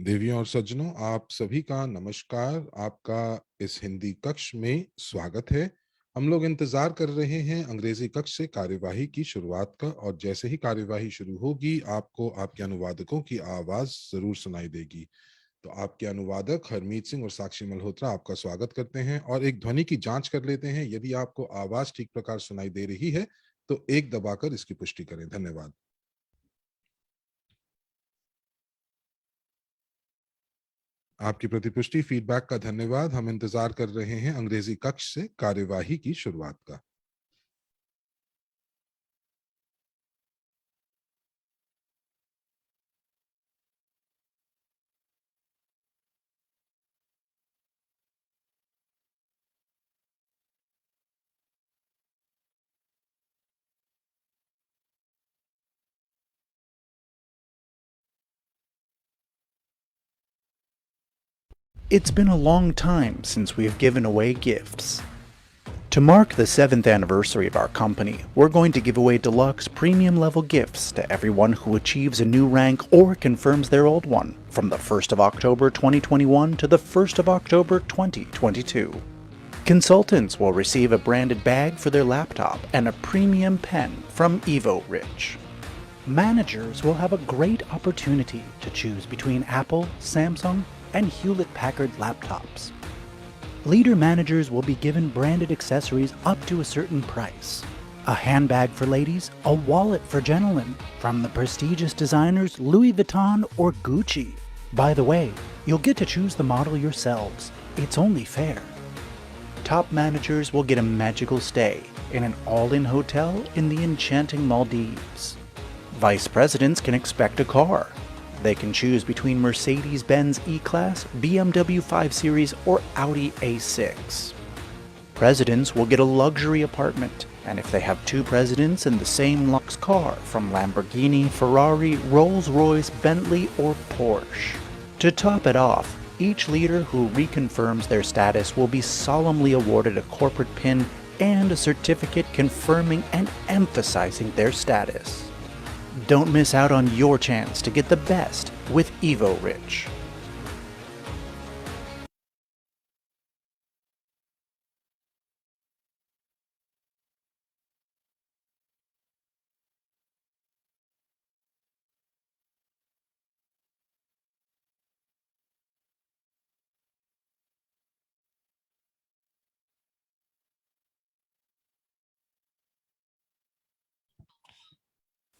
देवियों और सज्जनों, आप सभी का नमस्कार। आपका इस हिंदी कक्ष में स्वागत है। हम लोग इंतजार कर रहे हैं अंग्रेजी कक्ष से कार्यवाही की शुरुआत का, और जैसे ही कार्यवाही शुरू होगी आपको आपके अनुवादकों की आवाज जरूर सुनाई देगी। तो आपके अनुवादक हरमीत सिंह और साक्षी मल्होत्रा आपका स्वागत करते हैं और एक ध्वनि की जांच कर लेते हैं। यदि आपको आवाज ठीक प्रकार सुनाई दे रही है तो एक दबाकर इसकी पुष्टि करें। धन्यवाद। आपकी प्रतिपुष्टि फीडबैक का धन्यवाद। हम इंतजार कर रहे हैं अंग्रेजी कक्ष से कार्यवाही की शुरुआत का। It's been a long time since we have given away gifts. To mark the 7th anniversary of our company, we're going to give away deluxe premium level gifts to everyone who achieves a new rank or confirms their old one from the 1st of October 2021 to the 1st of October 2022. Consultants will receive a branded bag for their laptop and a premium pen from Evo Rich. Managers will have a great opportunity to choose between Apple, Samsung, and Hewlett-Packard laptops. Leader managers will be given branded accessories up to a certain price. A handbag for ladies, a wallet for gentlemen, from the prestigious designers Louis Vuitton or Gucci. By the way, you'll get to choose the model yourselves. It's only fair. Top managers will get a magical stay in an all-in hotel in the enchanting Maldives. Vice presidents can expect a car. They can choose between Mercedes-Benz E-Class, BMW 5 Series, or Audi A6. Presidents will get a luxury apartment, and if they have two presidents in the same luxe car from Lamborghini, Ferrari, Rolls-Royce, Bentley, or Porsche. To top it off, each leader who reconfirms their status will be solemnly awarded a corporate pin and a certificate confirming and emphasizing their status. Don't miss out on your chance to get the best with Evo Rich.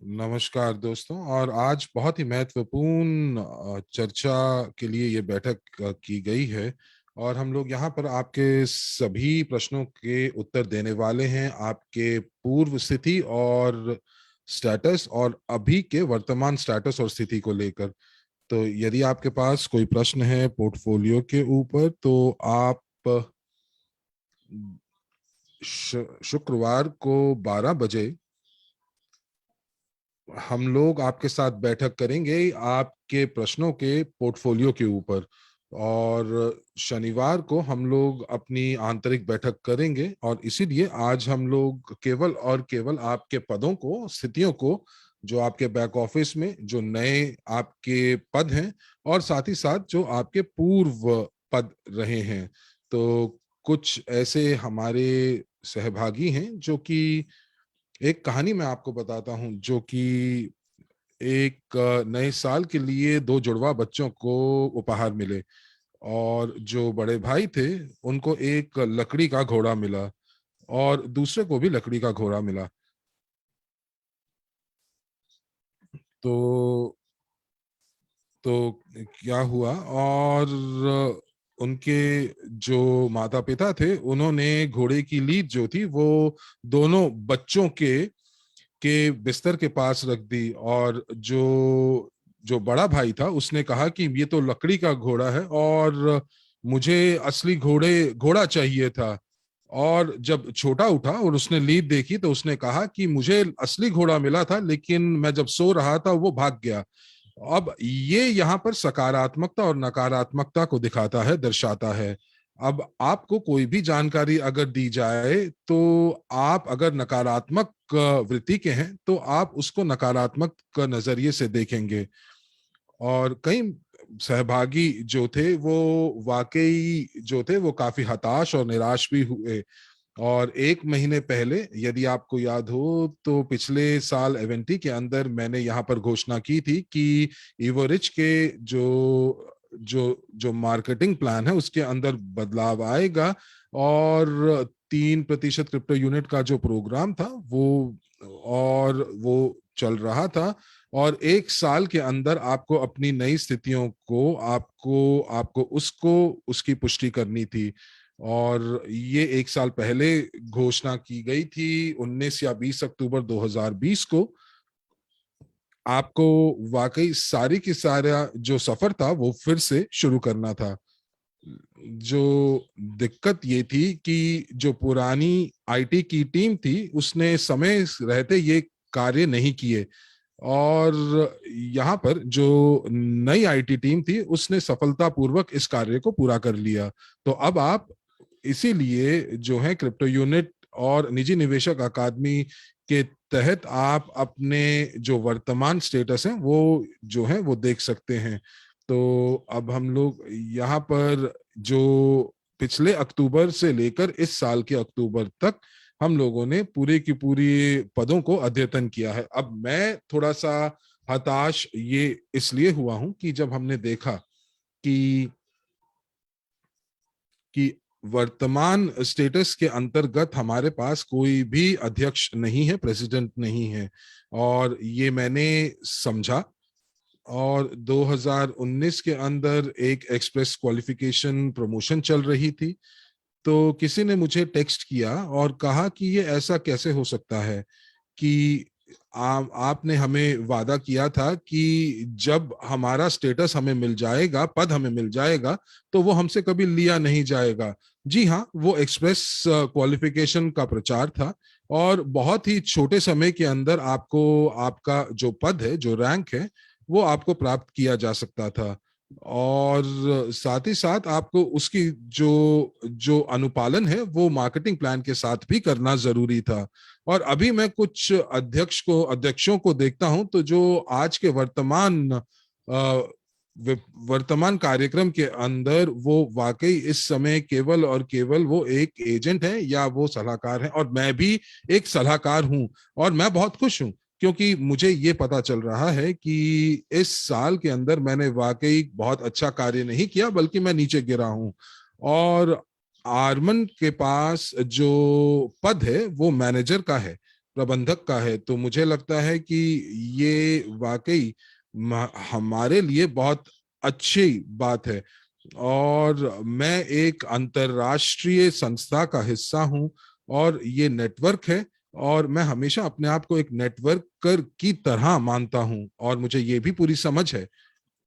नमस्कार दोस्तों, और आज बहुत ही महत्वपूर्ण चर्चा के लिए ये बैठक की गई है, और हम लोग यहाँ पर आपके सभी प्रश्नों के उत्तर देने वाले हैं। आपके पूर्व स्थिति और स्टेटस और अभी के वर्तमान स्टेटस और स्थिति को लेकर। तो यदि आपके पास कोई प्रश्न है पोर्टफोलियो के ऊपर तो आप शुक्रवार को 12 बजे हम लोग आपके साथ बैठक करेंगे आपके प्रश्नों के पोर्टफोलियो के ऊपर, और शनिवार को हम लोग अपनी आंतरिक बैठक करेंगे। और इसीलिए आज हम लोग केवल और केवल आपके पदों को, स्थितियों को, जो आपके बैक ऑफिस में जो नए आपके पद हैं और साथ ही साथ जो आपके पूर्व पद रहे हैं, तो कुछ ऐसे हमारे सहभागी हैं जो कि, एक कहानी मैं आपको बताता हूं, जो कि एक नए साल के लिए दो जुड़वा बच्चों को उपहार मिले, और जो बड़े भाई थे उनको एक लकड़ी का घोड़ा मिला और दूसरे को भी लकड़ी का घोड़ा मिला। तो तो क्या हुआ, और उनके जो माता पिता थे उन्होंने घोड़े की लीद जो थी वो दोनों बच्चों के बिस्तर के पास रख दी, और जो जो बड़ा भाई था उसने कहा कि ये तो लकड़ी का घोड़ा है और मुझे असली घोड़ा चाहिए था। और जब छोटा उठा और उसने लीद देखी तो उसने कहा कि मुझे असली घोड़ा मिला था, लेकिन मैं जब सो रहा था वो भाग गया। अब ये यहाँ पर सकारात्मकता और नकारात्मकता को दिखाता है, दर्शाता है। अब आपको कोई भी जानकारी अगर दी जाए तो आप अगर नकारात्मक वृत्ति के हैं तो आप उसको नकारात्मक नजरिए से देखेंगे। और कई सहभागी जो थे वो वाकई जो थे वो काफी हताश और निराश भी हुए। और एक महीने पहले, यदि आपको याद हो, तो पिछले साल इवेंटी के अंदर मैंने यहाँ पर घोषणा की थी कि इवोरिच के जो जो जो मार्केटिंग प्लान है उसके अंदर बदलाव आएगा, और 3% क्रिप्टो यूनिट का जो प्रोग्राम था वो चल रहा था, और एक साल के अंदर आपको अपनी नई स्थितियों को आपको आपको उसको उसकी पुष्टि करनी थी। और ये एक साल पहले घोषणा की गई थी, 19 या 20 अक्टूबर 2020 को। आपको वाकई सारी की सारा जो सफर था वो फिर से शुरू करना था। जो दिक्कत ये थी कि जो पुरानी आईटी की टीम थी उसने समय रहते ये कार्य नहीं किए, और यहाँ पर जो नई आईटी टीम थी उसने सफलतापूर्वक इस कार्य को पूरा कर लिया। तो अब आप इसीलिए जो है क्रिप्टो यूनिट और निजी निवेशक अकादमी के तहत आप अपने जो वर्तमान स्टेटस है वो जो है वो देख सकते हैं। तो अब हम लोग यहाँ पर जो पिछले अक्टूबर से लेकर इस साल के अक्टूबर तक हम लोगों ने पूरे की पूरी पदों को अद्यतन किया है। अब मैं थोड़ा सा हताश ये इसलिए हुआ हूं कि जब हमने देखा कि कि वर्तमान स्टेटस के अंतर्गत हमारे पास कोई भी अध्यक्ष नहीं है, प्रेसिडेंट नहीं है, और ये मैंने समझा। और 2019 के अंदर एक एक्सप्रेस क्वालिफिकेशन प्रमोशन चल रही थी, तो किसी ने मुझे टेक्स्ट किया और कहा कि ये ऐसा कैसे हो सकता है कि आपने हमें वादा किया था कि जब हमारा स्टेटस हमें मिल जाएगा, पद हमें मिल जाएगा, तो वो हमसे कभी लिया नहीं जाएगा। जी हाँ, वो एक्सप्रेस क्वालिफिकेशन का प्रचार था, और बहुत ही छोटे समय के अंदर आपको आपका जो पद है, जो रैंक है, वो आपको प्राप्त किया जा सकता था। और साथ ही साथ आपको उसकी जो जो अनुपालन है वो मार्केटिंग प्लान के साथ भी करना जरूरी था। और अभी मैं कुछ अध्यक्षों को देखता हूं, तो जो आज के वर्तमान कार्यक्रम के अंदर वो वाकई इस समय केवल और केवल वो एक एजेंट है या वो सलाहकार है, और मैं भी एक सलाहकार हूं। और मैं बहुत खुश हूं क्योंकि मुझे ये पता चल रहा है कि इस साल के अंदर मैंने वाकई बहुत अच्छा कार्य नहीं किया, बल्कि मैं नीचे गिरा हूं। और आर्मन के पास जो पद है वो मैनेजर का है, प्रबंधक का है। तो मुझे लगता है कि ये वाकई हमारे लिए बहुत अच्छी बात है। और मैं एक अंतरराष्ट्रीय संस्था का हिस्सा हूं, और ये नेटवर्क है, और मैं हमेशा अपने आप को एक नेटवर्कर की तरह मानता हूं, और मुझे ये भी पूरी समझ है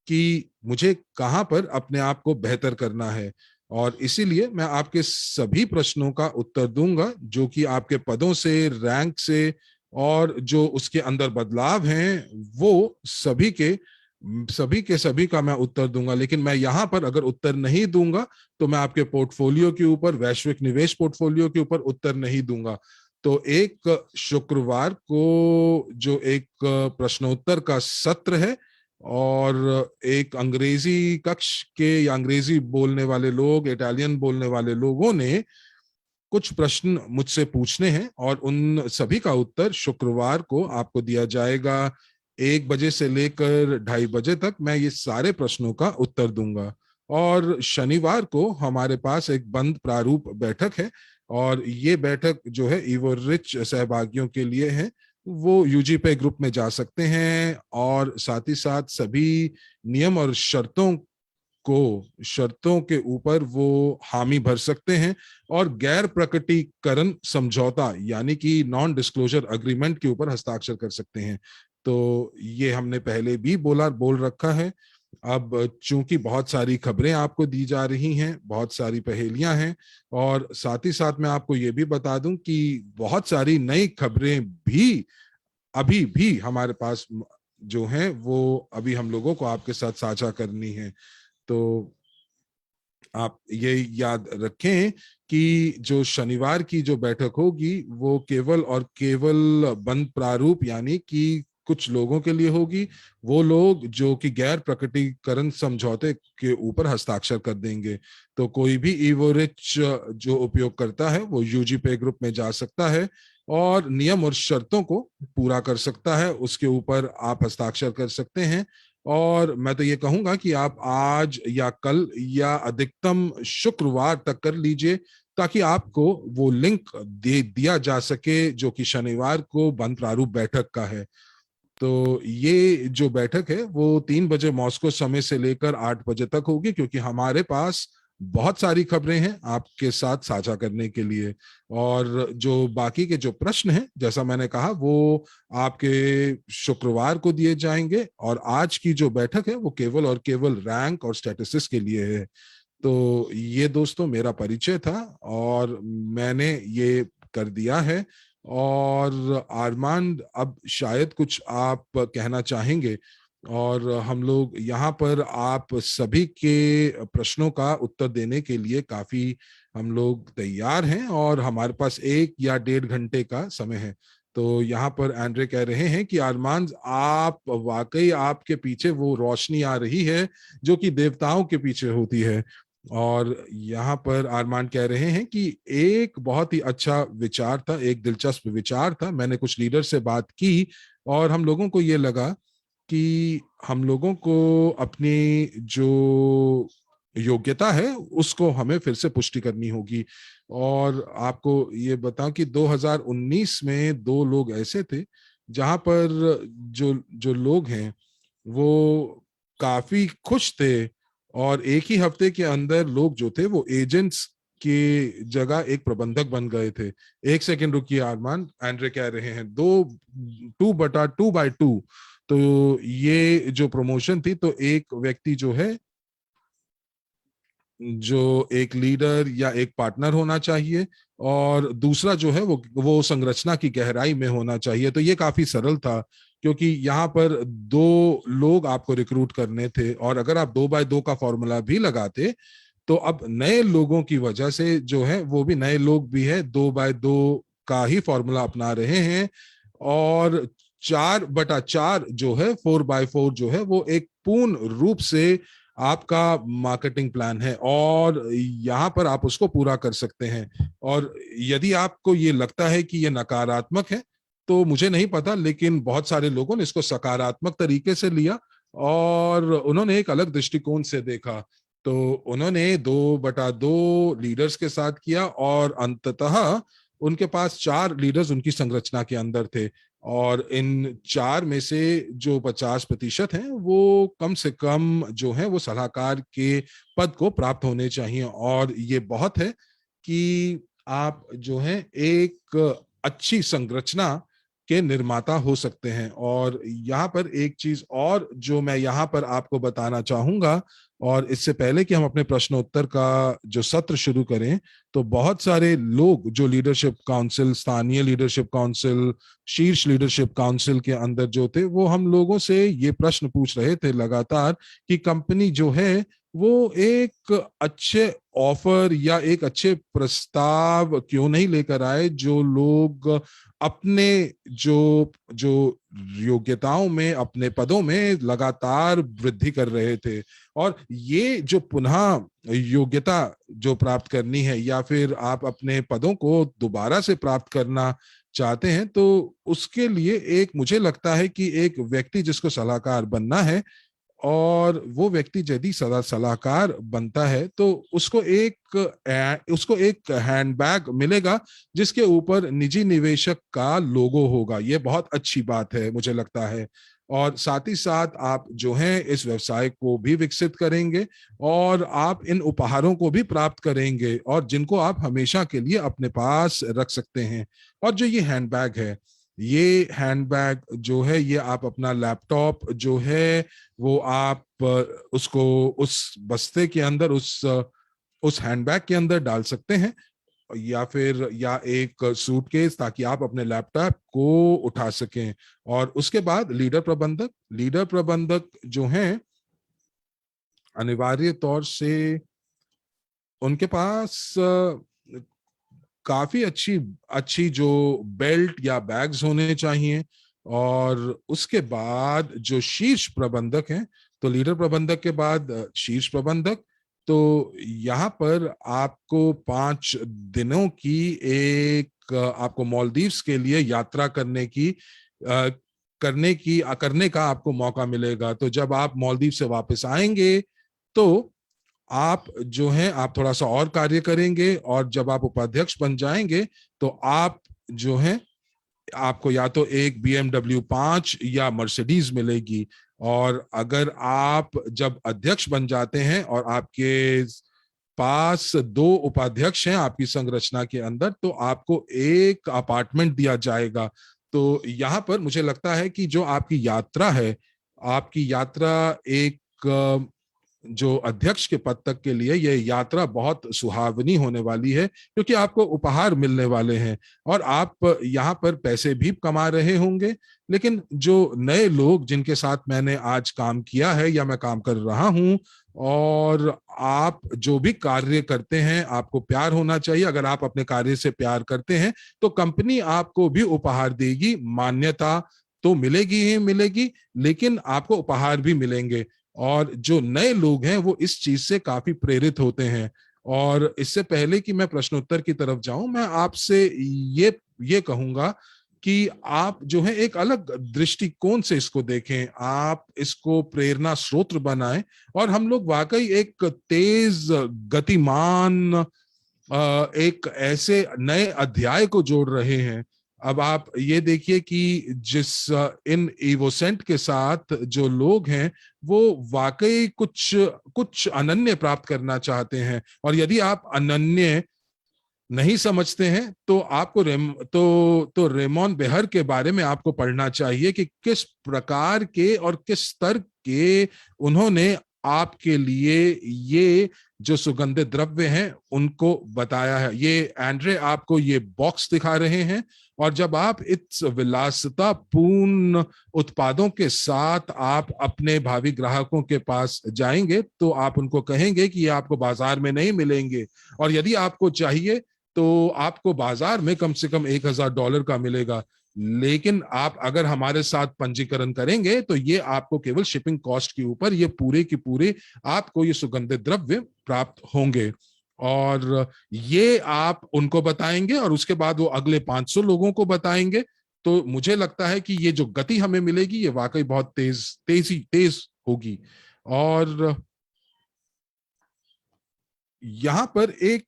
कि मुझे कहां पर अपने आप को बेहतर करना है। और इसीलिए मैं आपके सभी प्रश्नों का उत्तर दूंगा, जो कि आपके पदों से, रैंक से, और जो उसके अंदर बदलाव हैं, वो सभी का मैं उत्तर दूंगा। लेकिन मैं यहाँ पर अगर उत्तर नहीं दूंगा तो मैं आपके पोर्टफोलियो के ऊपर, वैश्विक निवेश पोर्टफोलियो के ऊपर उत्तर नहीं दूंगा। तो एक शुक्रवार को जो एक प्रश्नोत्तर का सत्र है, और एक अंग्रेजी कक्ष के या अंग्रेजी बोलने वाले लोग, इटालियन बोलने वाले लोगों ने कुछ प्रश्न मुझसे पूछने हैं, और उन सभी का उत्तर शुक्रवार को आपको दिया जाएगा। 1 बजे से लेकर 2:30 बजे तक मैं ये सारे प्रश्नों का उत्तर दूंगा। और शनिवार को हमारे पास एक बंद प्रारूप बैठक है, और ये बैठक जो है ईवो रिच सहभागियों के लिए है। वो यूजी पे ग्रुप में जा सकते हैं, और साथ ही साथ सभी नियम और शर्तों के ऊपर वो हामी भर सकते हैं, और गैर प्रकटीकरण समझौता यानी कि नॉन डिस्क्लोजर अग्रीमेंट के ऊपर हस्ताक्षर कर सकते हैं। तो ये हमने पहले भी बोल रखा है। अब चूंकि बहुत सारी खबरें आपको दी जा रही हैं, बहुत सारी पहेलियां हैं, और साथ ही साथ मैं आपको ये भी बता दूं कि बहुत सारी नई खबरें भी अभी भी हमारे पास जो हैं वो अभी हम लोगों को आपके साथ साझा करनी है। तो आप ये याद रखें कि जो शनिवार की जो बैठक होगी वो केवल और केवल बंद प्रारूप यानी कि कुछ लोगों के लिए होगी, वो लोग जो कि गैर प्रकटीकरण समझौते के ऊपर हस्ताक्षर कर देंगे। तो कोई भी ईवोरिच जो उपयोग करता है वो यूजी पे ग्रुप में जा सकता है और नियम और शर्तों को पूरा कर सकता है, उसके ऊपर आप हस्ताक्षर कर सकते हैं। और मैं तो ये कहूंगा कि आप आज या कल या अधिकतम शुक्रवार तक कर लीजिए, ताकि आपको वो लिंक दे दिया जा सके जो कि शनिवार को बंद प्रारूप बैठक का है। तो ये जो बैठक है वो 3 बजे मॉस्को समय से लेकर 8 बजे तक होगी, क्योंकि हमारे पास बहुत सारी खबरें हैं आपके साथ साझा करने के लिए। और जो बाकी के जो प्रश्न हैं, जैसा मैंने कहा, वो आपके शुक्रवार को दिए जाएंगे, और आज की जो बैठक है वो केवल और केवल रैंक और स्टैटिस्टिक्स के लिए है। तो ये दोस्तों मेरा परिचय था और मैंने ये कर दिया है। और आरमान, अब शायद कुछ आप कहना चाहेंगे, और हम लोग यहाँ पर आप सभी के प्रश्नों का उत्तर देने के लिए काफी हम लोग तैयार हैं, और हमारे पास 1 या 1.5 घंटे का समय है। तो यहाँ पर एंड्रे कह रहे हैं कि अरमान, आप वाकई, आपके पीछे वो रोशनी आ रही है जो कि देवताओं के पीछे होती है। और यहाँ पर अरमान कह रहे हैं कि एक बहुत ही अच्छा विचार था, एक दिलचस्प विचार था, मैंने कुछ लीडर से बात की और हम लोगों को ये लगा कि हम लोगों को अपनी जो योग्यता है उसको हमें फिर से पुष्टि करनी होगी। और आपको ये बताऊं कि 2019 में 2 लोग ऐसे थे जहां पर जो जो लोग हैं वो काफी खुश थे, और एक ही हफ्ते के अंदर लोग जो थे वो एजेंट्स की जगह एक प्रबंधक बन गए थे। 1 सेकंड रुकिए आरमान, एंड्रे कह रहे हैं 2/2 तो ये जो प्रमोशन थी, तो एक व्यक्ति जो है, जो एक लीडर या एक पार्टनर होना चाहिए, और दूसरा जो है वो संरचना की गहराई में होना चाहिए। तो ये काफी सरल था, क्योंकि यहाँ पर 2 लोग आपको रिक्रूट करने थे, और अगर आप 2x2 का फॉर्मूला भी लगाते तो अब नए लोगों की वजह से जो है वो भी नए लोग भी है 2x2 का ही फॉर्मूला अपना रहे हैं। और 4/4 जो है, 4x4 जो है, वो एक पूर्ण रूप से आपका मार्केटिंग प्लान है, और यहाँ पर आप उसको पूरा कर सकते हैं। और यदि आपको ये लगता है कि ये नकारात्मक है, तो मुझे नहीं पता, लेकिन बहुत सारे लोगों ने इसको सकारात्मक तरीके से लिया और उन्होंने एक अलग दृष्टिकोण से देखा। तो उन्होंने 2/2 लीडर्स के साथ किया, और अंततः उनके पास 4 लीडर्स उनकी संरचना के अंदर थे। और इन 4 में से जो 50% हैं वो कम से कम जो है वो सलाहकार के पद को प्राप्त होने चाहिए। और ये बहुत है कि आप जो है एक अच्छी संरचना के निर्माता हो सकते हैं। और यहाँ पर एक चीज और जो मैं यहाँ पर आपको बताना चाहूंगा, और इससे पहले कि हम अपने प्रश्नोत्तर का जो सत्र शुरू करें, तो बहुत सारे लोग जो लीडरशिप काउंसिल, स्थानीय लीडरशिप काउंसिल, शीर्ष लीडरशिप काउंसिल के अंदर जो थे, वो हम लोगों से ये प्रश्न पूछ रहे थे लगातार कि कंपनी जो है वो एक अच्छे ऑफर या एक अच्छे प्रस्ताव क्यों नहीं लेकर आए, जो लोग अपने जो जो योग्यताओं में, अपने पदों में लगातार वृद्धि कर रहे थे। और ये जो पुनः योग्यता जो प्राप्त करनी है, या फिर आप अपने पदों को दोबारा से प्राप्त करना चाहते हैं, तो उसके लिए एक, मुझे लगता है कि एक व्यक्ति जिसको सलाहकार बनना है, और वो व्यक्ति यदि सदा सलाहकार बनता है, तो उसको एक हैंडबैग मिलेगा जिसके ऊपर निजी निवेशक का लोगो होगा। ये बहुत अच्छी बात है मुझे लगता है। और साथ ही साथ आप जो है इस व्यवसाय को भी विकसित करेंगे, और आप इन उपहारों को भी प्राप्त करेंगे, और जिनको आप हमेशा के लिए अपने पास रख सकते हैं। और जो ये हैंडबैग है, ये हैंडबैग जो है, ये आप अपना लैपटॉप जो है वो आप उसको उस बस्ते के अंदर, उस हैंडबैग के अंदर डाल सकते हैं, या एक सूटकेस, ताकि आप अपने लैपटॉप को उठा सकें। और उसके बाद लीडर प्रबंधक जो हैं, अनिवार्य तौर से उनके पास काफी अच्छी अच्छी जो बेल्ट या बैग्स होने चाहिए, और उसके बाद जो शीर्ष प्रबंधक हैं, तो लीडर प्रबंधक के बाद शीर्ष प्रबंधक। तो यहाँ पर आपको 5 दिनों की एक आपको मालदीव्स के लिए यात्रा करने का आपको मौका मिलेगा। तो जब आप मालदीव से वापस आएंगे तो आप जो है आप थोड़ा सा और कार्य करेंगे, और जब आप उपाध्यक्ष बन जाएंगे तो आप जो है आपको या तो एक BMW 5 या मर्सिडीज मिलेगी। और अगर आप जब अध्यक्ष बन जाते हैं और आपके पास 2 उपाध्यक्ष हैं आपकी संरचना के अंदर, तो आपको एक अपार्टमेंट दिया जाएगा। तो यहाँ पर मुझे लगता है कि जो आपकी यात्रा है, आपकी यात्रा एक जो अध्यक्ष के पद तक के लिए ये यात्रा बहुत सुहावनी होने वाली है, क्योंकि आपको उपहार मिलने वाले हैं और आप यहाँ पर पैसे भी कमा रहे होंगे। लेकिन जो नए लोग जिनके साथ मैंने आज काम किया है या मैं काम कर रहा हूं, और आप जो भी कार्य करते हैं आपको प्यार होना चाहिए। अगर आप अपने कार्य से प्यार करते हैं तो कंपनी आपको भी उपहार देगी, मान्यता तो मिलेगी ही मिलेगी, लेकिन आपको उपहार भी मिलेंगे। और जो नए लोग हैं वो इस चीज से काफी प्रेरित होते हैं। और इससे पहले कि मैं प्रश्नोत्तर की तरफ जाऊं, मैं आपसे ये कहूंगा कि आप जो है एक अलग दृष्टिकोण से इसको देखें, आप इसको प्रेरणा स्रोत बनाएं। और हम लोग वाकई एक तेज गतिमान एक ऐसे नए अध्याय को जोड़ रहे हैं। अब आप ये देखिए कि इन इवोसेंट के साथ जो लोग हैं वो वाकई कुछ कुछ अनन्य प्राप्त करना चाहते हैं। और यदि आप अनन्य नहीं समझते हैं तो आपको तो रेमोन बेहर के बारे में आपको पढ़ना चाहिए कि किस प्रकार के और किस स्तर के उन्होंने आपके लिए ये जो सुगंधित द्रव्य हैं उनको बताया है। ये एंड्रे आपको ये बॉक्स दिखा रहे हैं, और जब आप इस विलासिता पूर्ण उत्पादों के साथ आप अपने भावी ग्राहकों के पास जाएंगे तो आप उनको कहेंगे कि ये आपको बाजार में नहीं मिलेंगे, और यदि आपको चाहिए तो आपको बाजार में कम से कम $1,000 का मिलेगा। लेकिन आप अगर हमारे साथ पंजीकरण करेंगे तो ये आपको केवल शिपिंग कॉस्ट के ऊपर ये पूरे के पूरे आपको ये सुगंधित द्रव्य प्राप्त होंगे। और ये आप उनको बताएंगे और उसके बाद वो अगले 500 लोगों को बताएंगे। तो मुझे लगता है कि ये जो गति हमें मिलेगी ये वाकई बहुत तेज होगी। और यहाँ पर एक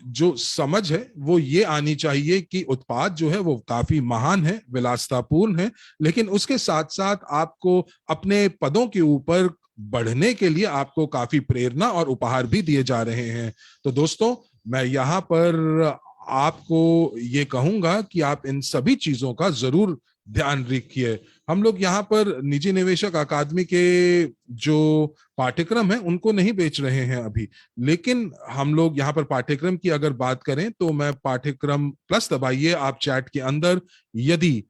जो समझ है वो ये आनी चाहिए कि उत्पाद जो है वो काफी महान है, विलासितापूर्ण है, लेकिन उसके साथ साथ आपको अपने पदों के ऊपर बढ़ने के लिए आपको काफी प्रेरणा और उपहार भी दिए जा रहे हैं। तो दोस्तों, मैं यहाँ पर आपको ये कहूंगा कि आप इन सभी चीजों का जरूर ध्यान रखिए। हम लोग यहाँ पर निजी निवेशक अकादमी के जो पाठ्यक्रम है उनको नहीं बेच रहे हैं अभी, लेकिन हम लोग यहाँ पर पाठ्यक्रम की अगर बात करें तो मैं पाठ्यक्रम प्लस दबाइए आप चैट के अंदर। यदि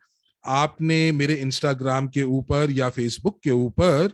आपने मेरे इंस्टाग्राम के ऊपर या फेसबुक के ऊपर,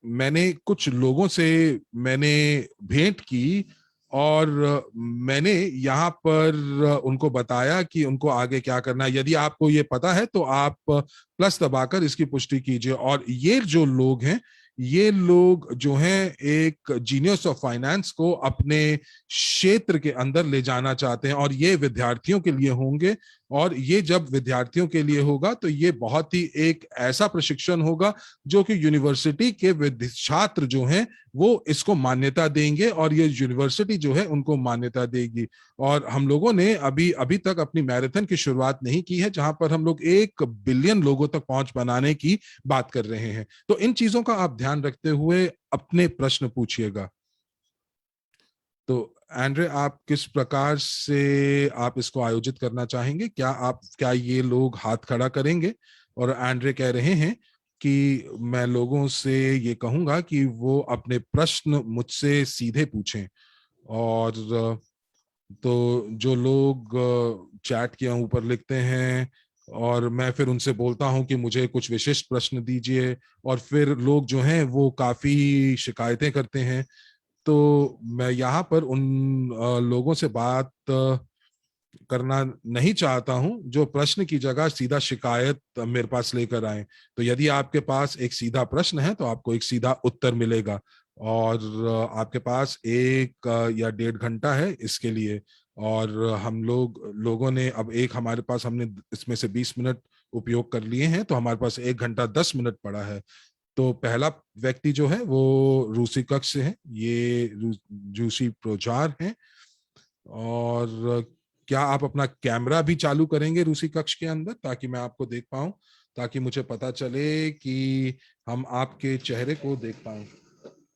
मैंने कुछ लोगों से मैंने भेंट की और मैंने यहाँ पर उनको बताया कि उनको आगे क्या करना है। यदि आपको ये पता है तो आप प्लस दबाकर इसकी पुष्टि कीजिए। और ये जो लोग हैं, ये लोग जो हैं एक जीनियस ऑफ फाइनेंस को अपने क्षेत्र के अंदर ले जाना चाहते हैं, और ये विद्यार्थियों के लिए होंगे। और ये जब विद्यार्थियों के लिए होगा तो ये बहुत ही एक ऐसा प्रशिक्षण होगा जो कि यूनिवर्सिटी के छात्र जो हैं वो इसको मान्यता देंगे, और ये यूनिवर्सिटी जो है उनको मान्यता देगी। और हम लोगों ने अभी तक अपनी मैराथन की शुरुआत नहीं की है जहां पर हम लोग 1 बिलियन लोगों तक पहुंच बनाने की बात कर रहे हैं। तो इन चीजों का आप ध्यान रखते हुए अपने प्रश्न पूछिएगा। तो एंड्रे, आप किस प्रकार से आप इसको आयोजित करना चाहेंगे? क्या ये लोग हाथ खड़ा करेंगे? और एंड्रे कह रहे हैं कि मैं लोगों से ये कहूंगा कि वो अपने प्रश्न मुझसे सीधे पूछें। और तो जो लोग चैट के ऊपर लिखते हैं और मैं फिर उनसे बोलता हूं कि मुझे कुछ विशिष्ट प्रश्न दीजिए, और फिर लोग जो हैं वो काफी शिकायतें करते हैं। तो मैं यहाँ पर उन लोगों से बात करना नहीं चाहता हूं जो प्रश्न की जगह सीधा शिकायत मेरे पास लेकर आए। तो यदि आपके पास एक सीधा प्रश्न है तो आपको एक सीधा उत्तर मिलेगा, और आपके पास 1 या 1.5 घंटा है इसके लिए। और हम लोगों ने अब हमारे पास हमने इसमें से 20 मिनट उपयोग कर लिए हैं, तो हमारे पास 1 घंटा 10 मिनट पड़ा है। तो पहला व्यक्ति जो है वो रूसी कक्ष से है, ये रूसी प्रचार है। और क्या आप अपना कैमरा भी चालू करेंगे रूसी कक्ष के अंदर, ताकि मैं आपको देख पाऊं, ताकि मुझे पता चले कि हम आपके चेहरे को देख पाएं।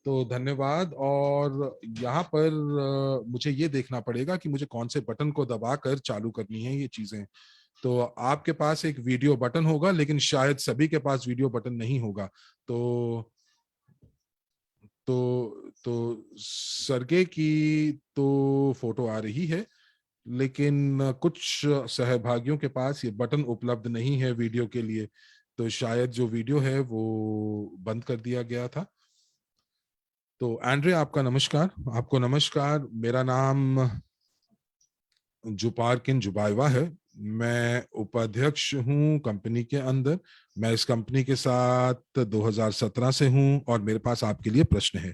तो धन्यवाद। और यहाँ पर मुझे ये देखना पड़ेगा कि मुझे कौन से बटन को दबाकर चालू करनी है ये चीजें। तो आपके पास एक वीडियो बटन होगा, लेकिन शायद सभी के पास वीडियो बटन नहीं होगा। तो सरगे की तो फोटो आ रही है, लेकिन कुछ सहभागियों के पास ये बटन उपलब्ध नहीं है वीडियो के लिए। तो शायद जो वीडियो है वो बंद कर दिया गया था। तो एंड्रे, आपका नमस्कार। आपको नमस्कार। मेरा नाम जुपारकिन जुबाइवा है। मैं उपाध्यक्ष हूं कंपनी के अंदर। मैं इस कंपनी के साथ 2017 से हूं, और मेरे पास आपके लिए प्रश्न है।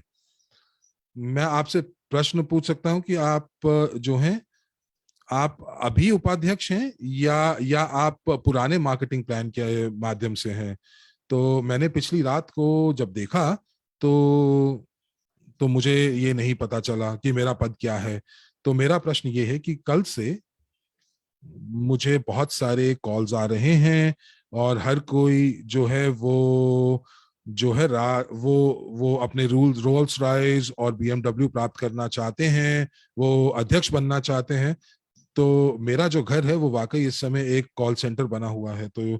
मैं आपसे प्रश्न पूछ सकता हूं कि आप जो हैं, आप अभी उपाध्यक्ष हैं या आप पुराने मार्केटिंग प्लान के माध्यम से हैं? तो मैंने पिछली रात को जब देखा तो मुझे ये नहीं पता चला कि मेरा पद क्या है। तो मेरा प्रश्न ये है कि कल से मुझे बहुत सारे कॉल्स आ रहे हैं, और हर कोई जो है वो जो है वो अपने रोल्स रॉयस और बीएमडब्ल्यू प्राप्त करना चाहते हैं, वो अध्यक्ष बनना चाहते हैं। तो मेरा जो घर है वो वाकई इस समय एक कॉल सेंटर बना हुआ है। तो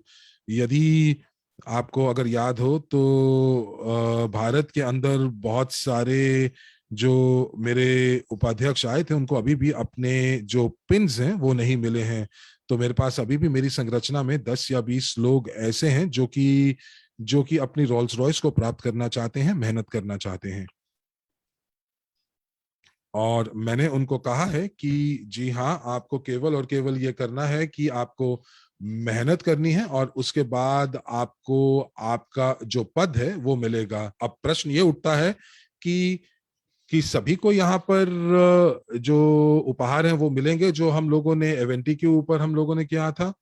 यदि आपको अगर याद हो तो भारत के अंदर बहुत सारे जो मेरे उपाध्यक्ष आए थे, उनको अभी भी अपने जो पिन्स हैं वो नहीं मिले हैं। तो मेरे पास अभी भी मेरी संरचना में 10 या 20 लोग ऐसे हैं जो कि अपनी रोल्स रॉयस को प्राप्त करना चाहते हैं, मेहनत करना चाहते हैं। और मैंने उनको कहा है कि जी हाँ, आपको केवल और केवल ये करना है कि आपको मेहनत करनी है, और उसके बाद आपको आपका जो पद है वो मिलेगा। अब प्रश्न ये उठता है कि सभी को यहाँ पर जो उपहार हैं वो मिलेंगे, जो हम लोगों ने इवेंटी के ऊपर हम लोगों ने किया था,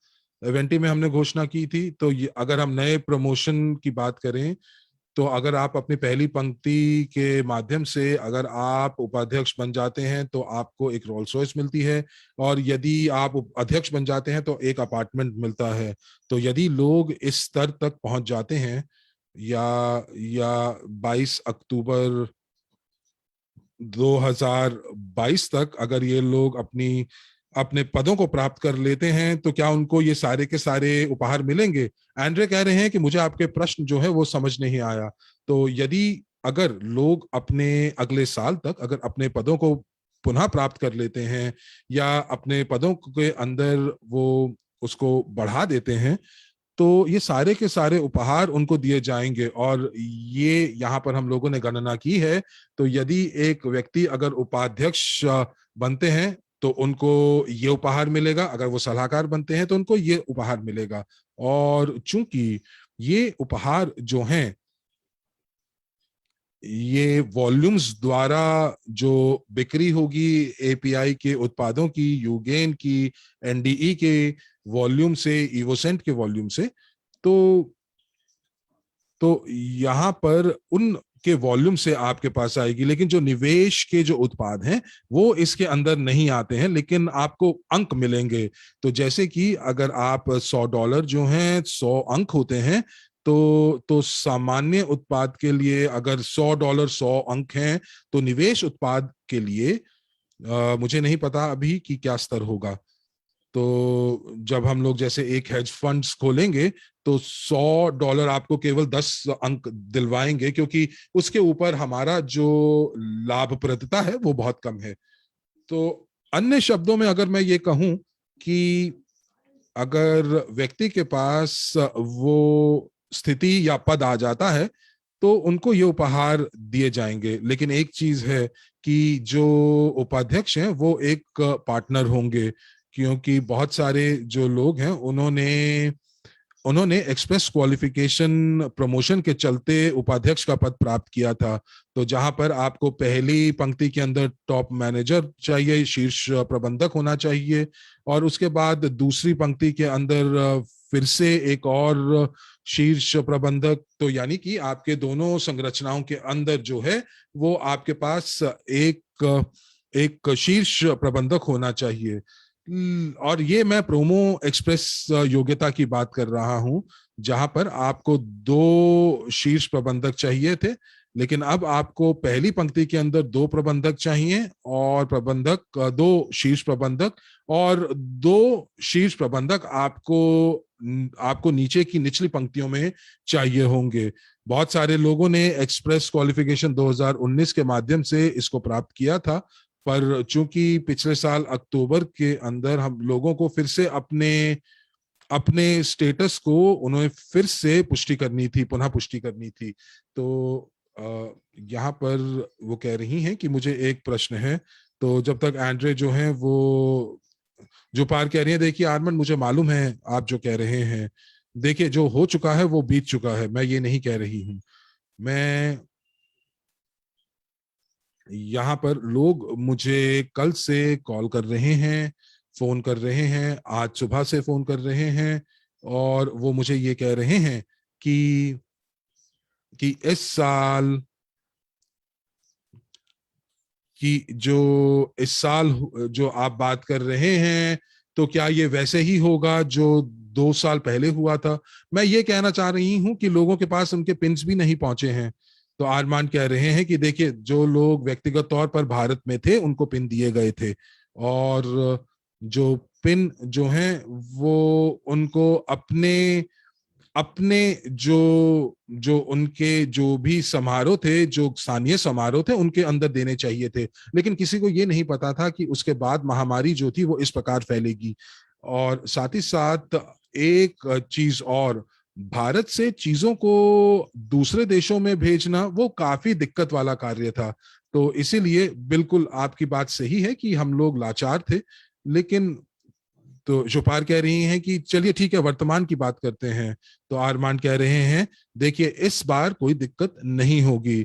इवेंटी में हमने घोषणा की थी। तो अगर हम नए प्रमोशन की बात करें, तो अगर आप अपनी पहली पंक्ति के माध्यम से अगर आप उपाध्यक्ष बन जाते हैं तो आपको एक रोल्स रॉयस मिलती है, और यदि आप अध्यक्ष बन जाते हैं तो एक अपार्टमेंट मिलता है। तो यदि लोग इस स्तर तक पहुंच जाते हैं, या 22 अक्टूबर 2022 तक अगर ये लोग अपने पदों को प्राप्त कर लेते हैं, तो क्या उनको ये सारे के सारे उपहार मिलेंगे? एंड्रे कह रहे हैं कि मुझे आपके प्रश्न जो है वो समझ नहीं आया। तो यदि अगर लोग अपने अगले साल तक अगर अपने पदों को पुनः प्राप्त कर लेते हैं, या अपने पदों के अंदर वो उसको बढ़ा देते हैं, तो ये सारे के सारे उपहार उनको दिए जाएंगे। और ये यहाँ पर हम लोगों ने गणना की है। तो यदि एक व्यक्ति अगर उपाध्यक्ष बनते हैं तो उनको ये उपहार मिलेगा, अगर वो सलाहकार बनते हैं तो उनको ये उपहार मिलेगा। और चूंकि ये उपहार जो हैं, ये वॉल्यूम्स द्वारा जो बिक्री होगी एपीआई के उत्पादों की, यूगेन की, एनडीई के वॉल्यूम से, इवोसेंट के वॉल्यूम से, तो यहाँ पर उन के वॉल्यूम से आपके पास आएगी। लेकिन जो निवेश के जो उत्पाद हैं वो इसके अंदर नहीं आते हैं, लेकिन आपको अंक मिलेंगे। तो जैसे कि अगर आप $100 जो हैं 100 अंक होते हैं, तो सामान्य उत्पाद के लिए अगर $100 100 अंक हैं, तो निवेश उत्पाद के लिए मुझे नहीं पता अभी कि क्या स्तर होगा। तो जब हम लोग जैसे एक हेज फंड्स खोलेंगे तो $100 आपको केवल 10 अंक दिलवाएंगे, क्योंकि उसके ऊपर हमारा जो लाभप्रदता है वो बहुत कम है। तो अन्य शब्दों में अगर मैं ये कहूं कि अगर व्यक्ति के पास वो स्थिति या पद आ जाता है तो उनको ये उपहार दिए जाएंगे। लेकिन एक चीज है कि जो उपाध्यक्ष हैं वो एक पार्टनर होंगे, क्योंकि बहुत सारे जो लोग हैं उन्होंने उन्होंने एक्सप्रेस क्वालिफिकेशन प्रमोशन के चलते उपाध्यक्ष का पद प्राप्त किया था। तो जहां पर आपको पहली पंक्ति के अंदर टॉप मैनेजर चाहिए, शीर्ष प्रबंधक होना चाहिए, और उसके बाद दूसरी पंक्ति के अंदर फिर से एक और शीर्ष प्रबंधक। तो यानी कि आपके दोनों संरचनाओं के अंदर जो है वो आपके पास एक एक शीर्ष प्रबंधक होना चाहिए। और ये मैं प्रोमो एक्सप्रेस योग्यता की बात कर रहा हूं, जहां पर आपको दो शीर्ष प्रबंधक चाहिए थे, लेकिन अब आपको पहली पंक्ति के अंदर दो प्रबंधक चाहिए, और प्रबंधक दो शीर्ष प्रबंधक, और दो शीर्ष प्रबंधक आपको आपको नीचे की निचली पंक्तियों में चाहिए होंगे। बहुत सारे लोगों ने एक्सप्रेस क्वालिफिकेशन 2019 के माध्यम से इसको प्राप्त किया था, पर चूंकि पिछले साल अक्टूबर के अंदर हम लोगों को फिर से अपने अपने स्टेटस को उन्हें फिर से पुष्टि करनी थी, पुनः पुष्टि करनी थी। तो यहाँ पर वो कह रही हैं कि मुझे एक प्रश्न है। तो जब तक एंड्रे जो है वो जो पार कह रही है, देखिए आर्मन, मुझे मालूम है आप जो कह रहे हैं। देखिए जो हो चुका है वो बीत चुका है, मैं ये नहीं कह रही हूँ। मैं यहाँ पर लोग मुझे कल से कॉल कर रहे हैं, फोन कर रहे हैं, आज सुबह से फोन कर रहे हैं, और वो मुझे ये कह रहे हैं कि इस साल कि जो इस साल जो आप बात कर रहे हैं, तो क्या ये वैसे ही होगा जो 2 साल पहले हुआ था। मैं ये कहना चाह रही हूँ कि लोगों के पास उनके पिन्स भी नहीं पहुंचे हैं। तो आरमान कह रहे हैं कि देखिए जो लोग व्यक्तिगत तौर पर भारत में थे उनको पिन दिए गए थे, और जो पिन जो हैं वो उनको अपने अपने जो जो उनके जो भी समारोह थे, जो स्थानीय समारोह थे, उनके अंदर देने चाहिए थे। लेकिन किसी को ये नहीं पता था कि उसके बाद महामारी जो थी वो इस प्रकार फैलेगी। और साथ ही साथ एक चीज और, भारत से चीजों को दूसरे देशों में भेजना वो काफी दिक्कत वाला कार्य था। तो इसीलिए बिल्कुल आपकी बात सही है कि हम लोग लाचार थे। लेकिन तो जोपार कह रही हैं कि चलिए ठीक है, वर्तमान की बात करते हैं। तो आरमान कह रहे हैं, देखिए इस बार कोई दिक्कत नहीं होगी।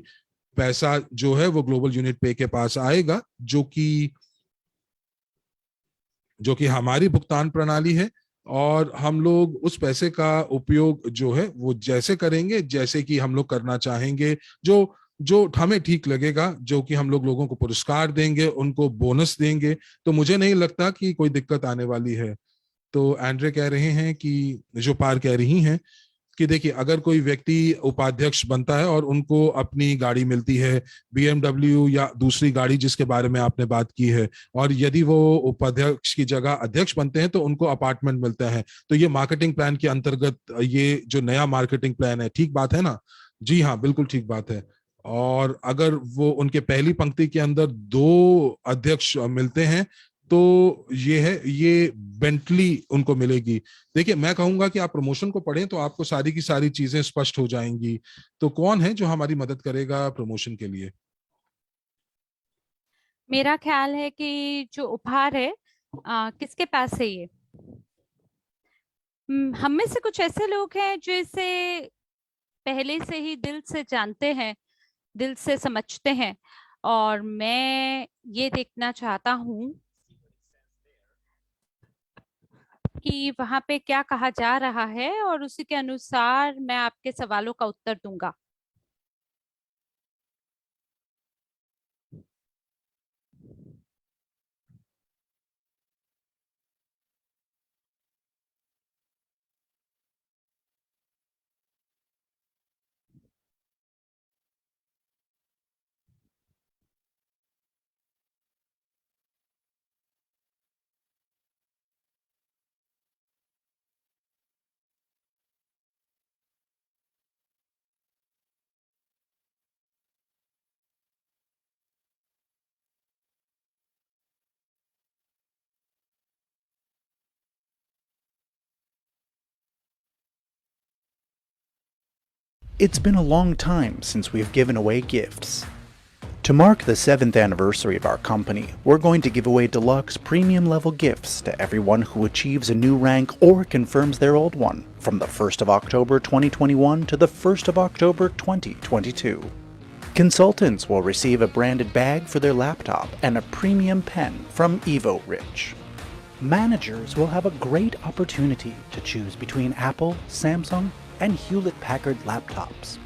पैसा जो है वो ग्लोबल यूनिट पे के पास आएगा, जो कि हमारी भुगतान प्रणाली है, और हम लोग उस पैसे का उपयोग जो है वो जैसे करेंगे जैसे कि हम लोग करना चाहेंगे। जो जो हमें ठीक लगेगा, जो कि हम लोग लोगों को पुरस्कार देंगे, उनको बोनस देंगे। तो मुझे नहीं लगता कि कोई दिक्कत आने वाली है। तो एंड्रे कह रहे हैं कि जो पार कह रही हैं कि देखिए अगर कोई व्यक्ति उपाध्यक्ष बनता है और उनको अपनी गाड़ी मिलती है, बीएमडब्ल्यू या दूसरी गाड़ी जिसके बारे में आपने बात की है, और यदि वो उपाध्यक्ष की जगह अध्यक्ष बनते हैं तो उनको अपार्टमेंट मिलता है। तो ये मार्केटिंग प्लान के अंतर्गत ये जो नया मार्केटिंग प्लान है, ठीक बात है ना? जी हाँ, बिल्कुल ठीक बात है। और अगर वो उनके पहली पंक्ति के अंदर दो अध्यक्ष मिलते हैं, तो ये है, ये बेंटली उनको मिलेगी। देखिए मैं कहूंगा कि आप प्रमोशन को पढ़ें तो आपको सारी की सारी चीजें स्पष्ट हो जाएंगी। तो कौन है जो हमारी मदद करेगा प्रमोशन के लिए? मेरा ख्याल है कि जो उपहार है किसके पास है ये। हम में से कुछ ऐसे लोग हैं जो इसे पहले से ही दिल से जानते हैं, दिल से समझते हैं, और मैं ये देखना चाहता हूँ कि वहां पे क्या कहा जा रहा है, और उसी के अनुसार मैं आपके सवालों का उत्तर दूंगा। It's been a long time since we've given away gifts. To mark the 7th anniversary of our company, we're going to give away deluxe premium level gifts to everyone who achieves a new rank or confirms their old one from the 1st of October 2021 to the 1st of October 2022. Consultants will receive a branded bag for their laptop and a premium pen from Evo Rich. Managers will have a great opportunity to choose between Apple, Samsung, and Hewlett-Packard laptops.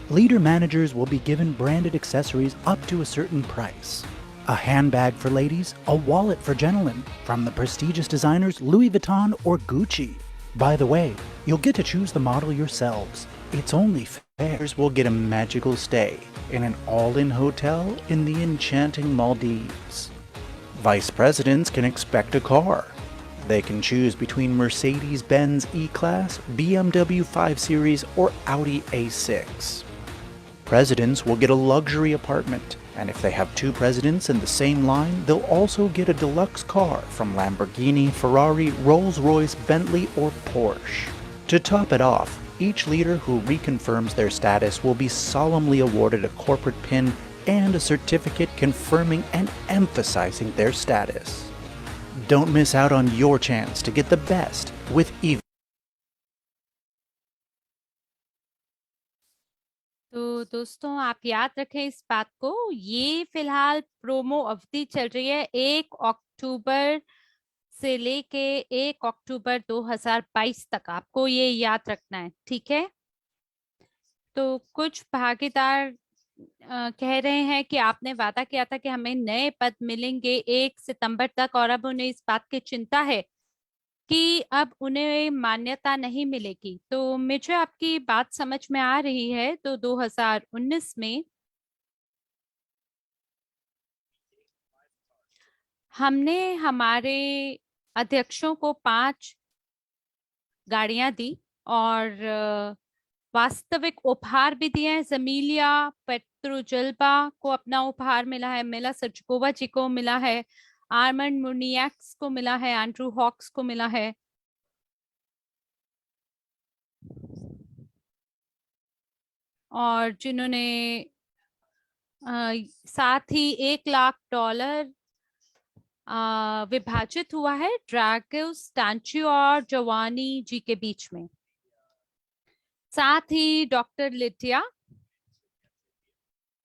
Leader managers will be given branded accessories up to a certain price. A handbag for ladies, a wallet for gentlemen, from the prestigious designers Louis Vuitton or Gucci. By the way, you'll get to choose the model yourselves. It's only fair. Will get a magical stay in an all-in hotel in the enchanting Maldives. Vice presidents can expect a car. They can choose between Mercedes-Benz E-Class, BMW 5 Series, or Audi A6. Presidents will get a luxury apartment, and if they have two presidents in the same line, they'll also get a deluxe car from Lamborghini, Ferrari, Rolls-Royce, Bentley, or Porsche. To top it off, each leader who reconfirms their status will be solemnly awarded a corporate pin and a certificate confirming and emphasizing their status. Don't miss out on your chance to get the best with Evo. तो दोस्तों आप याद रखें इस बात को, ये फिलहाल प्रोमो अवधि चल रही है 1 अक्टूबर से लेके 1 अक्टूबर 2022 तक, आपको ये याद रखना है, ठीक है। तो कुछ भागीदार कह रहे हैं कि आपने वादा किया था कि हमें नए पद मिलेंगे 1 सितंबर तक, और अब उन्हें इस बात की चिंता है कि अब उन्हें मान्यता नहीं मिलेगी। तो मुझे आपकी बात समझ में आ रही है। तो 2019 में हमने हमारे अध्यक्षों को 5 गाड़ियां दी और वास्तविक उपहार भी दिए हैं। जमीलिया पेट्रोजल्बा को अपना उपहार मिला है, मिला सर्जकोवा जी को मिला है, आर्मंड मुर्नियक्स को मिला है, एंड्रू हॉक्स को मिला है, और जिन्होंने साथ ही $1 लाख विभाजित हुआ है ड्रैगो स्टैंचू और जवानी जी के बीच में। साथ ही डॉक्टर लिटिया,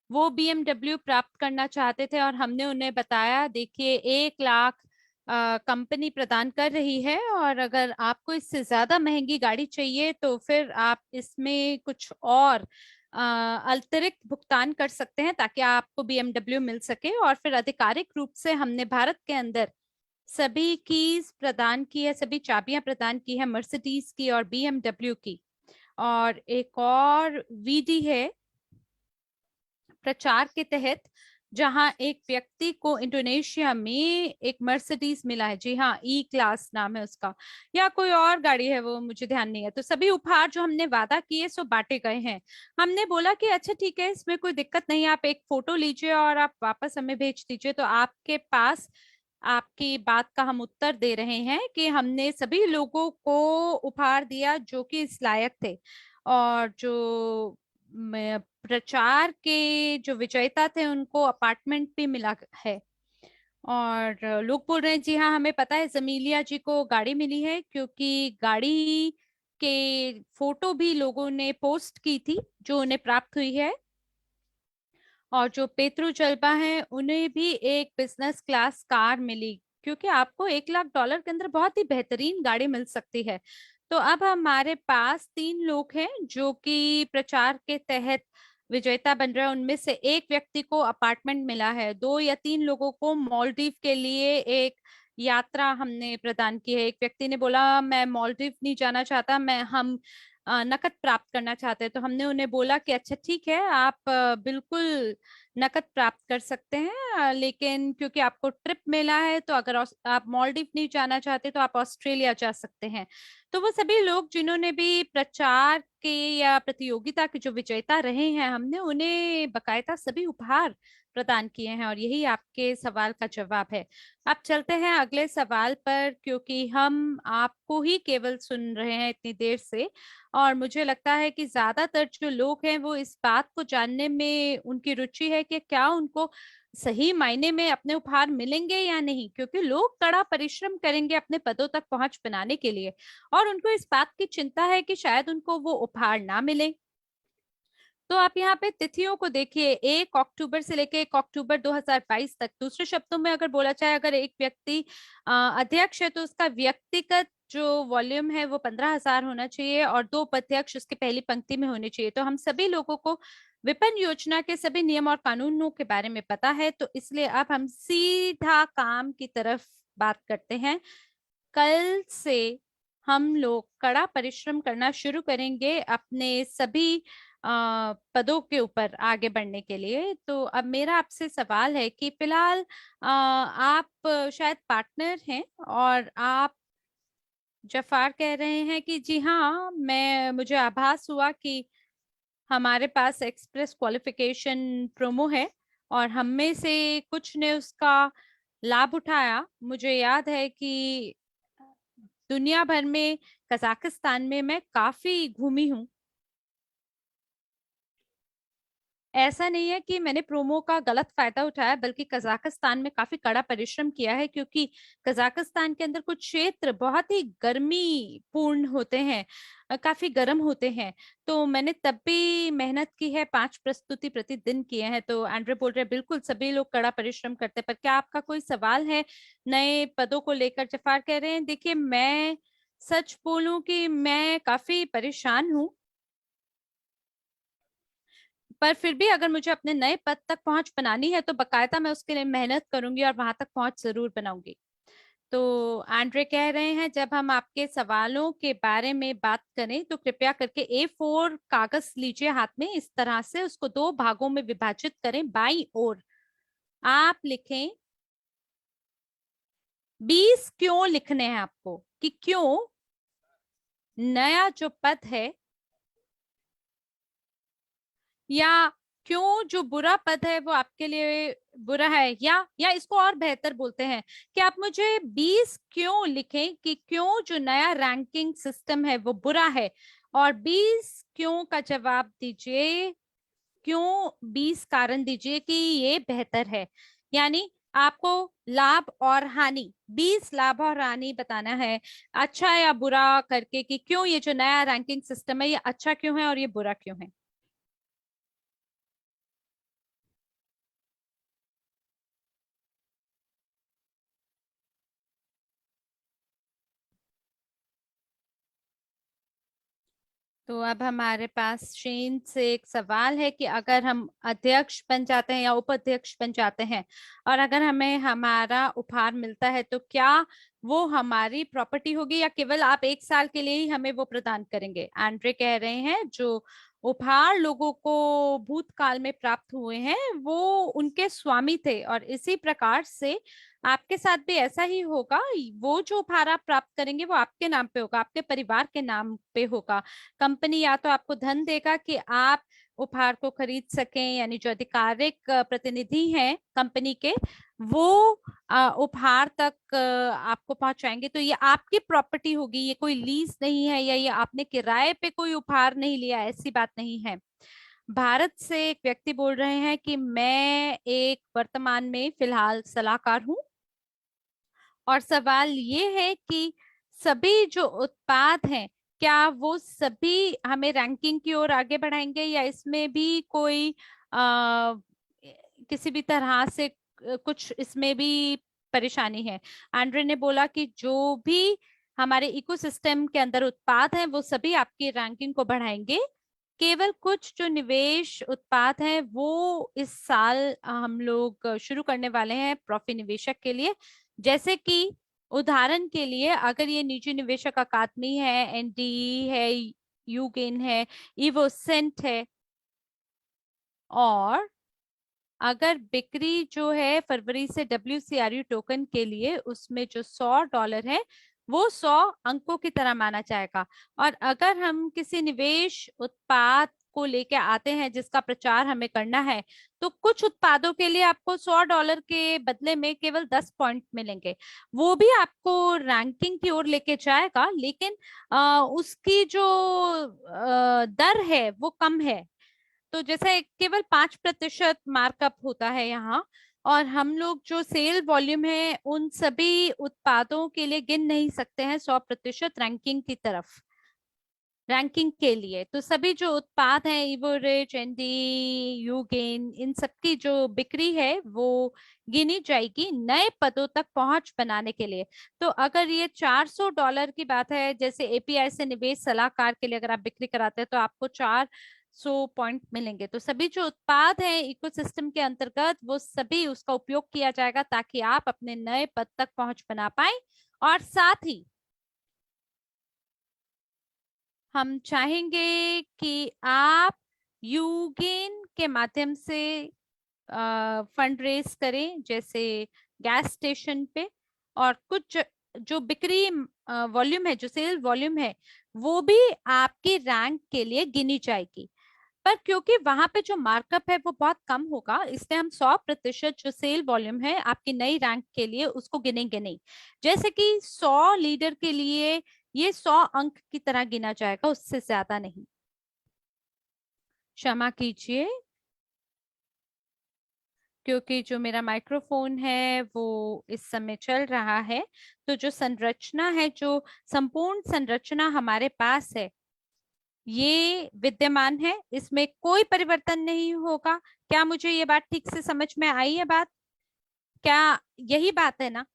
वो BMW प्राप्त करना चाहते थे और हमने उन्हें बताया देखिए 1 लाख कंपनी प्रदान कर रही है, और अगर आपको इससे ज्यादा महंगी गाड़ी चाहिए तो फिर आप इसमें कुछ और अतिरिक्त भुगतान कर सकते हैं ताकि आपको BMW मिल सके। और फिर आधिकारिक रूप से हमने भारत के अंदर सभी कीज प्रदान की है, सभी चाबियां प्रदान की है मर्सिडीज की और BMW की। और एक और विधि है प्रचार के तहत जहां एक व्यक्ति को इंडोनेशिया में एक मर्सिडीज मिला है, जी हाँ, E-क्लास नाम है उसका, या कोई और गाड़ी है वो मुझे ध्यान नहीं है। तो सभी उपहार जो हमने वादा किए सो बांटे गए हैं। हमने बोला कि अच्छा ठीक है, इसमें कोई दिक्कत नहीं है, आप एक फोटो लीजिए और आप वापस हमें भेज दीजिए। तो आपके पास आपकी बात का हम उत्तर दे रहे हैं कि हमने सभी लोगों को उपहार दिया जो कि इस लायक थे, और जो प्रचार के जो विजेता थे उनको अपार्टमेंट भी मिला है। और लोग बोल रहे हैं जी हाँ हमें पता है जमीलिया जी को गाड़ी मिली है, क्योंकि गाड़ी के फोटो भी लोगों ने पोस्ट की थी जो उन्हें प्राप्त हुई है। और जो पेत्रू जल्बा हैं उन्हें भी एक बिजनेस क्लास कार मिली, क्योंकि आपको $1 लाख के अंदर बहुत ही बेहतरीन गाड़ी मिल सकती है। तो अब हमारे पास 3 लोग हैं जो कि प्रचार के तहत विजेता बन रहे हैं। उनमें से एक व्यक्ति को अपार्टमेंट मिला है, 2 या 3 लोगों को मालदीव के लिए एक यात्रा हमने प्रदान की है। एक व्यक्ति ने बोला मैं मालदीव नहीं जाना चाहता, मैं हम नकद प्राप्त करना चाहते हैं। तो हमने उन्हें बोला कि अच्छा ठीक है, आप बिल्कुल नकद प्राप्त कर सकते हैं, लेकिन क्योंकि आपको ट्रिप मिला है तो अगर आप मालदीव नहीं जाना चाहते तो आप ऑस्ट्रेलिया जा सकते हैं। तो वो सभी लोग जिन्होंने भी प्रचार के या प्रतियोगिता के जो विजेता रहे हैं, हमने उन्हें बकायदा सभी उपहार प्रदान किए हैं और यही आपके सवाल का जवाब है। अब चलते हैं अगले सवाल पर, क्योंकि हम आपको ही केवल सुन रहे हैं इतनी देर से और मुझे लगता है कि ज्यादातर जो लोग हैं वो इस बात को जानने में उनकी रुचि है कि क्या उनको सही मायने में अपने उपहार मिलेंगे या नहीं, क्योंकि लोग कड़ा परिश्रम करेंगे अपने पदों तक पहुंच बनाने के लिए और उनको इस बात की चिंता है कि शायद उनको वो उपहार ना मिले। तो आप यहाँ पे तिथियों को देखिए, 1 अक्टूबर से लेके 1 अक्टूबर 2022 तक। दूसरे शब्दों में अगर बोला जाए, अगर एक व्यक्ति अध्यक्ष है तो उसका व्यक्तिगत जो वॉल्यूम है वो 15,000 होना चाहिए और 2 उपाध्यक्ष उसके पहली पंक्ति में होने चाहिए। तो हम सभी लोगों को विपन्न योजना के सभी नियम और कानूनों के बारे में पता है, तो इसलिए अब हम सीधा काम की तरफ बात करते हैं। कल से हम लोग कड़ा परिश्रम करना शुरू करेंगे अपने सभी पदों के ऊपर आगे बढ़ने के लिए। तो अब मेरा आपसे सवाल है कि फिलहाल आप शायद पार्टनर हैं और आप जफार कह रहे हैं कि जी हाँ, मुझे आभास हुआ कि हमारे पास एक्सप्रेस क्वालिफिकेशन प्रोमो है और हम में से कुछ ने उसका लाभ उठाया। मुझे याद है कि दुनिया भर में, कजाकिस्तान में मैं काफी घूमी हूँ। ऐसा नहीं है कि मैंने प्रोमो का गलत फायदा उठाया, बल्कि कजाकिस्तान में काफी कड़ा परिश्रम किया है, क्योंकि कजाकिस्तान के अंदर कुछ क्षेत्र बहुत ही गर्मी पूर्ण होते हैं, काफी गर्म होते हैं। तो मैंने तब भी मेहनत की है, 5 प्रस्तुति प्रतिदिन किए हैं। तो एंड्रे बोल रहे हैं बिल्कुल सभी लोग कड़ा परिश्रम करते हैं, पर क्या आपका कोई सवाल है नए पदों को लेकर? जफार कह रहे हैं देखिए, मैं सच बोलूं कि मैं काफी परेशान हूँ, पर फिर भी अगर मुझे अपने नए पद तक पहुंच बनानी है तो बकायदा मैं उसके लिए मेहनत करूंगी और वहां तक पहुंच जरूर बनाऊंगी। तो एंड्रे कह रहे हैं जब हम आपके सवालों के बारे में बात करें तो कृपया करके A4 कागज लीजिए हाथ में, इस तरह से उसको 2 भागों में विभाजित करें। बाईं ओर आप लिखें 20 क्यों लिखने हैं आपको, कि क्यों नया जो पद है, या क्यों जो बुरा पद है वो आपके लिए बुरा है, या इसको और बेहतर बोलते हैं कि आप मुझे 20 क्यों लिखें, कि क्यों जो नया रैंकिंग सिस्टम है वो बुरा है, और 20 क्यों का जवाब दीजिए, क्यों 20 कारण दीजिए कि ये बेहतर है। यानी आपको लाभ और हानि, 20 लाभ और हानि बताना है, अच्छा या बुरा करके, कि क्यों ये जो नया रैंकिंग सिस्टम है ये अच्छा क्यों है और ये बुरा क्यों है। तो अब हमारे पास शेन से एक सवाल है कि अगर हम अध्यक्ष बन जाते हैं या उपाध्यक्ष बन जाते हैं और अगर हमें हमारा उपहार मिलता है तो क्या वो हमारी प्रॉपर्टी होगी या केवल आप 1 साल के लिए ही हमें वो प्रदान करेंगे? एंड्रे कह रहे हैं जो उपहार लोगों को भूतकाल में प्राप्त हुए हैं वो उनके स्वामी थे और इसी प्रकार से आपके साथ भी ऐसा ही होगा। वो जो उपहार आप प्राप्त करेंगे वो आपके नाम पे होगा, आपके परिवार के नाम पे होगा। कंपनी या तो आपको धन देगा कि आप उपहार को खरीद सकें, यानी जो आधिकारिक प्रतिनिधि हैं कंपनी के वो उपहार तक आपको पहुंचाएंगे। तो ये आपकी प्रॉपर्टी होगी, ये कोई लीज नहीं है या ये आपने किराए पे कोई उपहार नहीं लिया, ऐसी बात नहीं है। भारत से एक व्यक्ति बोल रहे हैं कि मैं एक वर्तमान में फिलहाल सलाहकार हूं और सवाल ये है कि सभी जो उत्पाद हैं क्या वो सभी हमें रैंकिंग की ओर आगे बढ़ाएंगे या इसमें भी कोई किसी भी तरह से कुछ इसमें भी परेशानी है? एंड्रे ने बोला कि जो भी हमारे इकोसिस्टम के अंदर उत्पाद हैं वो सभी आपकी रैंकिंग को बढ़ाएंगे। केवल कुछ जो निवेश उत्पाद हैं वो इस साल हम लोग शुरू करने वाले हैं प्रॉफी निवेशक के लिए, जैसे कि उदाहरण के लिए अगर ये निजी निवेशक अकादमी है, एनडीई है, यूगेन है, इवोसेंट है, और अगर बिक्री जो है फरवरी से WCRU टोकन के लिए उसमें जो $100 है वो 100 अंकों की तरह माना जाएगा। और अगर हम किसी निवेश उत्पाद को लेके आते हैं जिसका प्रचार हमें करना है, तो कुछ उत्पादों के लिए आपको $100 के बदले में केवल 10 पॉइंट मिलेंगे। वो भी आपको रैंकिंग की ओर लेके जाएगा, लेकिन उसकी जो दर है वो कम है। तो जैसे केवल 5% मार्कअप होता है यहाँ, और हम लोग जो सेल वॉल्यूम है उन सभी उत्पादों के लिए गिन नहीं सकते हैं 100% रैंकिंग की तरफ, रैंकिंग के लिए। तो सभी जो उत्पाद हैं, इवोरिच, एनडी, यूगेन, इन सबकी जो बिक्री है वो गिनी जाएगी नए पदों तक पहुंच बनाने के लिए। तो अगर ये $400 की बात है, जैसे एपीआई से निवेश सलाहकार के लिए अगर आप बिक्री कराते हैं तो आपको 400 पॉइंट मिलेंगे। तो सभी जो उत्पाद हैं इकोसिस्टम के अंतर्गत वो सभी उसका उपयोग किया जाएगा ताकि आप अपने नए पद तक पहुंच बना पाए। और साथ ही हम चाहेंगे कि आप यूगेन के माध्यम से फंड रेज करें, जैसे गैस स्टेशन पे, और कुछ जो बिक्री वॉल्यूम है, जो सेल वॉल्यूम है, वो भी आपकी रैंक के लिए गिनी जाएगी। पर क्योंकि वहां पे जो मार्कअप है वो बहुत कम होगा, इसलिए हम 100% जो सेल वॉल्यूम है आपकी नई रैंक के लिए उसको गिनेंगे नहीं। जैसे कि 100 लीडर के लिए ये 100 अंक की तरह गिना जाएगा, उससे ज्यादा नहीं। क्षमा कीजिए, क्योंकि जो मेरा माइक्रोफोन है वो इस समय चल रहा है। तो जो संरचना है, जो संपूर्ण संरचना हमारे पास है, ये विद्यमान है, इसमें कोई परिवर्तन नहीं होगा। क्या मुझे ये बात ठीक से समझ में आई है बात? क्या यही बात है ना?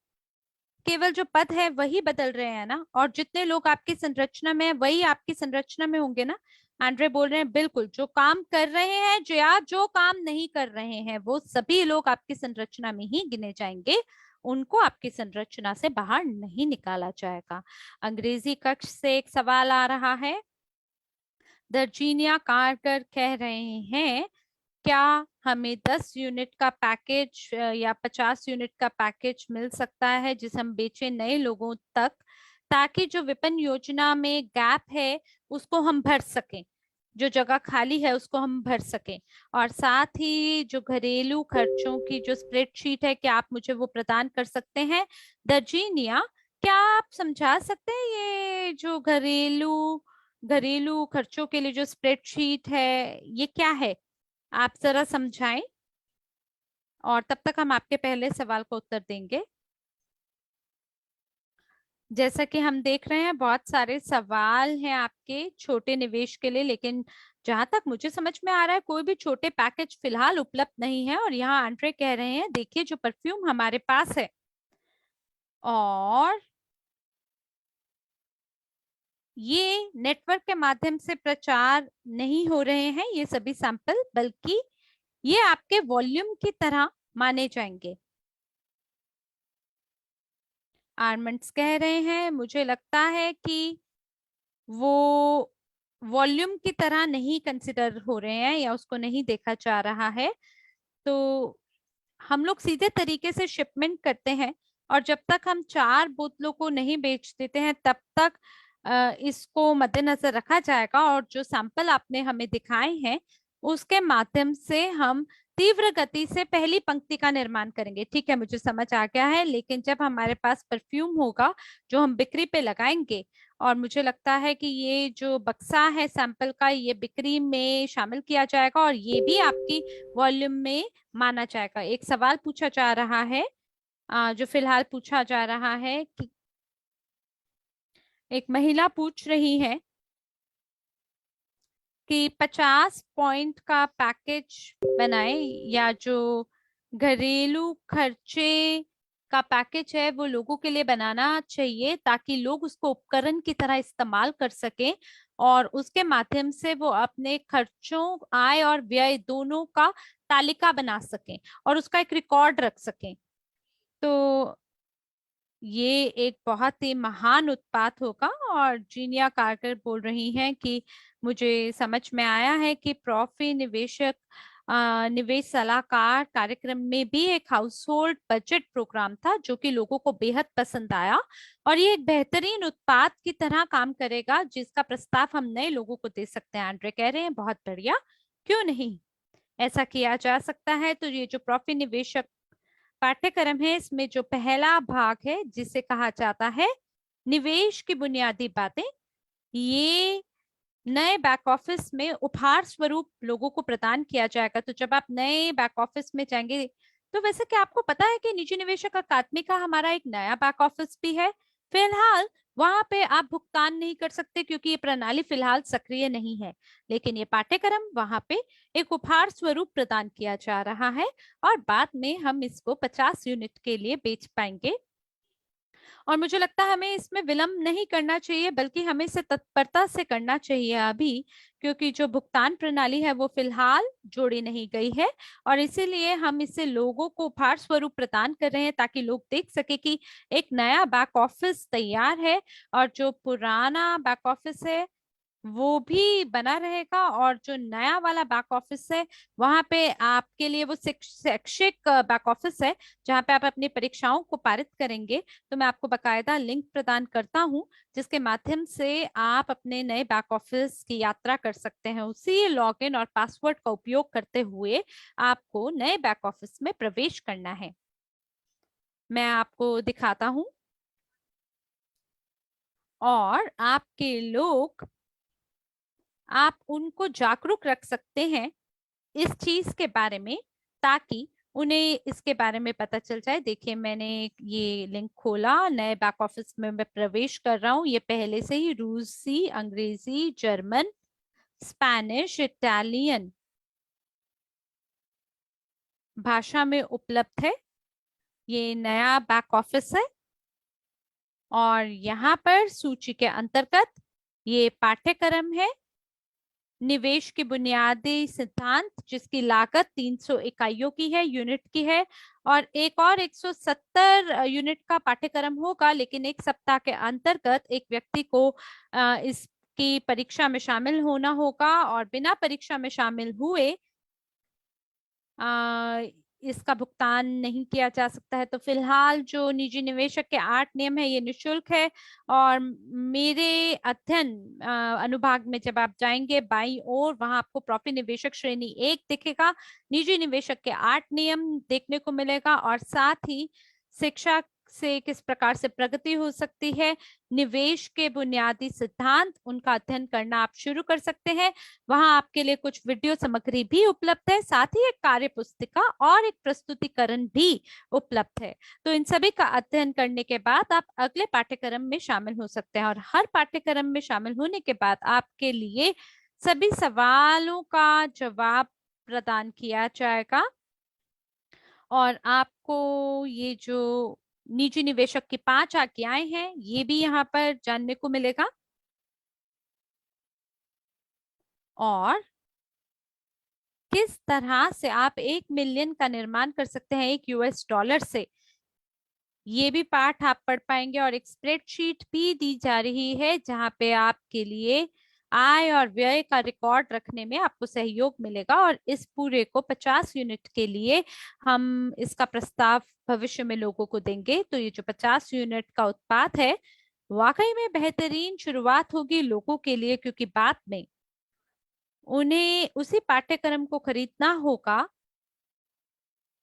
केवल जो पद है वही बदल रहे हैं ना, और जितने लोग आपकी संरचना में है वही आपकी संरचना में होंगे ना। एंड्रे बोल रहे हैं बिल्कुल, जो काम कर रहे हैं जो या जो काम नहीं कर रहे हैं वो सभी लोग आपकी संरचना में ही गिने जाएंगे, उनको आपकी संरचना से बाहर नहीं निकाला जाएगा। अंग्रेजी कक्ष से एक सवाल आ रहा है। दर्जीनिया कारगर कह रहे हैं, क्या हमें 10 यूनिट का पैकेज या 50 यूनिट का पैकेज मिल सकता है जिसे हम बेचें नए लोगों तक, ताकि जो विपणन योजना में गैप है उसको हम भर सकें, जो जगह खाली है उसको हम भर सकें। और साथ ही जो घरेलू खर्चों की जो स्प्रेडशीट है, क्या आप मुझे वो प्रदान कर सकते हैं? दर्जीनिया, क्या आप समझा सकते हैं ये जो घरेलू घरेलू खर्चों के लिए जो स्प्रेडशीट है ये क्या है? आप जरा समझाएं, और तब तक हम आपके पहले सवाल का उत्तर देंगे। जैसा कि हम देख रहे हैं बहुत सारे सवाल हैं आपके छोटे निवेश के लिए, लेकिन जहां तक मुझे समझ में आ रहा है कोई भी छोटे पैकेज फिलहाल उपलब्ध नहीं है। और यहाँ आंड्रे कह रहे हैं, देखिए जो परफ्यूम हमारे पास है और ये नेटवर्क के माध्यम से प्रचार नहीं हो रहे हैं ये सभी सैंपल, बल्कि ये आपके वॉल्यूम की तरह माने जाएंगे। आर्मंड्स कह रहे हैं, मुझे लगता है कि वो वॉल्यूम की तरह नहीं कंसिडर हो रहे हैं या उसको नहीं देखा जा रहा है। तो हम लोग सीधे तरीके से शिपमेंट करते हैं, और जब तक हम 4 बोतलों को नहीं बेच देते हैं तब तक इसको मद्देनजर रखा जाएगा। और जो सैंपल आपने हमें दिखाए हैं उसके माध्यम से हम तीव्र गति से पहली पंक्ति का निर्माण करेंगे। ठीक है, मुझे समझ आ गया है। लेकिन जब हमारे पास परफ्यूम होगा जो हम बिक्री पे लगाएंगे, और मुझे लगता है कि ये जो बक्सा है सैंपल का ये बिक्री में शामिल किया जाएगा और ये भी आपकी वॉल्यूम में माना जाएगा। एक सवाल पूछा जा रहा है, जो फिलहाल पूछा जा रहा है कि एक महिला पूछ रही है कि 50 पॉइंट का पैकेज बनाए, या जो घरेलू खर्चे का पैकेज है वो लोगों के लिए बनाना चाहिए ताकि लोग उसको उपकरण की तरह इस्तेमाल कर सकें, और उसके माध्यम से वो अपने खर्चों, आय और व्यय दोनों का तालिका बना सकें और उसका एक रिकॉर्ड रख सकें। तो ये एक बहुत ही महान उत्पाद होगा। और जीनिया कार्टर बोल रही हैं कि मुझे समझ में आया है कि प्रॉफी निवेशक निवेश सलाहकार कार्यक्रम में भी एक हाउस होल्ड बजट प्रोग्राम था जो कि लोगों को बेहद पसंद आया और ये एक बेहतरीन उत्पाद की तरह काम करेगा जिसका प्रस्ताव हम नए लोगों को दे सकते हैं। एंड्रे कह रहे हैं बहुत बढ़िया, क्यों नहीं, ऐसा किया जा सकता है। तो ये जो प्रॉफी निवेशक पाठ्यक्रम है इसमें जो पहला भाग है जिसे कहा जाता है निवेश की बुनियादी बातें, ये नए बैक ऑफिस में उपहार स्वरूप लोगों को प्रदान किया जाएगा। तो जब आप नए बैक ऑफिस में जाएंगे, तो वैसे क्या आपको पता है कि निजी निवेशक अकादमी का हमारा एक नया बैक ऑफिस भी है। फिलहाल वहां पे आप भुगतान नहीं कर सकते क्योंकि ये प्रणाली फिलहाल सक्रिय नहीं है, लेकिन ये पाठ्यक्रम वहां पे एक उपहार स्वरूप प्रदान किया जा रहा है और बाद में हम इसको 50 यूनिट के लिए बेच पाएंगे। और मुझे लगता है हमें इसमें विलंब नहीं करना चाहिए बल्कि हमें इसे तत्परता से करना चाहिए अभी, क्योंकि जो भुगतान प्रणाली है वो फिलहाल जोड़ी नहीं गई है और इसीलिए हम इसे लोगों को उपहार स्वरूप प्रदान कर रहे हैं ताकि लोग देख सके कि एक नया बैक ऑफिस तैयार है और जो पुराना बैक ऑफिस है वो भी बना रहेगा और जो नया वाला बैक ऑफिस है वहां पे आपके लिए वो शैक्षिक बैक ऑफिस है जहां पे आप अपनी परीक्षाओं को पारित करेंगे। तो मैं आपको बकायदा लिंक प्रदान करता हूं जिसके माध्यम से आप अपने नए बैक ऑफिस की यात्रा कर सकते हैं। उसी लॉगिन और पासवर्ड का उपयोग करते हुए आपको नए बैक ऑफिस में प्रवेश करना है। मैं आपको दिखाता हूं और आपके लोग, आप उनको जागरूक रख सकते हैं इस चीज के बारे में ताकि उन्हें इसके बारे में पता चल जाए। देखिए मैंने ये लिंक खोला, नए बैक ऑफिस में मैं प्रवेश कर रहा हूँ। ये पहले से ही रूसी, अंग्रेजी, जर्मन, स्पेनिश, इटालियन भाषा में उपलब्ध है। ये नया बैक ऑफिस है और यहाँ पर सूची के अंतर्गत ये पाठ्यक्रम है निवेश के बुनियादी सिद्धांत जिसकी लागत 300 इकाइयों की है, यूनिट की है और एक और 170 यूनिट का पाठ्यक्रम होगा, लेकिन एक सप्ताह के अंतर्गत एक व्यक्ति को इसकी परीक्षा में शामिल होना होगा और बिना परीक्षा में शामिल हुए इसका भुगतान नहीं किया जा सकता है। तो फिलहाल जो निजी निवेशक के 8 नियम है ये निशुल्क है और मेरे अध्ययन अनुभाग में जब आप जाएंगे बाईं ओर वहां आपको प्रॉफी निवेशक श्रेणी 1 दिखेगा, निजी निवेशक के 8 नियम देखने को मिलेगा और साथ ही शिक्षा से किस प्रकार से प्रगति हो सकती है, निवेश के बुनियादी सिद्धांत, उनका अध्ययन करना आप शुरू कर सकते हैं। वहां आपके लिए कुछ वीडियो सामग्री भी उपलब्ध है, साथ ही एक कार्य पुस्तिका और एक प्रस्तुतिकरण भी उपलब्ध है। तो इन सभी का अध्ययन करने के बाद आप अगले पाठ्यक्रम में शामिल हो सकते हैं और हर पाठ्यक्रम में शामिल होने के बाद आपके लिए सभी सवालों का जवाब प्रदान किया जाएगा और आपको ये जो निजी निवेशक की 5 आज्ञाएं हैं ये भी यहाँ पर जानने को मिलेगा और किस तरह से आप 1 मिलियन का निर्माण कर सकते हैं $1 से, ये भी पाठ आप पढ़ पाएंगे और एक स्प्रेडशीट भी दी जा रही है जहां पे आपके लिए आय और व्यय का रिकॉर्ड रखने में आपको सहयोग मिलेगा और इस पूरे को 50 यूनिट के लिए हम इसका प्रस्ताव भविष्य में लोगों को देंगे। तो ये जो 50 यूनिट का उत्पाद है वाकई में बेहतरीन शुरुआत होगी लोगों के लिए, क्योंकि बाद में उन्हें उसी पाठ्यक्रम को खरीदना होगा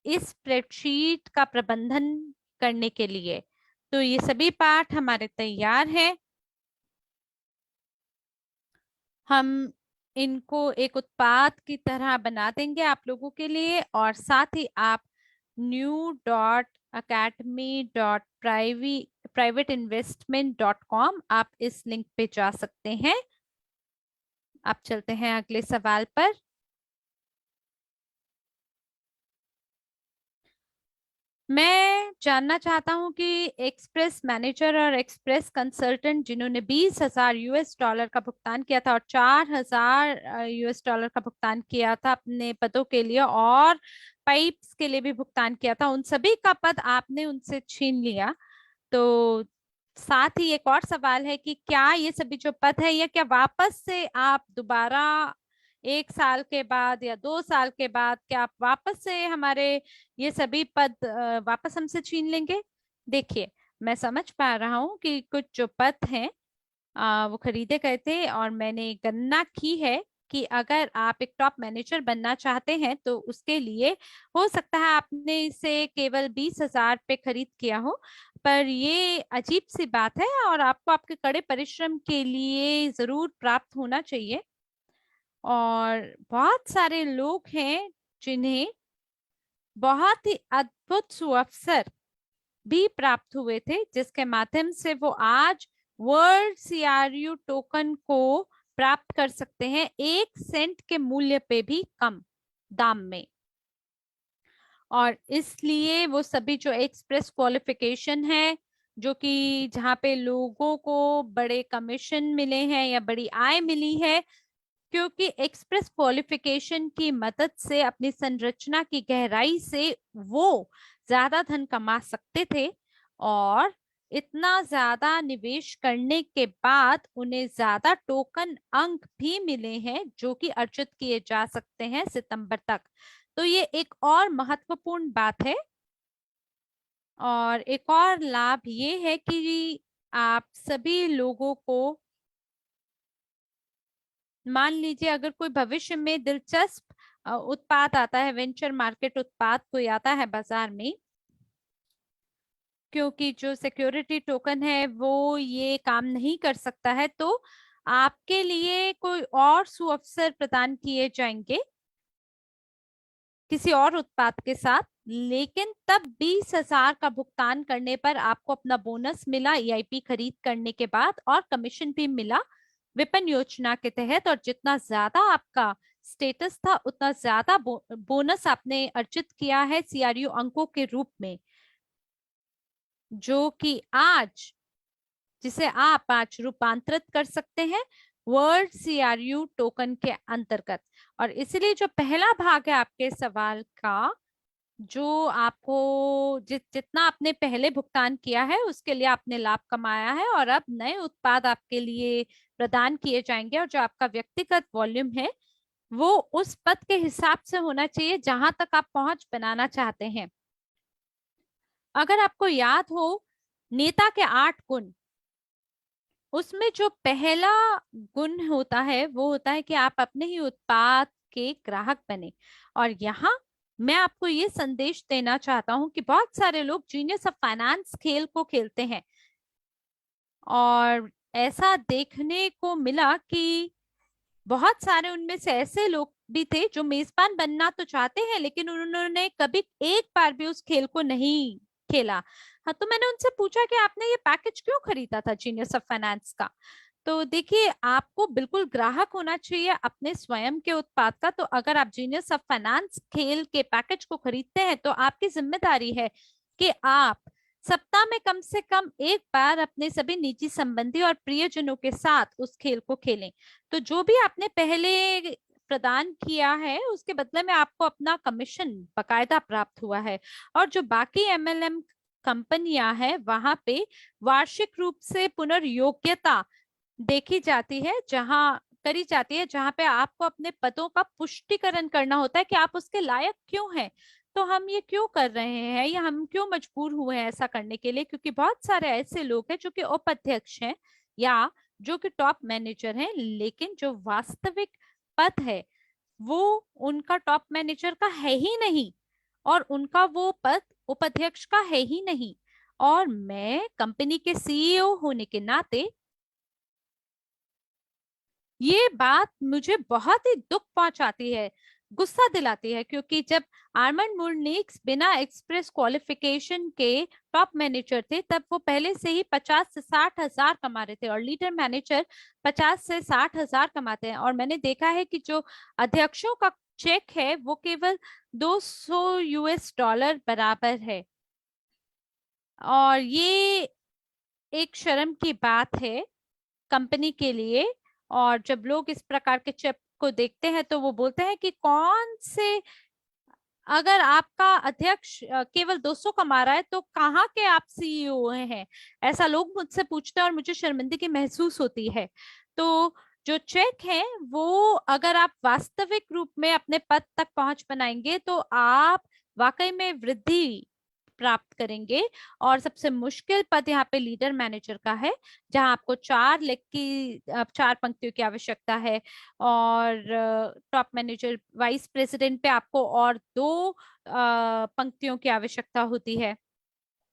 इस स्प्रेडशीट का प्रबंधन करने के लिए। तो ये सभी पाठ हमारे तैयार हैं, हम इनको एक उत्पाद की तरह बना देंगे आप लोगों के लिए और साथ ही आप new.academy.privateinvestment.com आप इस लिंक पे जा सकते हैं। आप चलते हैं अगले सवाल पर। मैं जानना चाहता हूं कि एक्सप्रेस मैनेजर और एक्सप्रेस कंसल्टेंट जिन्होंने $20,000 का भुगतान किया था और $4,000 का भुगतान किया था अपने पदों के लिए और पाइप्स के लिए भी भुगतान किया था, उन सभी का पद आपने उनसे छीन लिया। तो साथ ही एक और सवाल है कि क्या ये सभी जो पद है ये क्या वापस से आप दोबारा 1 साल के बाद या 2 साल के बाद क्या आप वापस से हमारे ये सभी पद वापस हमसे छीन लेंगे? देखिए, मैं समझ पा रहा हूँ कि कुछ जो पद हैं वो खरीदे गए थे, और मैंने गणना की है कि अगर आप एक टॉप मैनेजर बनना चाहते हैं तो उसके लिए हो सकता है आपने इसे केवल 20,000 पे खरीद किया हो, पर ये अजीब सी बात है और आपको आपके कड़े परिश्रम के लिए जरूर प्राप्त होना चाहिए। और बहुत सारे लोग हैं जिन्हें बहुत ही अद्भुत सुअवसर भी प्राप्त हुए थे, जिसके माध्यम से वो आज वर्ल्ड सीआरयू टोकन को प्राप्त कर सकते हैं 1 सेंट के मूल्य पे भी कम दाम में। और इसलिए वो सभी जो एक्सप्रेस क्वालिफिकेशन है, जो कि जहाँ पे लोगों को बड़े कमीशन मिले हैं या बड़ी आय मिली है, क्योंकि एक्सप्रेस क्वालिफिकेशन की मदद से अपनी संरचना की गहराई से वो ज्यादा धन कमा सकते थे, और इतना ज्यादा निवेश करने के बाद उन्हें ज्यादा टोकन अंक भी मिले हैं जो कि अर्जित किए जा सकते हैं सितंबर तक। तो ये एक और महत्वपूर्ण बात है। और एक और लाभ ये है कि आप सभी लोगों को, मान लीजिए अगर कोई भविष्य में दिलचस्प उत्पाद आता है, वेंचर मार्केट उत्पाद कोई आता है बाजार में, क्योंकि जो सिक्योरिटी टोकन है वो ये काम नहीं कर सकता है, तो आपके लिए कोई और सुअवसर प्रदान किए जाएंगे किसी और उत्पाद के साथ। लेकिन तब 20,000 का भुगतान करने पर आपको अपना बोनस मिला ईआईपी खरीद करने के बाद, और कमीशन भी मिला विपणन योजना के तहत। और जितना ज्यादा आपका स्टेटस था उतना ज्यादा बोनस आपने अर्जित किया है सीआरयू अंकों के रूप में, जो कि आज, जिसे आप आज रूपांतरित कर सकते हैं वर्ल्ड सीआरयू टोकन के अंतर्गत। और इसलिए जो पहला भाग है आपके सवाल का, जो आपको जितना आपने पहले भुगतान किया है उसके लिए आपने लाभ कमाया है, और अब नए उत्पाद आपके लिए प्रदान किए जाएंगे, और जो आपका व्यक्तिगत वॉल्यूम है वो उस पद के हिसाब से होना चाहिए जहां तक आप पहुंच बनाना चाहते हैं। अगर आपको याद हो नेता के 8 गुण, उसमें जो पहला गुण होता है वो होता है कि आप अपने ही उत्पाद के ग्राहक बने। और यहाँ मैं आपको ये संदेश देना चाहता हूँ कि बहुत सारे लोग जीनियस ऑफ फाइनेंस खेल को खेलते हैं, और ऐसा देखने को मिला कि बहुत सारे उनमें से ऐसे लोग भी थे जो मेजबान बनना तो चाहते हैं, लेकिन उन्होंने कभी एक बार भी उस खेल को नहीं खेला। हाँ, तो मैंने उनसे पूछा कि आपने ये पैकेज क्यों खरीदा था जीनियस ऑफ फाइनेंस का? तो देखिए, आपको बिल्कुल ग्राहक होना चाहिए अपने स्वयं के उत्पाद का। तो अगर आप जीनियस ऑफ फाइनेंस खेल के पैकेज को खरीदते हैं तो आपकी जिम्मेदारी है कि आप सप्ताह में कम से कम एक बार अपने सभी निजी संबंधी और प्रियजनों के साथ उस खेल को खेलें। तो जो भी आपने पहले प्रदान किया है उसके बदले में आपको अपना कमीशन बकायदा प्राप्त हुआ है। और जो बाकी एमएलएम कंपनियां हैं वहां पे वार्षिक रूप से पुनर्योग्यता देखी जाती है, जहां करी जाती है, जहां पे आपको अपने पदों का पुष्टिकरण करना होता है कि आप उसके लायक क्यों हैं। तो हम ये क्यों कर रहे हैं या हम क्यों मजबूर हुए हैं ऐसा करने के लिए? क्योंकि बहुत सारे ऐसे लोग हैं जो कि उपाध्यक्ष हैं या जो कि टॉप मैनेजर हैं, लेकिन जो वास्तविक पद है वो उनका टॉप मैनेजर का है ही नहीं, और उनका वो पद उपाध्यक्ष का है ही नहीं। और मैं कंपनी के सीईओ होने के नाते ये बात मुझे बहुत ही दुख पहुंचाती है, गुस्सा दिलाती है, क्योंकि जब आर्मंड मुरनिक्स बिना एक्सप्रेस क्वालिफिकेशन के टॉप मैनेजर थे तब वो पहले से ही 50 से 60 हजार कमा रहे थे, और लीडर मैनेजर 50 से 60 हजार कमाते हैं। और मैंने देखा है कि जो अध्यक्षों का चेक है वो केवल 200 यूएस डॉलर बराबर है। और ये एक शर्म की बात है कंपनी के लिए। और जब लोग इस प्रकार के चेक को देखते हैं तो वो बोलते हैं कि कौन से, अगर आपका अध्यक्ष केवल 200 कमा रहा है तो कहाँ के आप सीईओ हैं? ऐसा लोग मुझसे पूछते हैं और मुझे शर्मिंदगी महसूस होती है। तो जो चेक है वो अगर आप वास्तविक रूप में अपने पद तक पहुंच बनाएंगे तो आप वाकई में वृद्धि प्राप्त करेंगे। और सबसे मुश्किल पद यहाँ पे लीडर मैनेजर का है, जहां आपको 4 पंक्तियों की आवश्यकता है। और टॉप मैनेजर वाइस प्रेसिडेंट पे आपको और 2 पंक्तियों की आवश्यकता होती है।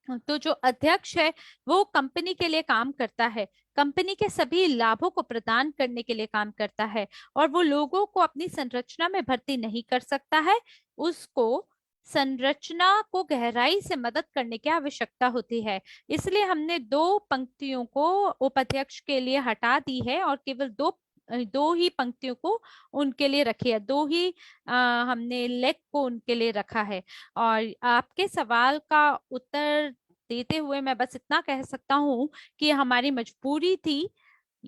तो जो अध्यक्ष है वो कंपनी के लिए काम करता है, कंपनी के सभी लाभों को प्रदान करने के लिए काम करता है, और वो लोगों को अपनी संरचना में भर्ती नहीं कर सकता है। उसको संरचना को गहराई से मदद करने की आवश्यकता होती है। इसलिए हमने 2 पंक्तियों को उपाध्यक्ष के लिए हटा दी है और केवल दो ही पंक्तियों को उनके लिए रखी है, हमने लेग को उनके लिए रखा है। और आपके सवाल का उत्तर देते हुए मैं बस इतना कह सकता हूँ कि हमारी मजबूरी थी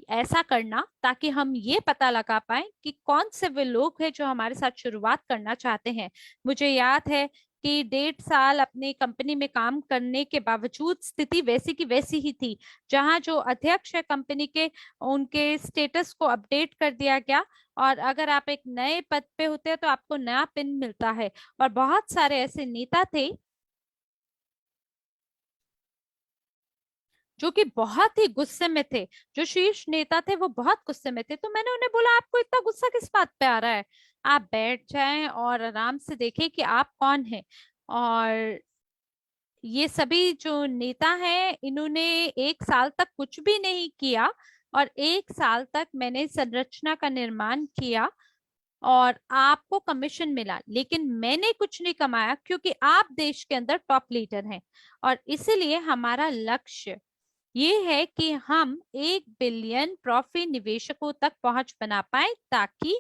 ऐसा करना, ताकि हम ये पता लगा पाए कि कौन से वे लोग हैं जो हमारे साथ शुरुआत करना चाहते हैं। मुझे याद है कि 1.5 साल अपनी कंपनी में काम करने के बावजूद स्थिति वैसी की वैसी ही थी। जहां जो अध्यक्ष है कंपनी के, उनके स्टेटस को अपडेट कर दिया गया, और अगर आप एक नए पद पे होते हैं तो आपको नया पिन मिलता है। और बहुत सारे ऐसे नेता थे जो कि बहुत ही गुस्से में थे, जो शीर्ष नेता थे वो बहुत गुस्से में थे। तो मैंने उन्हें बोला, आपको इतना गुस्सा किस बात पे आ रहा है? आप बैठ जाएं और आराम से देखें कि आप कौन हैं। और ये सभी जो नेता हैं, इन्होंने 1 साल तक कुछ भी नहीं किया, और 1 साल तक मैंने संरचना का निर्माण किया और आपको कमीशन मिला, लेकिन मैंने कुछ नहीं कमाया, क्योंकि आप देश के अंदर टॉप लीडर हैं। और इसीलिए हमारा लक्ष्य ये है कि हम 1 बिलियन प्रॉफी निवेशकों तक पहुंच बना पाए, ताकि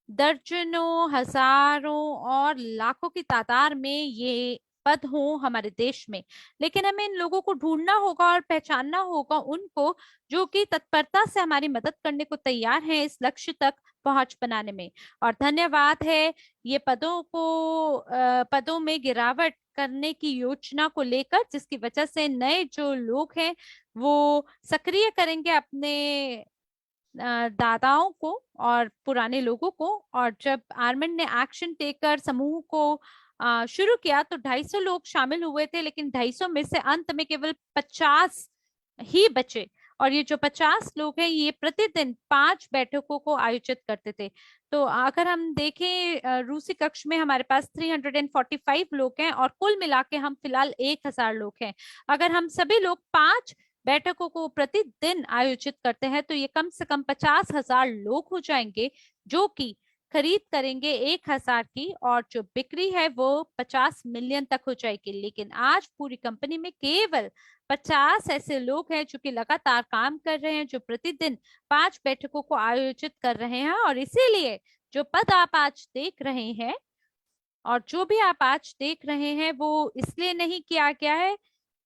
दर्जनों, हजारों और लाखों की तादाद में ये पद हो हमारे देश में। लेकिन हमें इन लोगों को ढूंढना होगा और पहचानना होगा उनको, जो कि तत्परता से हमारी मदद करने को तैयार हैं इस लक्ष्य तक पहुंच बनाने में। और धन्यवाद है ये पदों में गिरावट करने की योजना को लेकर, जिसकी वजह से नए जो लोग हैं वो सक्रिय करेंगे अपने दाताओं को और पुराने लोगों को। और जब आर्मन ने एक्शन टेकर समूह को शुरू किया तो 250 लोग शामिल हुए थे, लेकिन 250 में से अंत में केवल 50 ही बचे। और ये जो 50 लोग हैं ये प्रतिदिन 5 बैठकों को आयोजित करते थे। तो अगर हम देखें रूसी कक्ष में हमारे पास 345 लोग हैं, और कुल मिला के हम फिलहाल 1000 लोग हैं। अगर हम सभी लोग 5 बैठकों को प्रतिदिन आयोजित करते हैं तो ये कम से कम 50,000 लोग हो जाएंगे, जो कि खरीद करेंगे 1,000 की, और जो बिक्री है वो 50 मिलियन तक हो जाएगी। लेकिन आज पूरी कंपनी में केवल 50 ऐसे लोग हैं जो कि लगातार काम कर रहे हैं, जो प्रतिदिन 5 बैठकों को आयोजित कर रहे हैं। और इसीलिए जो पद आप आज देख रहे हैं और जो भी आप आज देख रहे हैं वो इसलिए नहीं किया गया है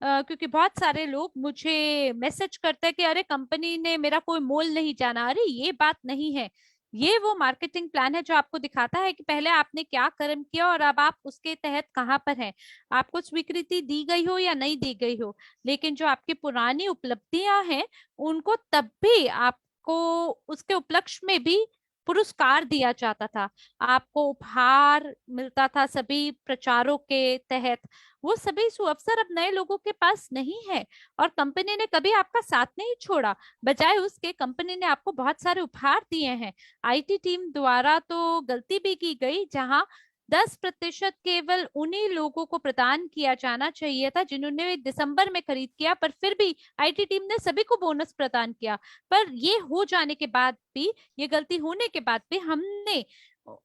क्योंकि बहुत सारे लोग मुझे मैसेज करते हैं कि अरे कंपनी ने मेरा कोई मोल नहीं जाना। अरे ये बात नहीं है, ये वो मार्केटिंग प्लान है जो आपको दिखाता है कि पहले आपने क्या कर्म किया और अब आप उसके तहत कहाँ पर हैं। आपको स्वीकृति दी गई हो या नहीं दी गई हो, लेकिन जो आपकी पुरानी उपलब्धियां हैं उनको तब भी आपको उसके उपलक्ष्य में भी पुरस्कार दिया जाता था, आपको उपहार मिलता था सभी प्रचारों के तहत। वो सभी सुअवसर अब नए लोगों के पास नहीं है, और कंपनी ने कभी आपका साथ नहीं छोड़ा। बजाय उसके कंपनी ने आपको बहुत सारे उपहार दिए हैं। आईटी टीम द्वारा तो गलती भी की गई, जहां 10% केवल उन्हीं लोगों को प्रदान किया जाना चाहिए था जिन्होंने दिसंबर में खरीद किया, पर फिर भी आईटी टीम ने सभी को बोनस प्रदान किया। पर ये हो जाने के बाद भी, ये गलती होने के बाद भी हमने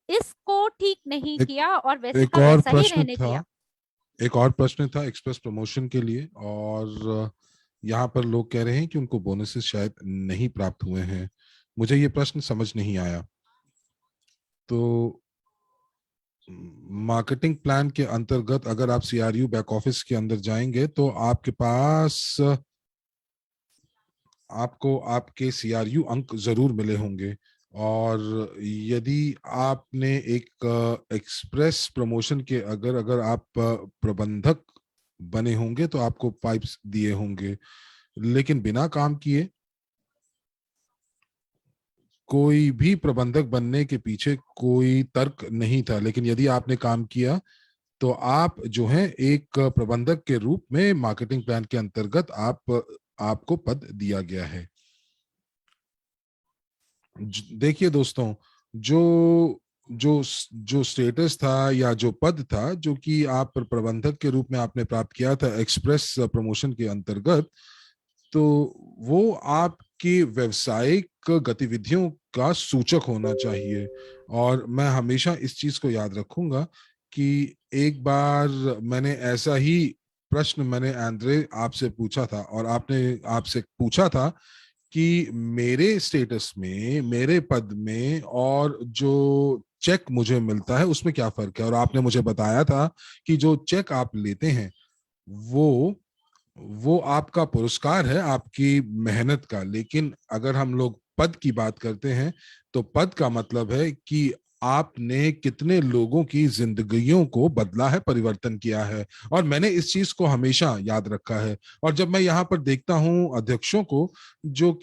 इसको ठीक नहीं एक किया और वैसे एक का और वैसा ही प्रश्न रहने था दिया। एक और प्रश्न था एक्सप्रेस प्रमोशन के लिए, और यहाँ पर लोग कह रहे हैं कि उनको बोनसेस शायद नहीं प्राप्त हुए हैं। मुझे ये प्रश्न समझ नहीं आया। तो मार्केटिंग प्लान के अंतर्गत अगर आप सीआरयू बैक ऑफिस के अंदर जाएंगे तो आपके पास आपको आपके सीआरयू अंक जरूर मिले होंगे, और यदि आपने एक एक्सप्रेस प्रमोशन के अगर अगर आप प्रबंधक बने होंगे तो आपको पाइप्स दिए होंगे, लेकिन बिना काम किए कोई भी प्रबंधक बनने के पीछे कोई तर्क नहीं था, लेकिन यदि आपने काम किया तो आप जो है एक प्रबंधक के रूप में मार्केटिंग प्लान के अंतर्गत आपको पद दिया गया है। देखिए दोस्तों, जो जो जो स्टेटस था या जो पद था जो कि आप प्रबंधक के रूप में आपने प्राप्त किया था एक्सप्रेस प्रमोशन के अंतर्गत, तो वो आपकी व्यावसायिक गतिविधियों का सूचक होना चाहिए। और मैं हमेशा इस चीज को याद रखूंगा कि एक बार मैंने ऐसा ही प्रश्न मैंने एंड्रे आपसे पूछा था, और आपने आपसे पूछा था कि मेरे स्टेटस में, मेरे पद में और जो चेक मुझे मिलता है उसमें क्या फर्क है। और आपने मुझे बताया था कि जो चेक आप लेते हैं वो वो आपका पुरस्कार है आपकी मेहनत का। लेकिन अगर हम लोग पद की बात करते हैं तो पद का मतलब है कि आपने कितने लोगों की जिंदगियों को बदला है, परिवर्तन किया है। और मैंने इस चीज को हमेशा याद रखा है। और जब मैं यहाँ पर देखता हूँ अध्यक्षों को जो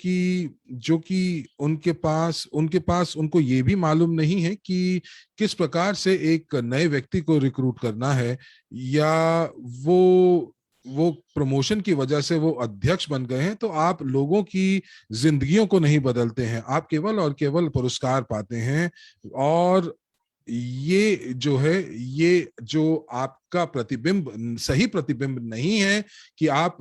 कि उनके पास उनको ये भी मालूम नहीं है कि किस प्रकार से एक नए व्यक्ति को रिक्रूट करना है, या वो वो प्रमोशन की वजह से वो अध्यक्ष बन गए हैं, तो आप लोगों की जिंदगियों को नहीं बदलते हैं, आप केवल और केवल पुरस्कार पाते हैं। और ये जो है, ये जो आपका प्रतिबिंब सही प्रतिबिंब नहीं है कि आप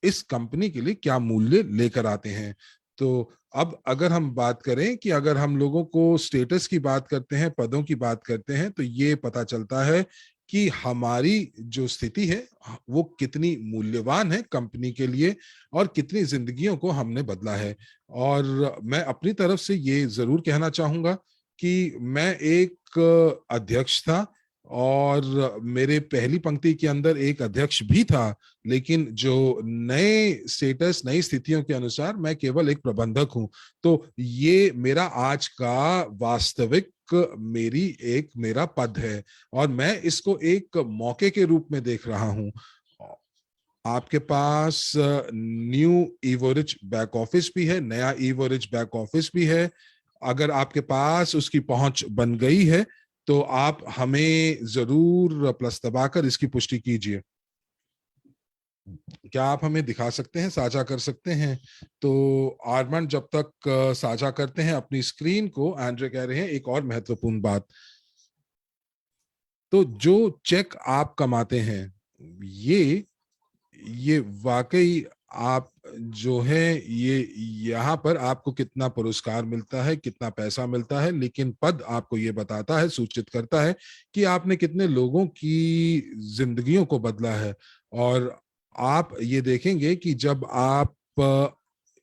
इस कंपनी के लिए क्या मूल्य लेकर आते हैं। तो अब अगर हम बात करें कि अगर हम लोगों को स्टेटस की बात करते हैं, पदों की बात करते हैं, तो ये पता चलता है कि हमारी जो स्थिति है वो कितनी मूल्यवान है कंपनी के लिए, और कितनी जिंदगियों को हमने बदला है। और मैं अपनी तरफ से ये जरूर कहना चाहूंगा कि मैं एक अध्यक्ष था, और मेरे पहली पंक्ति के अंदर एक अध्यक्ष भी था, लेकिन जो नए स्टेटस, नई स्थितियों के अनुसार मैं केवल एक प्रबंधक हूं। तो ये मेरा आज का वास्तविक मेरा पद है, और मैं इसको एक मौके के रूप में देख रहा हूं। आपके पास न्यू ईवोरिच बैक ऑफिस भी है, नया ईवोरिच बैक ऑफिस भी है। अगर आपके पास उसकी पहुंच बन गई है तो आप हमें जरूर प्लस दबाकर इसकी पुष्टि कीजिए। क्या आप हमें दिखा सकते हैं, साझा कर सकते हैं? तो आर्मन जब तक साझा करते हैं अपनी स्क्रीन को, एंड्रे कह रहे हैं एक और महत्वपूर्ण बात। तो जो चेक आप कमाते हैं, ये ये वाकई आप जो है, ये यहाँ पर आपको कितना पुरस्कार मिलता है, कितना पैसा मिलता है, लेकिन पद आपको ये बताता है, सूचित करता है कि आपने कितने लोगों की जिंदगियों को बदला है। और आप ये देखेंगे कि जब आप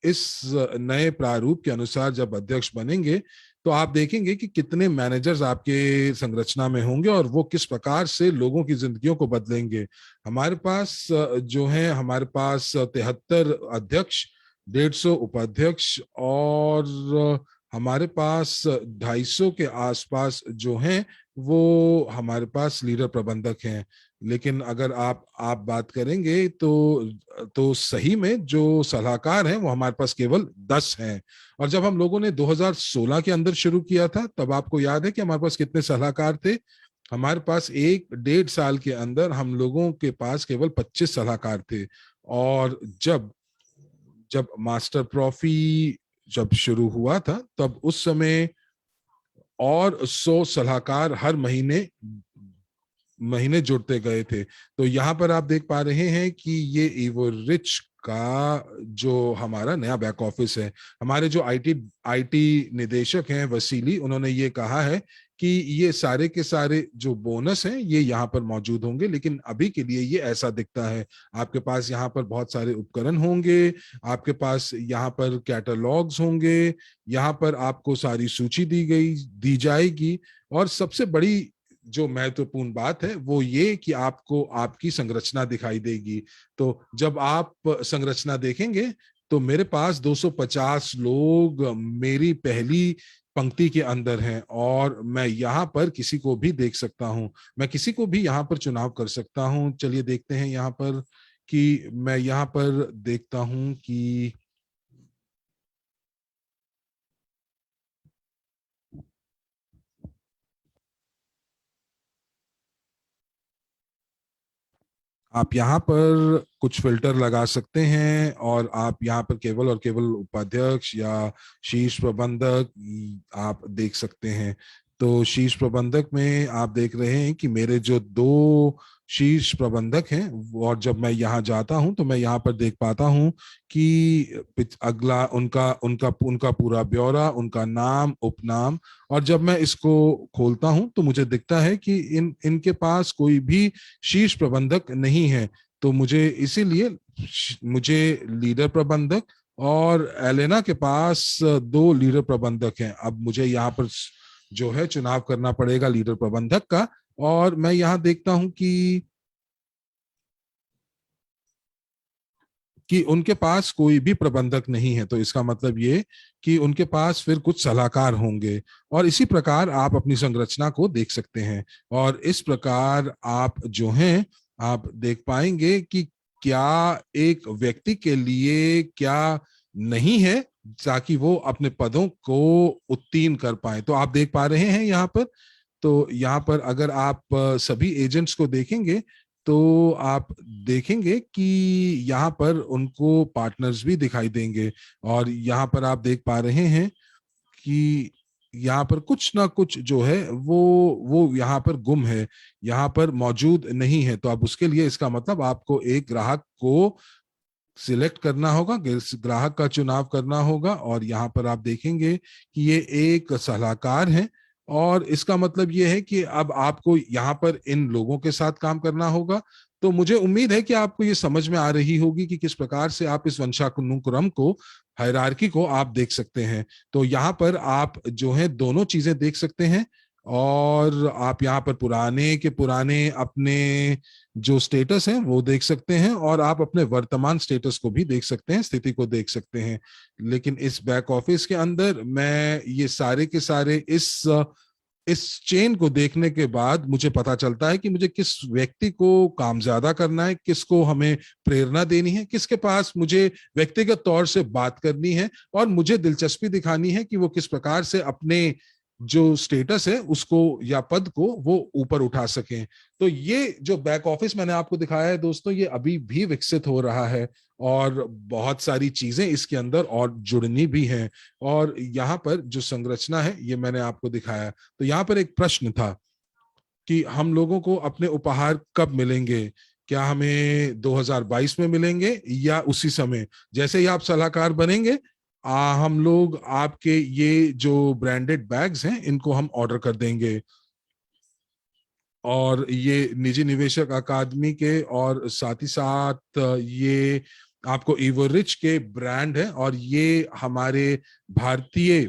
इस नए प्रारूप के अनुसार जब अध्यक्ष बनेंगे, तो आप देखेंगे कि कितने मैनेजर्स आपके संरचना में होंगे और वो किस प्रकार से लोगों की जिंदगियों को बदलेंगे। हमारे पास जो है, हमारे पास 73 अध्यक्ष, 150 उपाध्यक्ष, और हमारे पास 250 के आसपास जो हैं वो हमारे पास लीडर प्रबंधक हैं। लेकिन अगर आप बात करेंगे तो सही में जो सलाहकार हैं वो हमारे पास केवल 10 हैं। और जब हम लोगों ने 2016 के अंदर शुरू किया था, तब आपको याद है कि हमारे पास कितने सलाहकार थे? हमारे पास 1 डेढ़ साल के अंदर हम लोगों के पास केवल 25 सलाहकार थे। और जब जब मास्टर ट्रॉफी जब शुरू हुआ था, तब उस समय और 100 सलाहकार हर महीने महीने जुड़ते गए थे। तो यहाँ पर आप देख पा रहे हैं कि ये ईवो रिच का जो हमारा नया बैक ऑफिस है, हमारे जो आईटी निदेशक हैं वसीली, उन्होंने ये कहा है कि ये सारे के सारे जो बोनस हैं ये यहाँ पर मौजूद होंगे, लेकिन अभी के लिए ये ऐसा दिखता है। आपके पास यहाँ पर बहुत सारे उपकरण होंगे, आपके पास यहाँ पर कैटलॉग्स होंगे, यहाँ पर आपको सारी सूची दी जाएगी। और सबसे बड़ी जो महत्वपूर्ण बात है वो ये कि आपको आपकी संरचना दिखाई देगी। तो जब आप संरचना देखेंगे तो मेरे पास 250 लोग मेरी पहली पंक्ति के अंदर हैं, और मैं यहाँ पर किसी को भी देख सकता हूं, मैं किसी को भी यहाँ पर चुनाव कर सकता हूं। चलिए देखते हैं यहाँ पर कि मैं यहाँ पर देखता हूं कि आप यहाँ पर कुछ फिल्टर लगा सकते हैं और आप यहाँ पर केवल और केवल उपाध्यक्ष या शीर्ष प्रबंधक आप देख सकते हैं। तो शीर्ष प्रबंधक में आप देख रहे हैं कि मेरे जो दो शीर्ष प्रबंधक हैं, और जब मैं यहाँ जाता हूं तो मैं यहाँ पर देख पाता हूं कि अगला उनका उनका उनका पूरा ब्यौरा, उनका नाम, उपनाम। और जब मैं इसको खोलता हूं तो मुझे दिखता है कि इनके पास कोई भी शीर्ष प्रबंधक नहीं है। तो मुझे इसीलिए मुझे लीडर प्रबंधक और एलेना के पास दो लीडर प्रबंधक हैं। अब मुझे यहाँ पर जो है चुनाव करना पड़ेगा लीडर प्रबंधक का, और मैं यहाँ देखता हूं कि उनके पास कोई भी प्रबंधक नहीं है। तो इसका मतलब ये कि उनके पास फिर कुछ सलाहकार होंगे। और इसी प्रकार आप अपनी संरचना को देख सकते हैं, और इस प्रकार आप जो हैं आप देख पाएंगे कि क्या एक व्यक्ति के लिए क्या नहीं है ताकि वो अपने पदों को उत्तीर्ण कर पाए। तो आप देख पा रहे हैं यहाँ पर, तो यहाँ पर अगर आप सभी एजेंट्स को देखेंगे तो आप देखेंगे कि यहाँ पर उनको पार्टनर्स भी दिखाई देंगे। और यहाँ पर आप देख पा रहे हैं कि यहाँ पर कुछ ना कुछ जो है वो यहाँ पर गुम है, यहाँ पर मौजूद नहीं है। तो अब उसके लिए इसका मतलब आपको एक ग्राहक को सिलेक्ट करना होगा, ग्राहक का चुनाव करना होगा। और यहाँ पर आप देखेंगे कि ये एक सलाहकार है, और इसका मतलब ये है कि अब आपको यहाँ पर इन लोगों के साथ काम करना होगा। तो मुझे उम्मीद है कि आपको ये समझ में आ रही होगी कि किस प्रकार से आप इस वंशानुक्रम को, हायरार्की को आप देख सकते हैं। तो यहाँ पर आप जो है दोनों चीजें देख सकते हैं, और आप यहाँ पर पुराने के पुराने अपने जो स्टेटस हैं वो देख सकते हैं, और आप अपने वर्तमान स्टेटस को भी देख सकते हैं, स्थिति को देख सकते हैं। लेकिन इस बैक ऑफिस के अंदर मैं ये सारे के सारे इस चेन को देखने के बाद मुझे पता चलता है कि मुझे किस व्यक्ति को काम ज्यादा करना है, किसको हमें प्रेरणा देनी है, किसके पास मुझे व्यक्तिगत तौर से बात करनी है, और मुझे दिलचस्पी दिखानी है कि वो किस प्रकार से अपने जो स्टेटस है उसको या पद को वो ऊपर उठा सकें। तो ये जो बैक ऑफिस मैंने आपको दिखाया है दोस्तों, ये अभी भी विकसित हो रहा है, और बहुत सारी चीजें इसके अंदर और जुड़नी भी हैं। और यहाँ पर जो संरचना है ये मैंने आपको दिखाया। तो यहाँ पर एक प्रश्न था कि हम लोगों को अपने उपहार कब मिलेंगे, क्या हमें 2022 में मिलेंगे या उसी समय जैसे ही आप सलाहकार बनेंगे, हम लोग आपके ये जो ब्रांडेड बैग्स हैं इनको हम ऑर्डर कर देंगे। और ये निजी निवेशक अकादमी के और साथ ही साथ ये आपको इवोरिच के ब्रांड है, और ये हमारे भारतीय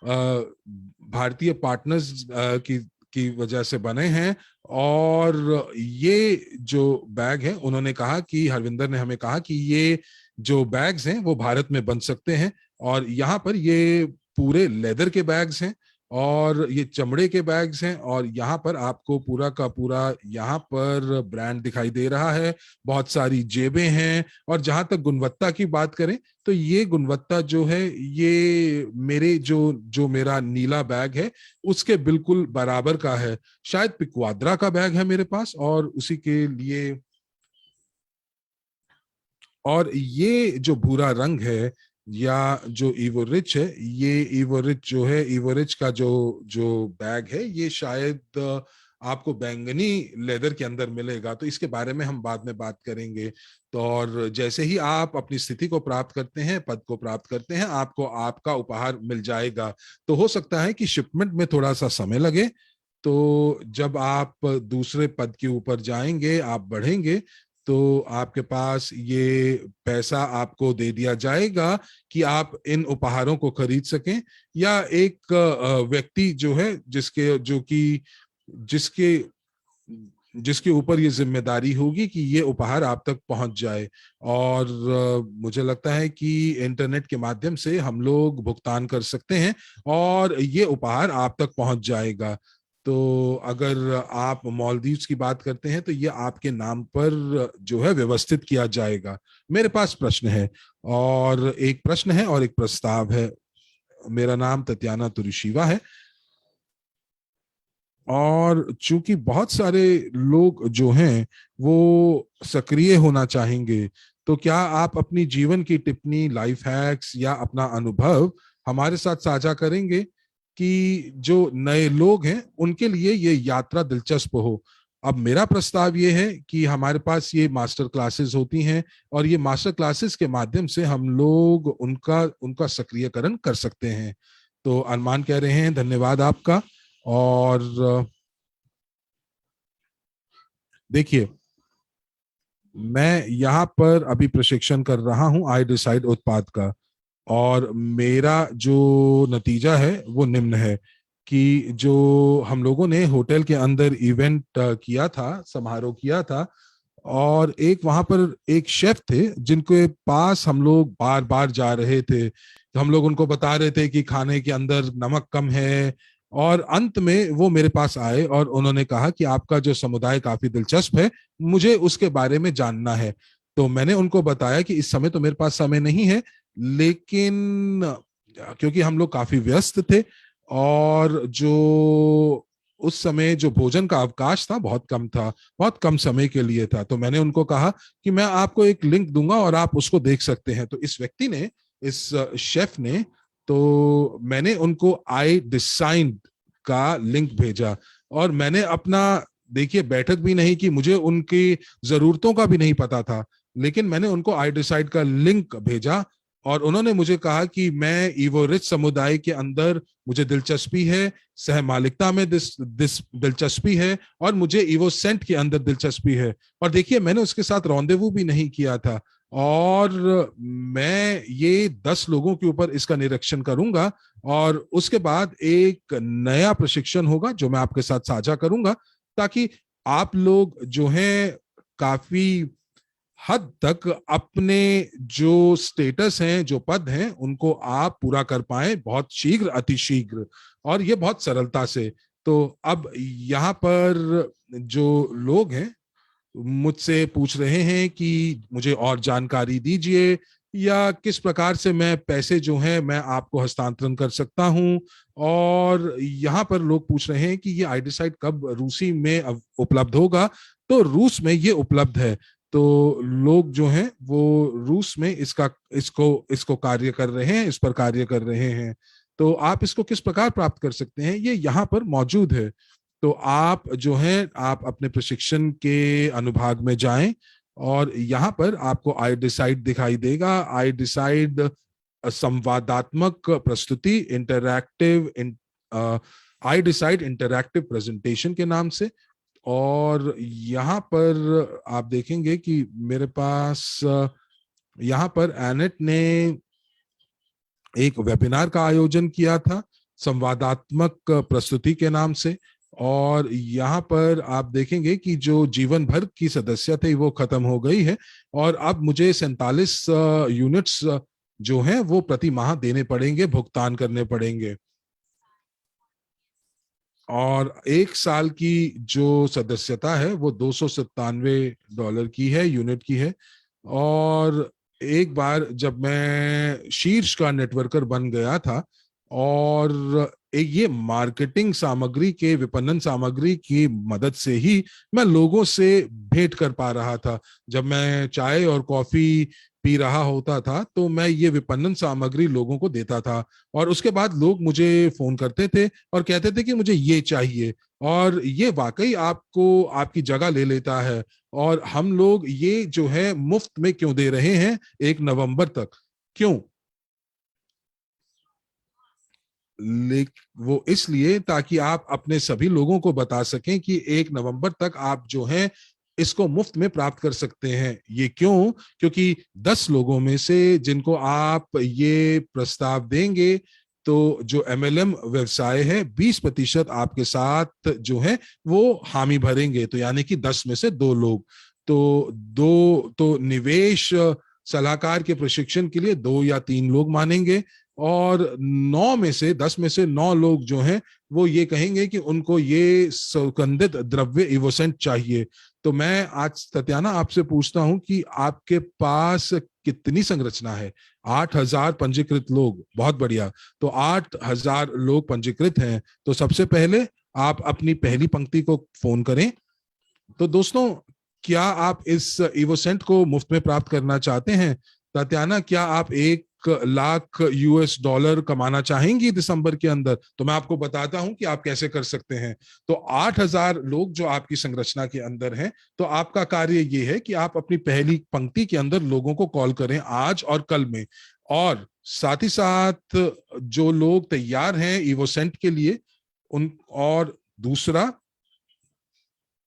भारतीय पार्टनर्स की वजह से बने हैं। और ये जो बैग है, उन्होंने कहा कि हरविंदर ने हमें कहा कि ये जो बैग्स हैं वो भारत में बन सकते हैं। और यहाँ पर ये पूरे लेदर के बैग्स हैं, और ये चमड़े के बैग्स हैं, और यहाँ पर आपको पूरा का पूरा यहाँ पर ब्रांड दिखाई दे रहा है, बहुत सारी जेबें हैं। और जहां तक गुणवत्ता की बात करें तो ये गुणवत्ता जो है ये मेरे जो मेरा नीला बैग है उसके बिल्कुल बराबर का है। शायद पिक्वाद्रा का बैग है मेरे पास, और उसी के लिए, और ये जो भूरा रंग है या जो इवोरिच है, ये इवोरिच जो है, इवोरिच का जो जो बैग है ये शायद आपको बैंगनी लेदर के अंदर मिलेगा। तो इसके बारे में हम बाद में बात करेंगे। तो और जैसे ही आप अपनी स्थिति को प्राप्त करते हैं, पद को प्राप्त करते हैं, आपको आपका उपहार मिल जाएगा। तो हो सकता है कि शिपमेंट में थोड़ा सा समय लगे। तो जब आप दूसरे पद के ऊपर जाएंगे, आप बढ़ेंगे, तो आपके पास ये पैसा आपको दे दिया जाएगा कि आप इन उपहारों को खरीद सकें, या एक व्यक्ति जो है जिसके जिसके ऊपर ये जिम्मेदारी होगी कि ये उपहार आप तक पहुंच जाए। और मुझे लगता है कि इंटरनेट के माध्यम से हम लोग भुगतान कर सकते हैं और ये उपहार आप तक पहुंच जाएगा। तो अगर आप मालदीव्स की बात करते हैं तो ये आपके नाम पर जो है व्यवस्थित किया जाएगा। मेरे पास प्रश्न है, और एक प्रश्न है और एक प्रस्ताव है। मेरा नाम ततियाना तुरुशिवा है। और चूंकि बहुत सारे लोग जो हैं वो सक्रिय होना चाहेंगे, तो क्या आप अपनी जीवन की टिप्पणी, लाइफ हैक्स या अपना अनुभव हमारे साथ साझा करेंगे कि जो नए लोग हैं उनके लिए ये यात्रा दिलचस्प हो। अब मेरा प्रस्ताव ये है कि हमारे पास ये मास्टर क्लासेस होती हैं और ये मास्टर क्लासेस के माध्यम से हम लोग उनका उनका सक्रियकरण कर सकते हैं। तो अरमान कह रहे हैं धन्यवाद आपका। और देखिए, मैं यहाँ पर अभी प्रशिक्षण कर रहा हूँ आई डिसाइड उत्पाद का, और मेरा जो नतीजा है वो निम्न है कि जो हम लोगों ने होटल के अंदर इवेंट किया था, समारोह किया था, और एक वहां पर एक शेफ थे जिनके पास हम लोग बार बार जा रहे थे। तो हम लोग उनको बता रहे थे कि खाने के अंदर नमक कम है, और अंत में वो मेरे पास आए और उन्होंने कहा कि आपका जो समुदाय काफी दिलचस्प है, मुझे उसके बारे में जानना है। तो मैंने उनको बताया कि इस समय तो मेरे पास समय नहीं है, लेकिन क्योंकि हम लोग काफी व्यस्त थे और जो उस समय जो भोजन का अवकाश था बहुत कम था, बहुत कम समय के लिए था, तो मैंने उनको कहा कि मैं आपको एक लिंक दूंगा और आप उसको देख सकते हैं। तो इस व्यक्ति ने, इस शेफ ने, तो मैंने उनको आई डिसाइड का लिंक भेजा, और मैंने अपना, देखिए, बैठक भी नहीं की, मुझे उनकी जरूरतों का भी नहीं पता था, लेकिन मैंने उनको आई डिसाइड का लिंक भेजा और उन्होंने मुझे कहा कि मैं ईवो रिच समुदाय के अंदर मुझे दिलचस्पी है, सह मालिकता में दिलचस्पी है, और मुझे ईवो सेंट के अंदर दिलचस्पी है। और देखिए, मैंने उसके साथ रॉन्डेवू भी नहीं किया था, और मैं ये 10 लोगों के ऊपर इसका निरीक्षण करूंगा, और उसके बाद एक नया प्रशिक्षण होगा जो मैं आपके साथ साझा करूंगा, ताकि आप लोग जो हैं काफी हद तक अपने जो स्टेटस हैं, जो पद हैं, उनको आप पूरा कर पाए बहुत शीघ्र, अतिशीघ्र, और ये बहुत सरलता से। तो अब यहाँ पर जो लोग हैं मुझसे पूछ रहे हैं कि मुझे और जानकारी दीजिए, या किस प्रकार से मैं पैसे जो हैं मैं आपको हस्तांतरण कर सकता हूं। और यहाँ पर लोग पूछ रहे हैं कि ये आई डिसाइड कब रूसी में उपलब्ध होगा। तो रूस में ये उपलब्ध है। तो लोग जो हैं वो रूस में इसका इसको इसको कार्य कर रहे हैं, इस पर कार्य कर रहे हैं। तो आप इसको किस प्रकार प्राप्त कर सकते हैं, ये यहाँ पर मौजूद है। तो आप जो है, आप अपने प्रशिक्षण के अनुभाग में जाएं, और यहाँ पर आपको आई डिसाइड दिखाई देगा। आई डिसाइड संवादात्मक प्रस्तुति, interactive, I decide interactive presentation के नाम से। और यहाँ पर आप देखेंगे कि मेरे पास यहाँ पर एनेट ने एक वेबिनार का आयोजन किया था संवादात्मक प्रस्तुति के नाम से, और यहाँ पर आप देखेंगे कि जो जीवन भर की सदस्य थे वो खत्म हो गई है, और अब मुझे 47 यूनिट्स जो हैं वो प्रति माह देने पड़ेंगे, भुगतान करने पड़ेंगे। और 1 साल की जो सदस्यता है वो $297 की है, यूनिट की है। और एक बार जब मैं शीर्ष का नेटवर्कर बन गया था, और एक ये मार्केटिंग सामग्री के, विपणन सामग्री की मदद से ही मैं लोगों से भेंट कर पा रहा था। जब मैं चाय और कॉफी पी रहा होता था तो मैं ये विपणन सामग्री लोगों को देता था, और उसके बाद लोग मुझे फोन करते थे और कहते थे कि मुझे ये चाहिए, और ये वाकई आपको आपकी जगह ले लेता है, और हम लोग ये जो है मुफ्त में क्यों दे रहे हैं 1 नवंबर तक, क्यों? वो इसलिए ताकि आप अपने सभी लोगों को बता सकें कि 1 नवंबर तक आप जो हैं इसको मुफ्त में प्राप्त कर सकते हैं। ये क्यों? क्योंकि 10 लोगों में से जिनको आप ये प्रस्ताव देंगे, तो जो MLM व्यवसाय है 20% आपके साथ जो है वो हामी भरेंगे। तो यानी कि 10 में से 2 लोग, तो निवेश सलाहकार के प्रशिक्षण के लिए 2 या 3 लोग मानेंगे, और 10 में से 9 लोग जो हैं वो ये कहेंगे कि उनको ये सुगंधित द्रव्य इवोसेंट चाहिए। तो मैं आज तत्याना आपसे पूछता हूं कि आपके पास कितनी संरचना है? 8,000 पंजीकृत लोग, बहुत बढ़िया। तो 8,000 लोग पंजीकृत हैं। तो सबसे पहले आप अपनी पहली पंक्ति को फोन करें। तो दोस्तों, क्या आप इस इवोसेंट को मुफ्त में प्राप्त करना चाहते हैं? तात्याना, क्या आप $1,00,000 कमाना चाहेंगी दिसंबर के अंदर? तो मैं आपको बताता हूं कि आप कैसे कर सकते हैं। तो 8,000 लोग जो आपकी संरचना के अंदर हैं, तो आपका कार्य ये है कि आप अपनी पहली पंक्ति के अंदर लोगों को कॉल करें आज और कल में, और साथ ही साथ जो लोग तैयार हैं इवोसेंट के लिए उन, और दूसरा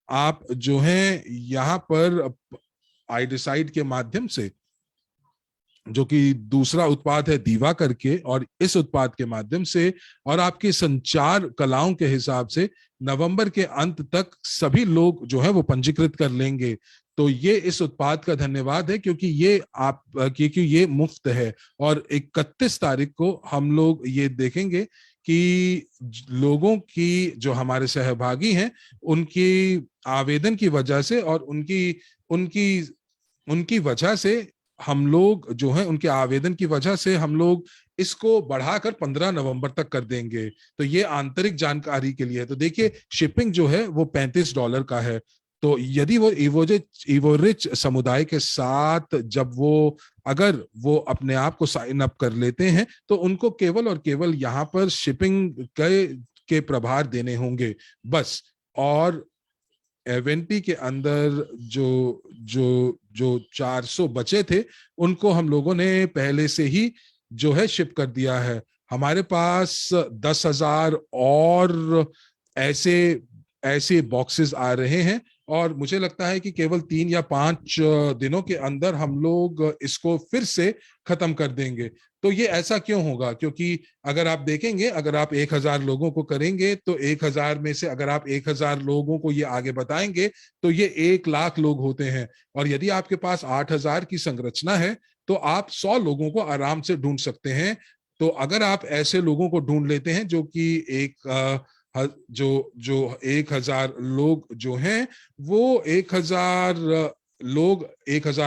आप जो हैं यहाँ पर आई डिसाइड के माध्यम से, जो कि दूसरा उत्पाद है दीवा करके, और इस उत्पाद के माध्यम से और आपकी संचार कलाओं के हिसाब से नवंबर के अंत तक सभी लोग जो है वो पंजीकृत कर लेंगे। तो ये इस उत्पाद का धन्यवाद है, क्योंकि ये मुफ्त है। और 31 तारीख को हम लोग ये देखेंगे कि लोगों की, जो हमारे सहभागी हैं, उनकी आवेदन की वजह से और उनकी उनकी उनकी वजह से हम लोग जो है, उनके आवेदन की वजह से हम लोग इसको बढ़ाकर 15 नवंबर तक कर देंगे। तो ये आंतरिक जानकारी के लिए है। तो देखिए, शिपिंग जो है वो $35 का है। तो यदि वो इवोरिच समुदाय के साथ अगर वो अपने आप को साइन अप कर लेते हैं, तो उनको केवल और केवल यहाँ पर शिपिंग के प्रभार देने होंगे बस। और एवेंटी के अंदर जो जो जो 400 बचे थे, उनको हम लोगों ने पहले से ही जो है शिप कर दिया है। हमारे पास 10,000 और ऐसे बॉक्सेस आ रहे हैं, और मुझे लगता है कि केवल 3 या 5 दिनों के अंदर हम लोग इसको फिर से खत्म कर देंगे। तो ये ऐसा क्यों होगा? क्योंकि अगर आप देखेंगे, अगर आप 1,000 लोगों को करेंगे, तो 1,000 में से अगर आप 1,000 लोगों को ये आगे बताएंगे, तो ये 1,00,000 लोग होते हैं। और यदि आपके पास 8,000 की संरचना है, तो आप 100 लोगों को आराम से ढूंढ सकते हैं। तो अगर आप ऐसे लोगों को ढूंढ लेते हैं जो कि जो 1,000 लोग जो हैं, वो 1,000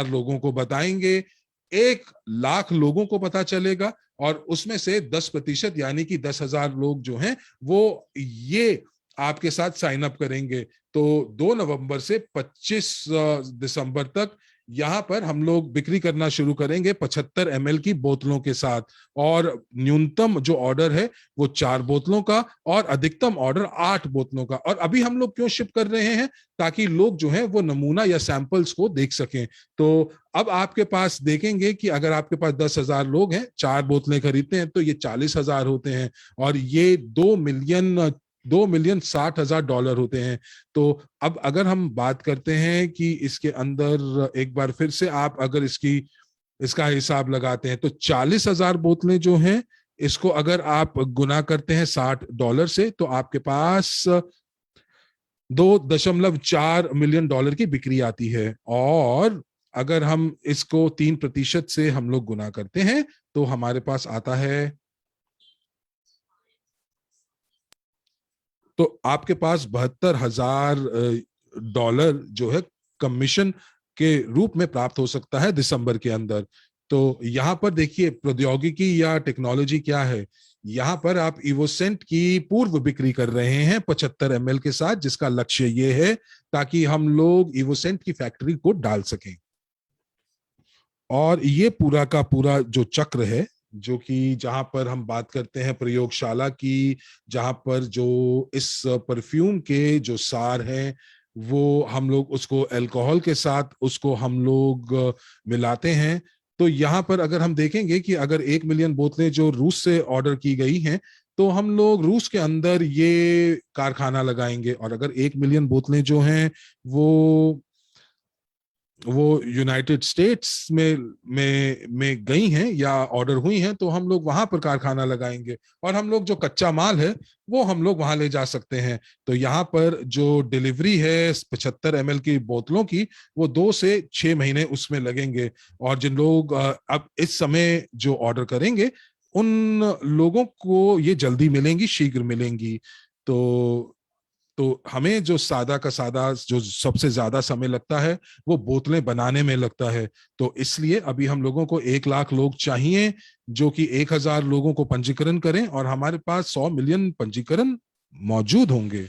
लोगों को बताएंगे, 1,00,000 लोगों को पता चलेगा, और उसमें से 10% यानी कि 10,000 लोग जो हैं वो ये आपके साथ साइन अप करेंगे। तो 2 नवंबर से 25 दिसंबर तक यहाँ पर हम लोग बिक्री करना शुरू करेंगे 75 ml की बोतलों के साथ। और न्यूनतम जो ऑर्डर है वो 4 बोतलों का, और अधिकतम ऑर्डर 8 बोतलों का। और अभी हम लोग क्यों शिप कर रहे हैं? ताकि लोग जो है वो नमूना या सैंपल्स को देख सकें। तो अब आपके पास देखेंगे कि अगर आपके पास 10,000 लोग हैं, 4 बोतलें खरीदते हैं, तो ये 40,000 होते हैं, और ये $2,60,000 होते हैं। तो अब अगर हम बात करते हैं कि इसके अंदर एक बार फिर से आप अगर इसका हिसाब लगाते हैं, तो 40,000 बोतलें जो हैं, इसको अगर आप गुना करते हैं $60 से, तो आपके पास $2.4 मिलियन की बिक्री आती है। और अगर हम इसको 3% से हम लोग गुना करते हैं, तो हमारे पास आता है, तो आपके पास $72,000 जो है कमीशन के रूप में प्राप्त हो सकता है दिसंबर के अंदर। तो यहाँ पर देखिए, प्रौद्योगिकी या टेक्नोलॉजी क्या है। यहाँ पर आप इवोसेंट की पूर्व बिक्री कर रहे हैं 75 ml के साथ, जिसका लक्ष्य ये है ताकि हम लोग इवोसेंट की फैक्ट्री को डाल सकें। और ये पूरा का पूरा जो चक्र है, जो कि जहां पर हम बात करते हैं प्रयोगशाला की, जहां पर जो इस परफ्यूम के जो सार हैं, वो हम लोग उसको अल्कोहल के साथ उसको हम लोग मिलाते हैं। तो यहाँ पर अगर हम देखेंगे कि अगर 1 मिलियन बोतलें जो रूस से ऑर्डर की गई हैं, तो हम लोग रूस के अंदर ये कारखाना लगाएंगे। और अगर 1 मिलियन बोतलें जो हैं वो यूनाइटेड स्टेट्स में गई हैं या ऑर्डर हुई हैं, तो हम लोग वहां पर कारखाना लगाएंगे, और हम लोग जो कच्चा माल है वो हम लोग वहां ले जा सकते हैं। तो यहाँ पर जो डिलीवरी है 75 ml की बोतलों की, वो 2 से 6 महीने उसमें लगेंगे। और जिन लोग अब इस समय जो ऑर्डर करेंगे, उन लोगों को ये जल्दी मिलेंगी, शीघ्र मिलेंगी। तो हमें जो सादा का सादा जो सबसे ज्यादा समय लगता है, वो बोतलें बनाने में लगता है। तो इसलिए अभी हम लोगों को 1,00,000 लोग चाहिए, जो कि 1,000 लोगों को पंजीकरण करें, और हमारे पास 100 मिलियन पंजीकरण मौजूद होंगे।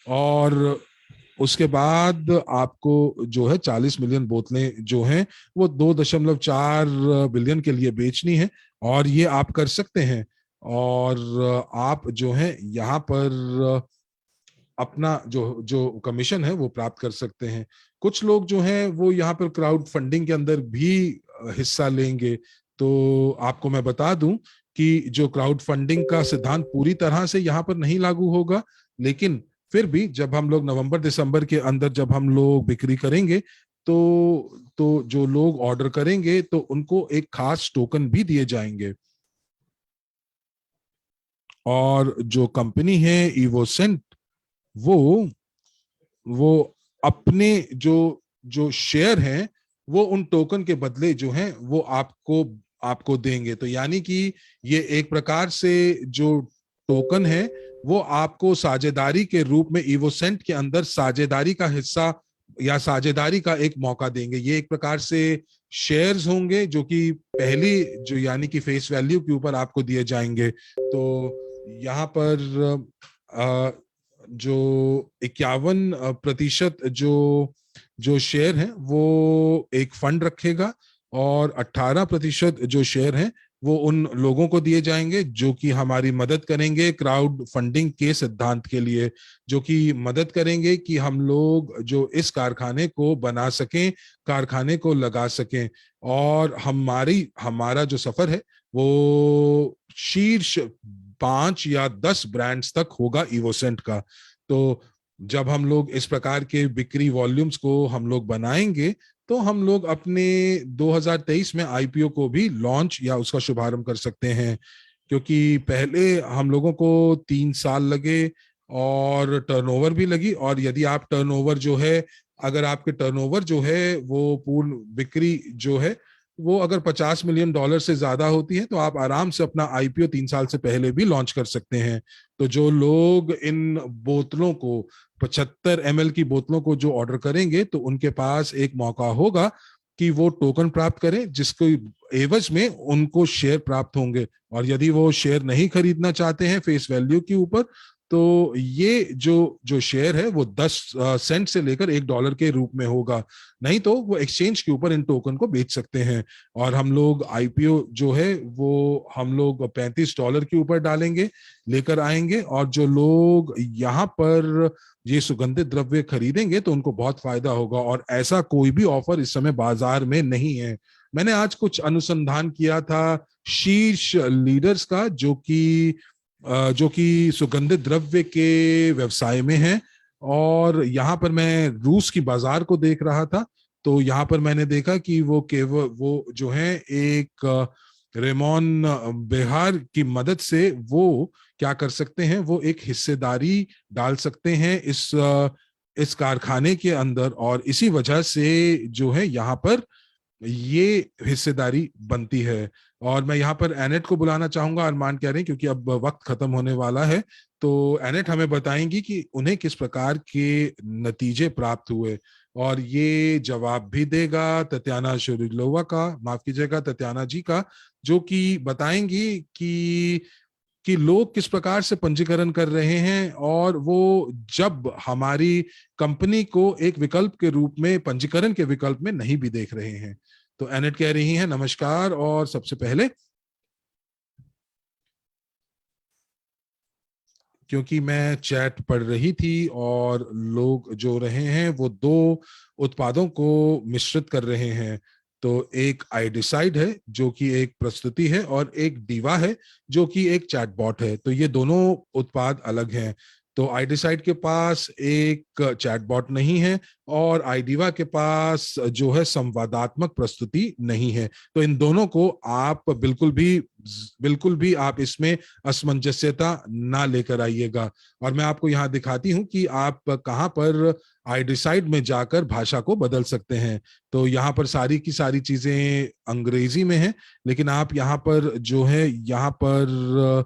और उसके बाद आपको जो है 40 मिलियन बोतलें जो हैं वो 2.4 बिलियन के लिए बेचनी है, और ये आप कर सकते हैं। और आप जो है यहाँ पर अपना जो जो कमीशन है वो प्राप्त कर सकते हैं। कुछ लोग जो हैं वो यहाँ पर क्राउड फंडिंग के अंदर भी हिस्सा लेंगे। तो आपको मैं बता दूं कि जो क्राउड फंडिंग का सिद्धांत पूरी तरह से यहाँ पर नहीं लागू होगा, लेकिन फिर भी जब हम लोग नवंबर दिसंबर के अंदर जब हम लोग बिक्री करेंगे, तो जो लोग ऑर्डर करेंगे तो उनको एक खास टोकन भी दिए जाएंगे। और जो कंपनी है इवोसेंट, वो वो अपने जो जो शेयर हैं वो उन टोकन के बदले जो हैं वो आपको आपको देंगे। तो यानी कि ये एक प्रकार से जो टोकन है वो आपको साझेदारी के रूप में इवोसेंट के अंदर साझेदारी का हिस्सा या साझेदारी का एक मौका देंगे। ये एक प्रकार से शेयर्स होंगे जो कि पहली जो यानी कि फेस वैल्यू के ऊपर आपको दिए जाएंगे। तो यहाँ पर जो 51% जो जो शेयर हैं वो एक फंड रखेगा, और 18% जो शेयर हैं वो उन लोगों को दिए जाएंगे जो कि हमारी मदद करेंगे क्राउड फंडिंग के सिद्धांत के लिए, जो कि मदद करेंगे कि हम लोग जो इस कारखाने को बना सकें, कारखाने को लगा सकें। और हमारा जो सफर है वो शीर्ष 5 या 10 ब्रांड्स तक होगा इवोसेंट का। तो जब हम लोग इस प्रकार के बिक्री वॉल्यूम्स को हम लोग बनाएंगे तो हम लोग अपने 2023 में आईपीओ को भी लॉन्च या उसका शुभारंभ कर सकते हैं। क्योंकि पहले हम लोगों को 3 साल लगे और टर्नओवर भी लगी, और यदि आप टर्नओवर जो है, अगर आपके टर्नओवर जो है वो पूर्ण बिक्री जो है वो अगर $50 मिलियन से ज्यादा होती है तो आप आराम से अपना आईपीओ 3 साल से पहले भी लॉन्च कर सकते हैं। तो जो लोग इन बोतलों को 75 ml की बोतलों को जो ऑर्डर करेंगे तो उनके पास एक मौका होगा कि वो टोकन प्राप्त करें जिसको एवज में उनको शेयर प्राप्त होंगे। और यदि वो शेयर नहीं खरीदना चाहते हैं फेस वैल्यू के ऊपर, तो ये जो जो शेयर है वो 10 सेंट से लेकर $1 के रूप में होगा। नहीं तो वो एक्सचेंज के ऊपर इन टोकन को बेच सकते हैं। और हम लोग आईपीओ जो है वो हम लोग $35 के ऊपर डालेंगे, लेकर आएंगे, और जो लोग यहाँ पर ये सुगंधित द्रव्य खरीदेंगे तो उनको बहुत फायदा होगा। और ऐसा कोई भी ऑफर इस समय बाजार में नहीं है। मैंने आज कुछ अनुसंधान किया था शीर्ष लीडर्स का जो कि सुगंधित द्रव्य के व्यवसाय में है, और यहाँ पर मैं रूस की बाजार को देख रहा था। तो यहाँ पर मैंने देखा कि वो जो है एक रेमोन बेहार की मदद से वो क्या कर सकते हैं, वो एक हिस्सेदारी डाल सकते हैं इस कारखाने के अंदर, और इसी वजह से जो है यहाँ पर ये हिस्सेदारी बनती है। और मैं यहाँ पर एनेट को बुलाना चाहूंगा, अरमान कह रहे हैं, क्योंकि अब वक्त खत्म होने वाला है। तो एनेट हमें बताएंगी कि उन्हें किस प्रकार के नतीजे प्राप्त हुए, और ये जवाब भी देगा ततियाना शुरिलोवा का, माफ कीजिएगा ततियाना जी का, जो कि बताएंगी कि लोग किस प्रकार से पंजीकरण कर रहे हैं, और वो जब हमारी कंपनी को एक विकल्प के रूप में, पंजीकरण के विकल्प में नहीं भी देख रहे हैं। तो एनेट कह रही हैं नमस्कार, और सबसे पहले क्योंकि मैं चैट पढ़ रही थी और लोग जो रहे हैं वो 2 उत्पादों को मिश्रित कर रहे हैं। तो एक आई डिसाइड है जो कि एक प्रस्तुति है, और एक डीवा है जो कि एक चैटबॉट है। तो ये दोनों उत्पाद अलग हैं। तो आई डिसाइड के पास एक चैटबॉट नहीं है, और आईडीवा के पास जो है संवादात्मक प्रस्तुति नहीं है। तो इन दोनों को आप बिल्कुल भी आप इसमें असमंजस्यता ना लेकर आइएगा। और मैं आपको यहाँ दिखाती हूँ कि आप कहाँ पर आई डिसाइड में जाकर भाषा को बदल सकते हैं। तो यहाँ पर सारी की सारी चीजें अंग्रेजी में हैं, लेकिन आप यहाँ पर जो है यहाँ पर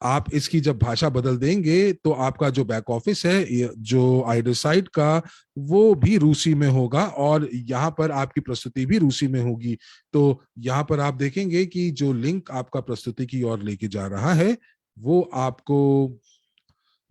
आप इसकी जब भाषा बदल देंगे तो आपका जो बैक ऑफिस है जो आई डिसाइड का, वो भी रूसी में होगा, और यहाँ पर आपकी प्रस्तुति भी रूसी में होगी। तो यहाँ पर आप देखेंगे कि जो लिंक आपका प्रस्तुति की ओर लेके जा रहा है वो आपको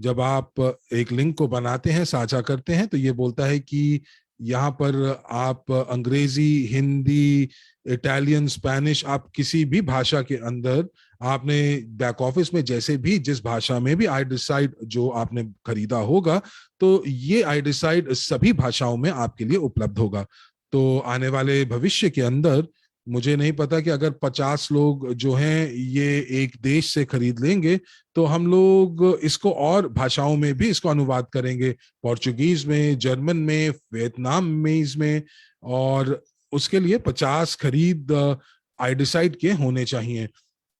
जब आप एक लिंक को बनाते हैं, साझा करते हैं, तो ये बोलता है कि यहाँ पर आप अंग्रेजी, हिंदी, इटालियन, स्पेनिश, आप किसी भी भाषा के अंदर आपने बैक ऑफिस में जैसे भी जिस भाषा में भी आई डिसाइड जो आपने खरीदा होगा, तो ये आई डिसाइड सभी भाषाओं में आपके लिए उपलब्ध होगा। तो आने वाले भविष्य के अंदर मुझे नहीं पता कि अगर 50 लोग जो हैं ये एक देश से खरीद लेंगे, तो हम लोग इसको और भाषाओं में भी इसको अनुवाद करेंगे, पोर्चुगीज में, जर्मन में, वियतनामीज में, और उसके लिए 50 खरीद आई डिसाइड के होने चाहिए।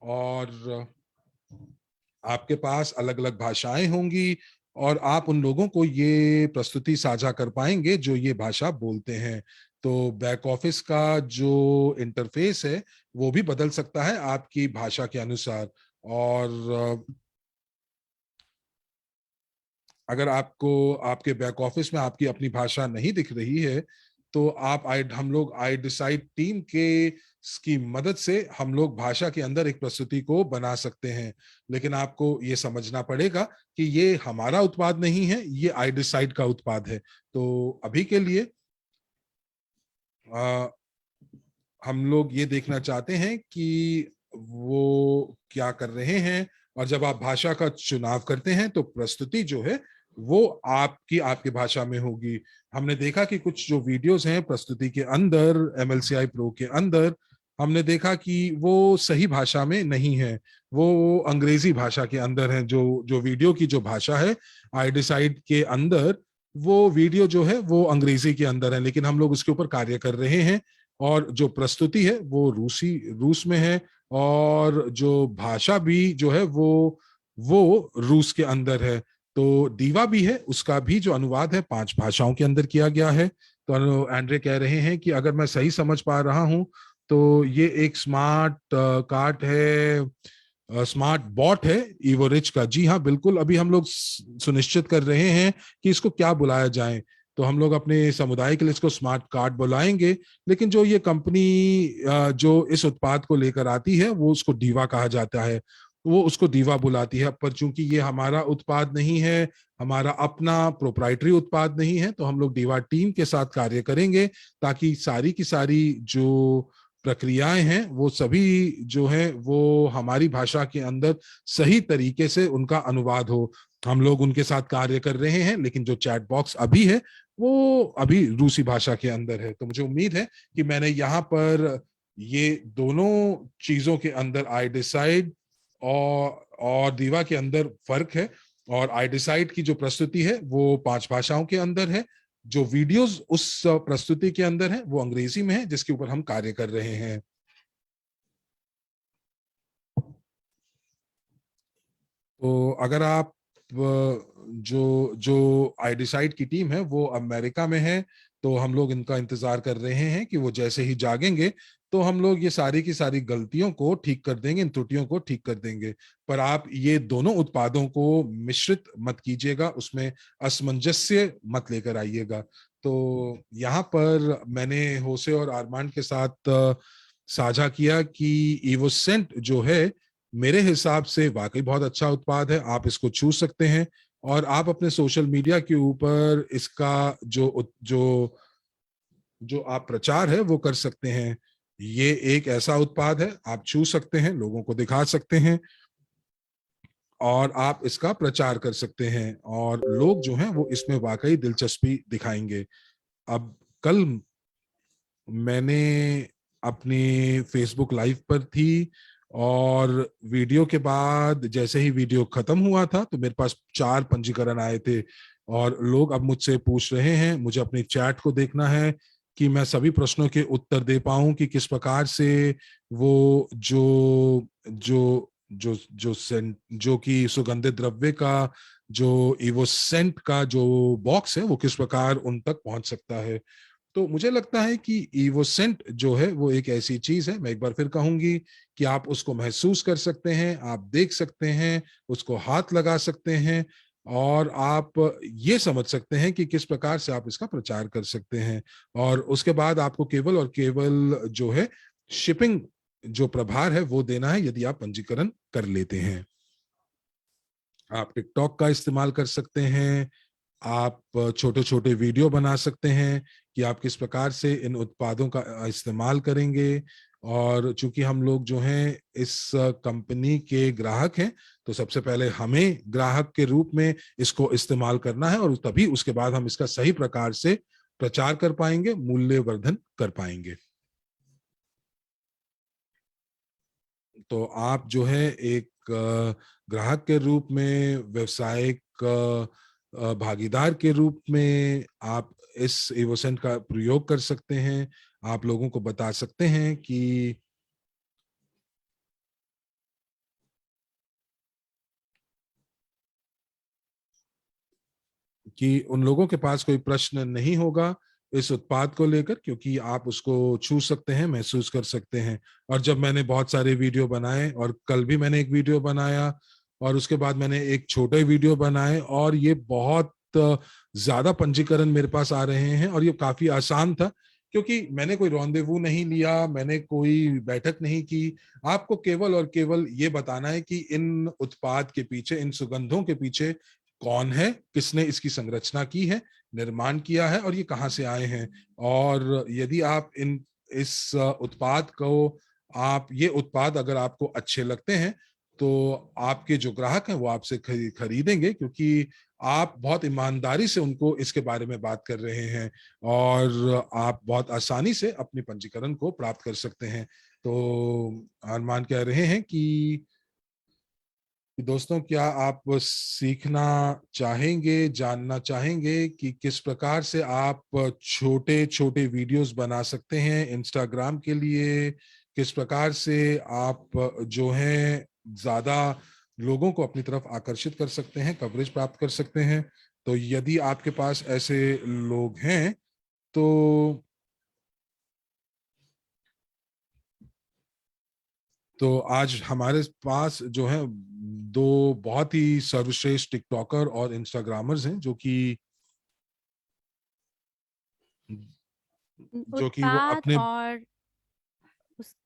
और आपके पास अलग अलग भाषाएं होंगी और आप उन लोगों को ये प्रस्तुति साझा कर पाएंगे जो ये भाषा बोलते हैं। तो बैक ऑफिस का जो इंटरफेस है वो भी बदल सकता है आपकी भाषा के अनुसार। और अगर आपको आपके बैक ऑफिस में आपकी अपनी भाषा नहीं दिख रही है, तो हम लोग आई डिसाइड टीम के की मदद से हम लोग भाषा के अंदर एक प्रस्तुति को बना सकते हैं। लेकिन आपको ये समझना पड़ेगा कि ये हमारा उत्पाद नहीं है, ये आई डिसाइड का उत्पाद है। तो अभी के लिए हम लोग ये देखना चाहते हैं कि वो क्या कर रहे हैं, और जब आप भाषा का चुनाव करते हैं तो प्रस्तुति जो है वो आपकी भाषा में होगी। हमने देखा कि कुछ जो वीडियोस हैं प्रस्तुति के अंदर, MLCI प्रो के अंदर, हमने देखा कि वो सही भाषा में नहीं है, वो अंग्रेजी भाषा के अंदर है। जो वीडियो की जो भाषा है आई डिसाइड के अंदर, वो वीडियो जो है वो अंग्रेजी के अंदर है, लेकिन हम लोग उसके ऊपर कार्य कर रहे हैं। और जो प्रस्तुति है वो रूस में है, और जो भाषा भी जो है वो रूस के अंदर है। तो दीवा भी है, उसका भी जो अनुवाद है 5 भाषाओं के अंदर किया गया है। तो एंड्रे कह रहे हैं कि अगर मैं सही समझ पा रहा हूं तो ये एक स्मार्ट कार्ट है, स्मार्ट बॉट है ईवो रिच का। जी हाँ, बिल्कुल। अभी हम लोग सुनिश्चित कर रहे हैं कि इसको क्या बुलाया जाए। तो हम लोग अपने समुदाय के लिए इसको स्मार्ट कार्ड बुलाएंगे, लेकिन जो ये कंपनी जो इस उत्पाद को लेकर आती है वो उसको दीवा कहा जाता है, वो उसको दीवा बुलाती है। पर चूंकि ये हमारा उत्पाद नहीं है, हमारा अपना प्रोप्राइटरी उत्पाद नहीं है, तो हम लोग दीवा टीम के साथ कार्य करेंगे ताकि सारी की सारी जो प्रक्रियाएं हैं वो सभी जो है वो हमारी भाषा के अंदर सही तरीके से उनका अनुवाद हो। हम लोग उनके साथ कार्य कर रहे हैं, लेकिन जो चैट बॉक्स अभी है वो अभी रूसी भाषा के अंदर है। तो मुझे उम्मीद है कि मैंने यहाँ पर ये दोनों चीजों के अंदर आई डिसाइड और दीवा के अंदर फर्क है। और आई डिसाइड की जो प्रस्तुति है वो 5 भाषाओं के अंदर है, जो वीडियोस उस प्रस्तुति के अंदर है वो अंग्रेजी में है, जिसके ऊपर हम कार्य कर रहे हैं। तो अगर आप जो आई डिसाइड की टीम है वो अमेरिका में है, तो हम लोग इनका इंतजार कर रहे हैं कि वो जैसे ही जागेंगे तो हम लोग ये सारी की सारी गलतियों को ठीक कर देंगे, इन त्रुटियों को ठीक कर देंगे। पर आप ये दोनों उत्पादों को मिश्रित मत कीजिएगा, उसमें असमंजस्य मत लेकर आइएगा। तो यहाँ पर मैंने होसे और आरमान के साथ साझा किया कि ईवोसेंट जो है मेरे हिसाब से वाकई बहुत अच्छा उत्पाद है। आप इसको छू सकते हैं और आप अपने सोशल मीडिया के ऊपर इसका जो आप प्रचार है वो कर सकते हैं। ये एक ऐसा उत्पाद है, आप छू सकते हैं, लोगों को दिखा सकते हैं और आप इसका प्रचार कर सकते हैं, और लोग जो हैं वो इसमें वाकई दिलचस्पी दिखाएंगे। अब कल मैंने अपनी फेसबुक लाइव पर थी, और वीडियो के बाद जैसे ही वीडियो खत्म हुआ था तो मेरे पास 4 पंजीकरण आए थे, और लोग अब मुझसे पूछ रहे हैं, मुझे अपनी चैट को देखना है कि मैं सभी प्रश्नों के उत्तर दे पाऊं कि किस प्रकार से वो जो जो जो जो सेंट जो कि सुगंधित द्रव्य का जो इवोसेंट का जो बॉक्स है वो किस प्रकार उन तक पहुंच सकता है। तो मुझे लगता है कि इवोसेंट जो है वो एक ऐसी चीज है, मैं एक बार फिर कहूंगी, कि आप उसको महसूस कर सकते हैं, आप देख सकते हैं, उसको हाथ लगा सकते हैं, और आप ये समझ सकते हैं कि किस प्रकार से आप इसका प्रचार कर सकते हैं। और उसके बाद आपको केवल और केवल जो है शिपिंग जो प्रभार है वो देना है, यदि आप पंजीकरण कर लेते हैं। आप टिकटॉक का इस्तेमाल कर सकते हैं, आप छोटे छोटे वीडियो बना सकते हैं कि आप किस प्रकार से इन उत्पादों का इस्तेमाल करेंगे। और चूंकि हम लोग जो हैं इस कंपनी के ग्राहक हैं, तो सबसे पहले हमें ग्राहक के रूप में इसको इस्तेमाल करना है, और तभी उसके बाद हम इसका सही प्रकार से प्रचार कर पाएंगे, मूल्यवर्धन कर पाएंगे। तो आप जो है एक ग्राहक के रूप में, व्यवसायिक भागीदार के रूप में आप इस एवोसेंट का प्रयोग कर सकते हैं। आप लोगों को बता सकते हैं कि उन लोगों के पास कोई प्रश्न नहीं होगा इस उत्पाद को लेकर, क्योंकि आप उसको छू सकते हैं, महसूस कर सकते हैं। और जब मैंने बहुत सारे वीडियो बनाए, और कल भी मैंने एक वीडियो बनाया, और उसके बाद मैंने एक छोटे वीडियो बनाए, और ये बहुत ज्यादा पंजीकरण मेरे पास आ रहे हैं। और ये काफी आसान था, क्योंकि मैंने कोई रॉन्डेवू नहीं लिया, मैंने कोई बैठक नहीं की। आपको केवल और केवल ये बताना है कि इन उत्पाद के पीछे, इन सुगंधों के पीछे कौन है, किसने इसकी संरचना की है, निर्माण किया है, और ये कहाँ से आए हैं। और यदि आप इस उत्पाद को, आप ये उत्पाद अगर आपको अच्छे लगते हैं, तो आपके जो ग्राहक हैं वो आपसे खरीदेंगे, क्योंकि आप बहुत ईमानदारी से उनको इसके बारे में बात कर रहे हैं, और आप बहुत आसानी से अपनी पंजीकरण को प्राप्त कर सकते हैं। तो अरमान कह रहे हैं कि दोस्तों, क्या आप सीखना चाहेंगे, जानना चाहेंगे कि किस प्रकार से आप छोटे छोटे वीडियोस बना सकते हैं इंस्टाग्राम के लिए, किस प्रकार से आप जो है ज्यादा लोगों को अपनी तरफ आकर्षित कर सकते हैं, कवरेज प्राप्त कर सकते हैं। तो यदि आपके पास ऐसे लोग हैं, तो आज हमारे पास जो है दो बहुत ही सर्वश्रेष्ठ टिकटॉकर और इंस्टाग्रामर्स हैं, जो कि वो उत्पाद अपने और उस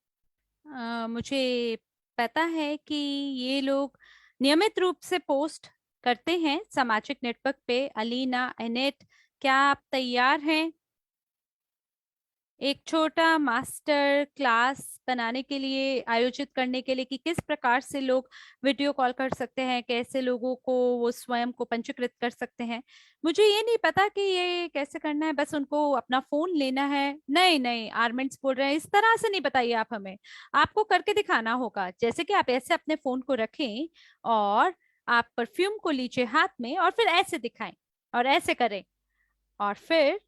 मुझे पता है कि ये लोग नियमित रूप से पोस्ट करते हैं सामाजिक नेटवर्क पे। अलीना, एनेट, क्या आप तैयार हैं एक छोटा मास्टर क्लास बनाने के लिए, आयोजित करने के लिए, कि किस प्रकार से लोग वीडियो कॉल कर सकते हैं, कैसे लोगों को वो स्वयं को पंजीकृत कर सकते हैं। मुझे ये नहीं पता कि ये कैसे करना है, बस उनको अपना फोन लेना है। नहीं नहीं, आर्मेंट्स बोल रहे हैं, इस तरह से नहीं बताइए आप हमें, आपको करके दिखाना होगा। जैसे कि आप ऐसे अपने फोन को रखें और आप परफ्यूम को लीजिए हाथ में, और फिर ऐसे दिखाएं और ऐसे करें, और फिर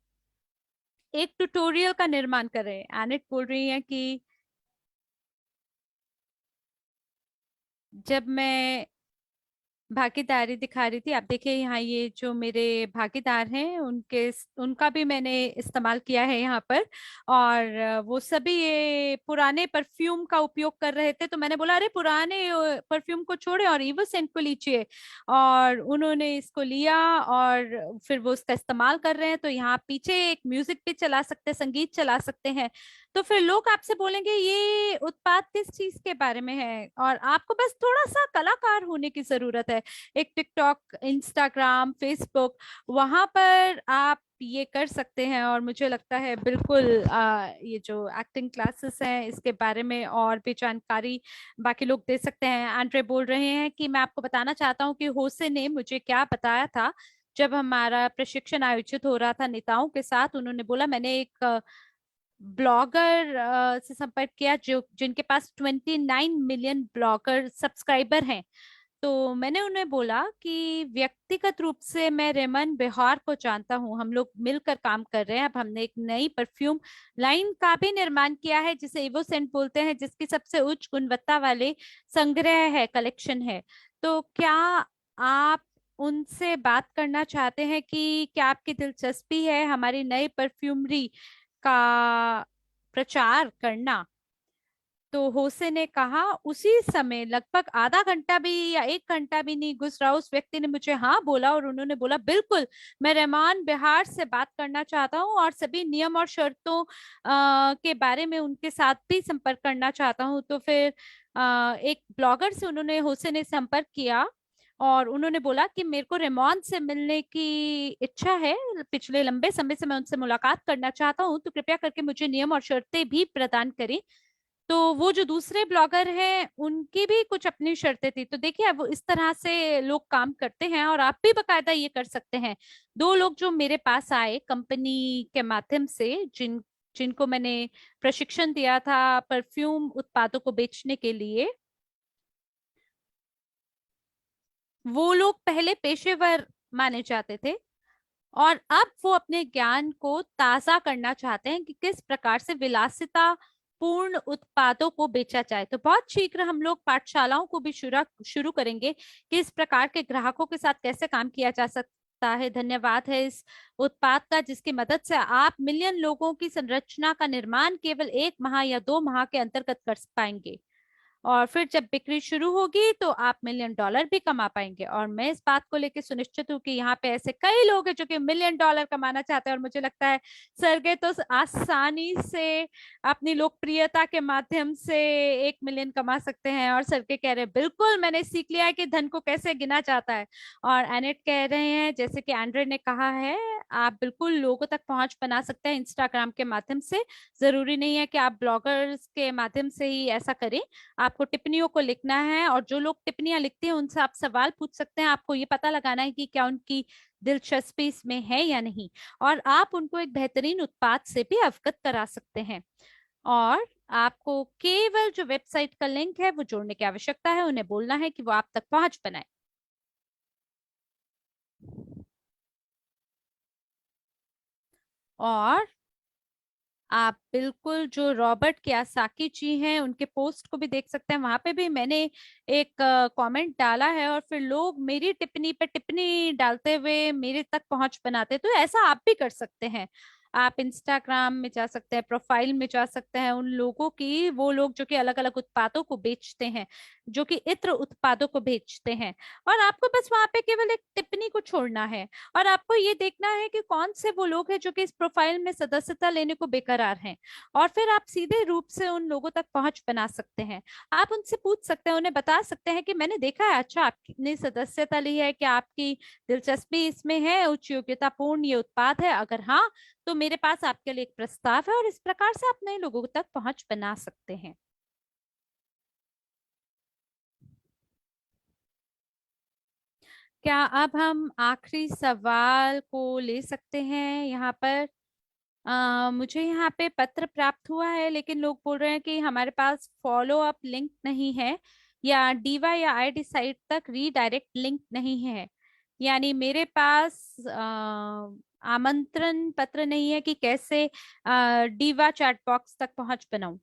एक ट्यूटोरियल का निर्माण कर रहे हैं। एनिट बोल रही है कि जब मैं भागीदारी दिखा रही थी, आप देखिए यहाँ ये जो मेरे भागीदार हैं उनका भी मैंने इस्तेमाल किया है यहाँ पर, और वो सभी ये पुराने परफ्यूम का उपयोग कर रहे थे। तो मैंने बोला अरे पुराने परफ्यूम को छोड़े और इवोसेंट को लीजिए, और उन्होंने इसको लिया और फिर वो उसका इस्तेमाल कर रहे हैं। तो यहाँ पीछे एक म्यूजिक भी चला सकते हैं, संगीत चला सकते हैं। तो फिर लोग आपसे बोलेंगे ये उत्पाद किस चीज के बारे में है, और आपको बस थोड़ा सा कलाकार होने की जरूरत है। एक टिकटॉक, इंस्टाग्राम, फेसबुक, वहां पर आप ये कर सकते हैं। और मुझे लगता है बिल्कुल ये जो एक्टिंग क्लासेस हैं इसके बारे में और भी जानकारी बाकी लोग दे सकते हैं। आंड्रे बोल रहे हैं कि मैं आपको बताना चाहता हूँ कि होसे ने मुझे क्या बताया था जब हमारा प्रशिक्षण आयोजित हो रहा था नेताओं के साथ। उन्होंने बोला मैंने एक ब्लॉगर से संपर्क किया जो जिनके पास 29 मिलियन ब्लॉगर सब्सक्राइबर हैं। तो मैंने उन्हें बोला कि व्यक्तिगत रूप से मैं रेमन बिहार को जानता हूँ, हम लोग मिलकर काम कर रहे हैं। अब हमने एक नई परफ्यूम लाइन का भी निर्माण किया है जिसे इवोसेंट बोलते हैं, जिसकी सबसे उच्च गुणवत्ता वाले संग्रह है, कलेक्शन है। तो क्या आप उनसे बात करना चाहते हैं कि क्या आपकी दिलचस्पी है हमारी नई परफ्यूमरी का प्रचार करना? तो होसे ने कहा। उसी समय लगभग आधा घंटा भी या 1 घंटा भी नहीं गुजरा, उस व्यक्ति ने मुझे हाँ बोला, और उन्होंने बोला बिल्कुल मैं रहमान बिहार से बात करना चाहता हूँ और सभी नियम और शर्तों के बारे में उनके साथ भी संपर्क करना चाहता हूँ। तो फिर एक ब्लॉगर से उन्होंने, होसे ने संपर्क किया, और उन्होंने बोला कि मेरे को रेमॉन से मिलने की इच्छा है, पिछले लंबे समय से मैं उनसे मुलाकात करना चाहता हूँ, तो कृपया करके मुझे नियम और शर्तें भी प्रदान करें। तो वो जो दूसरे ब्लॉगर हैं उनकी भी कुछ अपनी शर्तें थी। तो देखिए अब वो इस तरह से लोग काम करते हैं, और आप भी बकायदा ये कर सकते हैं। दो लोग जो मेरे पास आए कंपनी के माध्यम से, जिनको मैंने प्रशिक्षण दिया था परफ्यूम उत्पादों को बेचने के लिए, वो लोग पहले पेशेवर माने जाते थे, और अब वो अपने ज्ञान को ताजा करना चाहते हैं कि किस प्रकार से विलासिता पूर्ण उत्पादों को बेचा जाए। तो बहुत शीघ्र हम लोग पाठशालाओं को भी शुरू शुरू करेंगे कि इस प्रकार के ग्राहकों के साथ कैसे काम किया जा सकता है। धन्यवाद है इस उत्पाद का जिसकी मदद से आप मिलियन लोगों की संरचना का निर्माण केवल 1 माह या 2 माह के अंतर्गत कर पाएंगे, और फिर जब बिक्री शुरू होगी तो आप $1 मिलियन भी कमा पाएंगे। और मैं इस बात को लेकर सुनिश्चित हूँ कि यहाँ पे ऐसे कई लोग हैं जो कि $1 मिलियन कमाना चाहते हैं, और मुझे लगता है सरगे तो आसानी से अपनी लोकप्रियता के माध्यम से 1 मिलियन कमा सकते हैं। और सरगे कह रहे हैं बिल्कुल मैंने सीख लिया है कि धन को कैसे गिना जाता है। और एनेट कह रहे हैं जैसे कि एंड्रे ने कहा है, आप बिल्कुल लोगों तक पहुंच बना सकते हैं इंस्टाग्राम के माध्यम से। जरूरी नहीं है कि आप ब्लॉगर्स के माध्यम से ही ऐसा करें, आपको टिप्पणियों को लिखना है, और जो लोग टिप्पणियां लिखते हैं उनसे आप सवाल पूछ सकते हैं। आपको ये पता लगाना है कि क्या उनकी दिलचस्पी इसमें है या नहीं, और आप उनको एक बेहतरीन उत्पाद से भी अवगत करा सकते हैं। और आपको केवल जो वेबसाइट का लिंक है वो जोड़ने की आवश्यकता है, उन्हें बोलना है कि वो आप तक पहुंच बनाए। और आप बिल्कुल जो रॉबर्ट कियासाकी जी हैं उनके पोस्ट को भी देख सकते हैं, वहां पे भी मैंने एक कमेंट डाला है, और फिर लोग मेरी टिप्पणी पे टिप्पणी डालते हुए मेरे तक पहुंच बनाते हैं। तो ऐसा आप भी कर सकते हैं। आप इंस्टाग्राम में जा सकते हैं, प्रोफाइल में जा सकते हैं उन लोगों की, वो लोग जो कि अलग अलग उत्पादों को बेचते हैं, जो कि इत्र उत्पादों को बेचते हैं, और आपको बस वहां पे केवल एक टिप्पणी को छोड़ना है। और आपको ये देखना है कि कौन से वो लोग हैं जो कि इस प्रोफाइल में सदस्यता लेने को बेकरार हैं, और फिर आप सीधे रूप से उन लोगों तक पहुंच बना सकते हैं। आप उनसे पूछ सकते हैं, उन्हें बता सकते हैं कि मैंने देखा है, अच्छा आपने सदस्यता ली है, क्या आपकी दिलचस्पी इसमें है, उच्च योग्यता पूर्ण ये उत्पाद है, अगर हाँ तो मेरे पास आपके लिए एक प्रस्ताव है। और इस प्रकार से आप नए लोगों तक पहुंच बना सकते हैं। क्या अब हम आखिरी सवाल को ले सकते हैं यहाँ पर? मुझे यहाँ पे पत्र प्राप्त हुआ है, लेकिन लोग बोल रहे हैं कि हमारे पास फॉलो अप लिंक नहीं है, या डीवा या आईडी साइट तक रीडायरेक्ट लिंक नहीं है। यानी मेरे पास आमंत्रण पत्र नहीं है कि कैसे डीवा चैट बॉक्स तक पहुंच बनाऊं।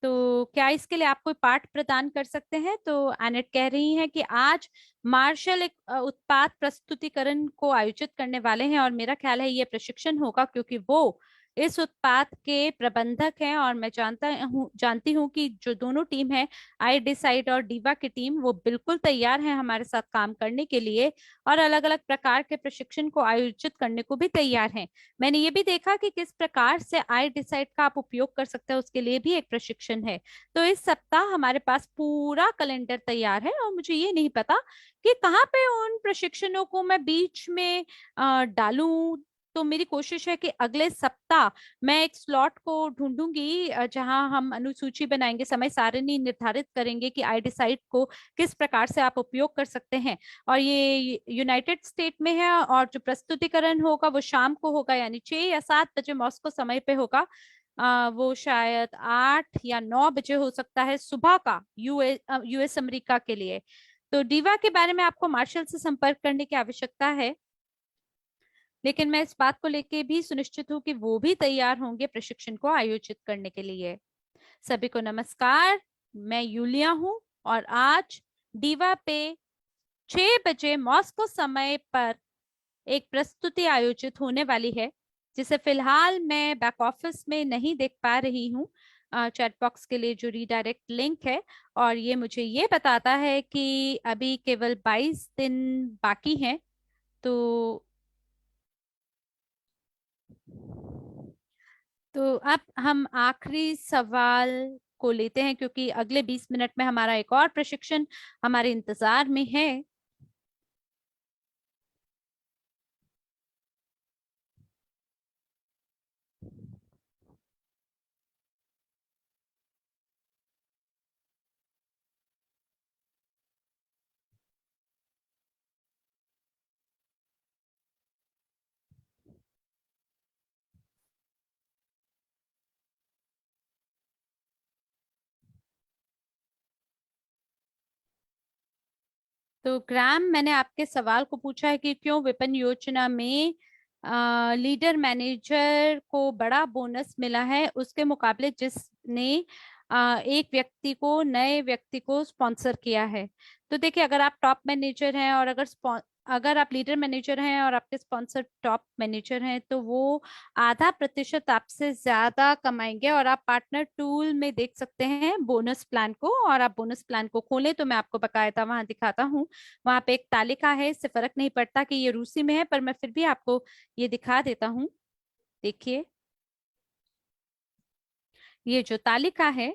तो क्या इसके लिए आप कोई पाठ प्रदान कर सकते हैं? तो एनेट कह रही हैं कि आज मार्शल एक उत्पाद प्रस्तुतिकरण को आयोजित करने वाले हैं, और मेरा ख्याल है ये प्रशिक्षण होगा क्योंकि वो इस उत्पाद के प्रबंधक हैं, और मैं जानती हूँ कि जो दोनों टीम है, आई डिसाइड और डीवा की टीम, वो बिल्कुल तैयार हैं हमारे साथ काम करने के लिए, और अलग अलग प्रकार के प्रशिक्षण को आयोजित करने को भी तैयार हैं। मैंने ये भी देखा कि किस प्रकार से आई डिसाइड का आप उपयोग कर सकते हैं, उसके लिए भी एक प्रशिक्षण है। तो इस सप्ताह हमारे पास पूरा कैलेंडर तैयार है, और मुझे ये नहीं पता कि कहाँ पे उन प्रशिक्षणों को मैं बीच में डालूं। तो मेरी कोशिश है कि अगले सप्ताह मैं एक स्लॉट को ढूंढूंगी जहां हम अनुसूची बनाएंगे, समय सारणी निर्धारित करेंगे कि आई डिसाइड को किस प्रकार से आप उपयोग कर सकते हैं। और ये यूनाइटेड स्टेट में है, और जो प्रस्तुतिकरण होगा वो शाम को होगा, यानी 6 या 7 बजे मॉस्को समय पे होगा। वो शायद 8 या 9 बजे हो सकता है सुबह का, यूएस अमेरिका के लिए। तो डीवा के बारे में आपको मार्शल से संपर्क करने की आवश्यकता है, लेकिन मैं इस बात को लेके भी सुनिश्चित हूँ कि वो भी तैयार होंगे प्रशिक्षण को आयोजित करने के लिए। सभी को नमस्कार, मैं यूलिया हूँ, और आज डीवा पे 6 बजे मॉस्को समय पर एक प्रस्तुति आयोजित होने वाली है, जिसे फिलहाल मैं बैक ऑफिस में नहीं देख पा रही हूँ, चैट बॉक्स के लिए जो रीडायरेक्ट लिंक है। और ये मुझे ये बताता है कि अभी केवल 22 दिन बाकी हैं। तो अब हम आखिरी सवाल को लेते हैं, क्योंकि अगले 20 मिनट में हमारा एक और प्रशिक्षण हमारे इंतजार में है। तो ग्राम, मैंने आपके सवाल को पूछा है कि क्यों विपणन योजना में लीडर मैनेजर को बड़ा बोनस मिला है उसके मुकाबले जिसने एक व्यक्ति को, नए व्यक्ति को स्पॉन्सर किया है। तो देखिए, अगर आप टॉप मैनेजर हैं और अगर आप लीडर मैनेजर हैं और आपके स्पॉन्सर टॉप मैनेजर हैं, तो वो ½ % आपसे ज्यादा कमाएंगे। और आप पार्टनर टूल में देख सकते हैं बोनस प्लान को, और आप बोनस प्लान को खोलें तो मैं आपको बकायदा वहां दिखाता हूँ। वहां पे एक तालिका है, इससे फर्क नहीं पड़ता कि ये रूसी में है, पर मैं फिर भी आपको ये दिखा देता हूँ। देखिए, ये जो तालिका है,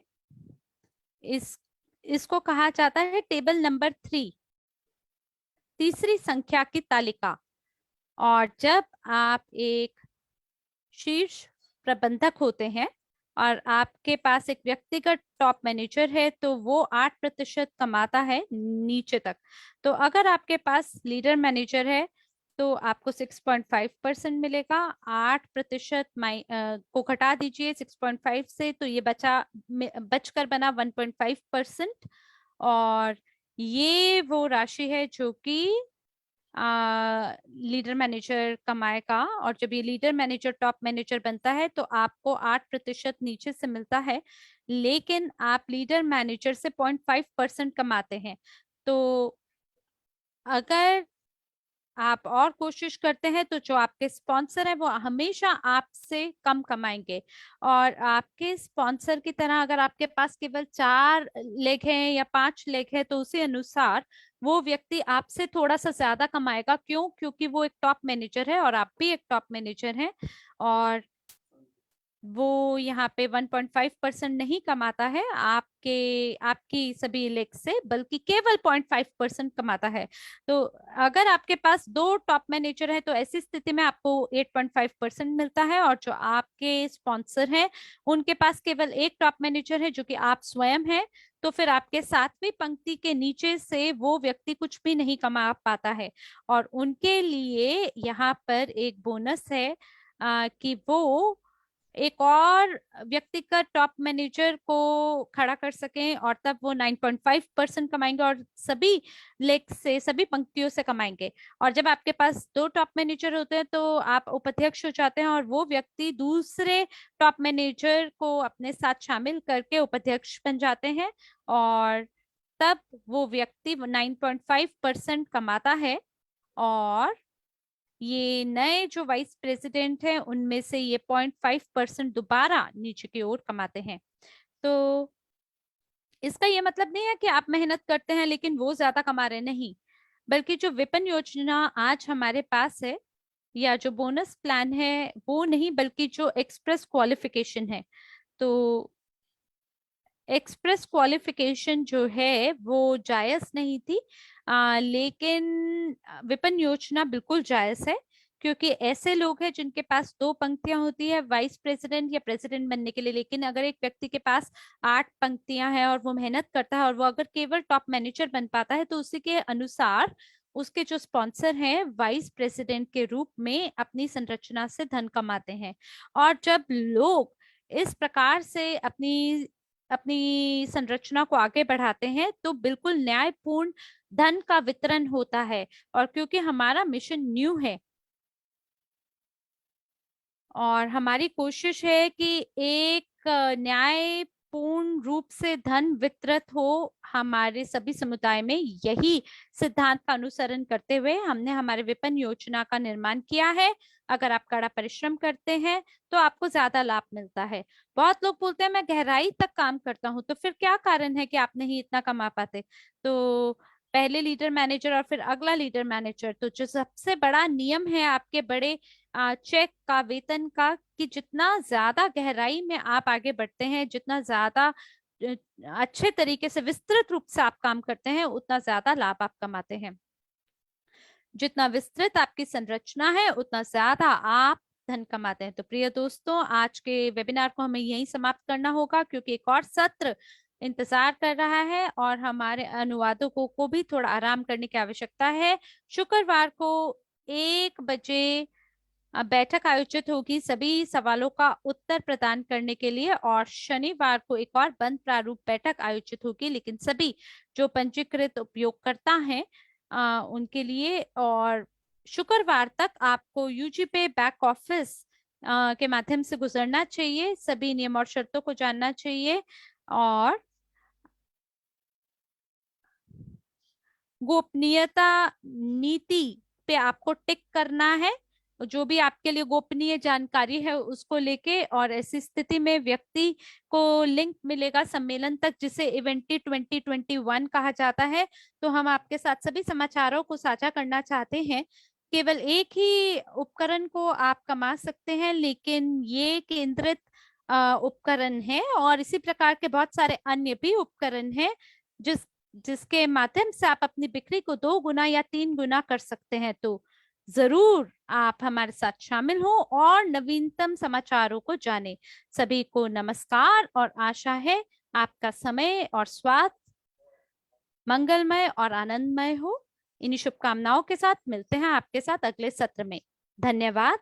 इस इसको कहा जाता है टेबल नंबर 3, तीसरी संख्या की तालिका। और जब आप एक शीर्ष प्रबंधक होते हैं और आपके पास एक व्यक्तिगत टॉप मैनेजर है, तो वो 8% कमाता है नीचे तक। तो अगर आपके पास लीडर मैनेजर है तो आपको 6.5% मिलेगा। 8% को घटा दीजिए 6.5 से, तो ये बचकर बना 1.5%। और ये वो राशि है जो कि लीडर मैनेजर कमाएगा। और जब ये लीडर मैनेजर टॉप मैनेजर बनता है तो आपको 8% नीचे से मिलता है, लेकिन आप लीडर मैनेजर से 0.5% कमाते हैं। तो अगर आप और कोशिश करते हैं तो जो आपके स्पॉन्सर है वो हमेशा आपसे कम कमाएंगे। और आपके स्पॉन्सर की तरह अगर आपके पास केवल 4 लेग हैं या 5 लेग है, तो उसी अनुसार वो व्यक्ति आपसे थोड़ा सा ज्यादा कमाएगा। क्यों? क्योंकि वो एक टॉप मैनेजर है और आप भी एक टॉप मैनेजर हैं। और वो यहाँ पे 1.5% नहीं कमाता है आपकी सभी लेग से, बल्कि केवल 0.5% कमाता है। तो अगर आपके पास 2 टॉप मैनेजर है तो ऐसी स्थिति में आपको 8.5% मिलता है। और जो आपके स्पॉन्सर हैं उनके पास केवल एक टॉप मैनेजर है जो कि आप स्वयं हैं, तो फिर आपके 7वीं पंक्ति के नीचे से वो व्यक्ति कुछ भी नहीं कमा पाता है। और उनके लिए यहाँ पर एक बोनस है कि वो एक और व्यक्तिगत टॉप मैनेजर को खड़ा कर सकें, और तब वो 9.5% कमाएंगे और सभी लेग से, सभी पंक्तियों से कमाएंगे। और जब आपके पास 2 टॉप मैनेजर होते हैं तो आप उपाध्यक्ष हो जाते हैं, और वो व्यक्ति दूसरे टॉप मैनेजर को अपने साथ शामिल करके उपाध्यक्ष बन जाते हैं। और तब वो व्यक्ति 9.5% कमाता है। और ये नए जो वाइस प्रेसिडेंट हैं उनमें से ये 0.5% दोबारा नीचे की ओर कमाते हैं। तो इसका ये मतलब नहीं है कि आप मेहनत करते हैं लेकिन वो ज्यादा कमा रहे, नहीं। बल्कि जो विपणन योजना आज हमारे पास है, या जो बोनस प्लान है, वो नहीं, बल्कि जो एक्सप्रेस क्वालिफिकेशन है। तो एक्सप्रेस क्वालिफिकेशन जो है वो जायज नहीं थी, लेकिन विपणन योजना बिल्कुल जायज है। क्योंकि ऐसे लोग हैं जिनके पास 2 पंक्तियां होती है वाइस प्रेसिडेंट या प्रेसिडेंट बनने के लिए, लेकिन अगर एक व्यक्ति के पास 8 पंक्तियां हैं और वो मेहनत करता है और वो अगर केवल टॉप मैनेजर बन पाता है, तो उसी के अनुसार उसके जो स्पॉन्सर हैं वाइस प्रेसिडेंट के रूप में अपनी संरचना से धन कमाते हैं। और जब लोग इस प्रकार से अपनी अपनी संरचना को आगे बढ़ाते हैं तो बिल्कुल न्यायपूर्ण धन का वितरण होता है। और क्योंकि हमारा मिशन न्यू है और हमारी कोशिश है कि एक न्यायपूर्ण रूप से धन वितरित हो हमारे सभी समुदाय में, यही सिद्धांत का अनुसरण करते हुए हमने हमारे विपणन योजना का निर्माण किया है। अगर आप कड़ा परिश्रम करते हैं तो आपको ज्यादा लाभ मिलता है। बहुत लोग बोलते हैं मैं गहराई तक काम करता हूं, तो फिर क्या कारण है कि आप नहीं इतना कमा पाते? तो पहले लीडर मैनेजर और फिर अगला लीडर मैनेजर, तो जो सबसे बड़ा नियम है आपके बड़े चेक का, वेतन का, कि जितना ज्यादा गहराई में आप आगे बढ़ते हैं, जितना ज्यादा अ, अच्छे तरीके से विस्तृत रूप से आप काम करते हैं, उतना ज्यादा लाभ आप कमाते हैं। जितना विस्तृत आपकी संरचना है उतना ज्यादा आप धन कमाते हैं। तो प्रिय दोस्तों, आज के वेबिनार को हमें यहीं समाप्त करना होगा, क्योंकि एक और सत्र इंतजार कर रहा है और हमारे अनुवादकों को भी थोड़ा आराम करने की आवश्यकता है। शुक्रवार को 1 बजे बैठक आयोजित होगी सभी सवालों का उत्तर प्रदान करने के लिए, और शनिवार को एक और बंद प्रारूप बैठक आयोजित होगी, लेकिन सभी जो पंजीकृत उपयोगकर्ता हैं उनके लिए। और शुक्रवार तक आपको यूजी पे बैक ऑफिस के माध्यम से गुजरना चाहिए, सभी नियम और शर्तों को जानना चाहिए और गोपनीयता नीति पे आपको टिक करना है, जो भी आपके लिए गोपनीय जानकारी है उसको लेके। और ऐसी स्थिति में व्यक्ति को लिंक मिलेगा सम्मेलन तक, जिसे इवेंटी 2021 कहा जाता है। तो हम आपके साथ सभी समाचारों को साझा करना चाहते हैं। केवल एक ही उपकरण को आप कमा सकते हैं, लेकिन ये केंद्रित उपकरण है और इसी प्रकार के बहुत सारे अन्य भी उपकरण हैं जिसके माध्यम से आप अपनी बिक्री को 2 गुना या 3 गुना कर सकते हैं। तो जरूर आप हमारे साथ शामिल हो और नवीनतम समाचारों को जानें। सभी को नमस्कार और आशा है आपका समय और स्वास्थ्य मंगलमय और आनंदमय हो। इन्हीं शुभकामनाओं के साथ मिलते हैं आपके साथ अगले सत्र में। धन्यवाद।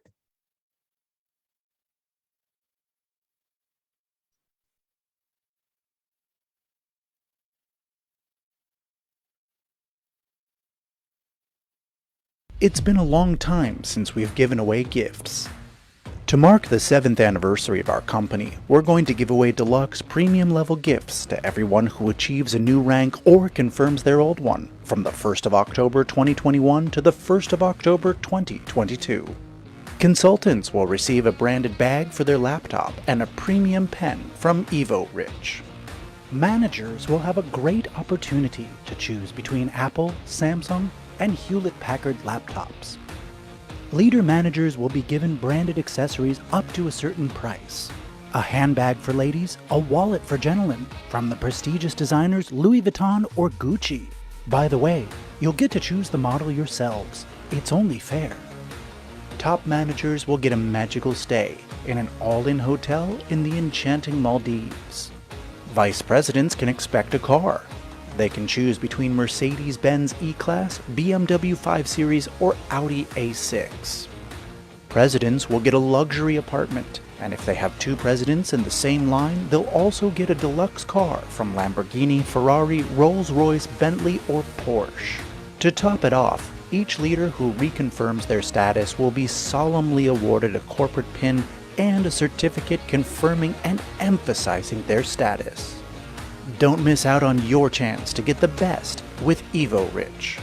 It's been a long time since we've given away gifts. To mark the 7th anniversary of our company, we're going to give away deluxe premium level gifts to everyone who achieves a new rank or confirms their old one from the 1st of October 2021 to the 1st of October 2022. Consultants will receive a branded bag for their laptop and a premium pen from Evo Rich. Managers will have a great opportunity to choose between Apple, Samsung, and Hewlett-Packard laptops. Leader managers will be given branded accessories up to a certain price. A handbag for ladies, a wallet for gentlemen, from the prestigious designers Louis Vuitton or Gucci. By the way, you'll get to choose the model yourselves. It's only fair. Top managers will get a magical stay in an all-in hotel in the enchanting Maldives. Vice presidents can expect a car. They can choose between Mercedes-Benz E-Class, BMW 5 Series, or Audi A6. Presidents will get a luxury apartment, and if they have 2 presidents in the same line, they'll also get a deluxe car from Lamborghini, Ferrari, Rolls-Royce, Bentley, or Porsche. To top it off, each leader who reconfirms their status will be solemnly awarded a corporate pin and a certificate confirming and emphasizing their status. Don't miss out on your chance to get the best with Evo Rich.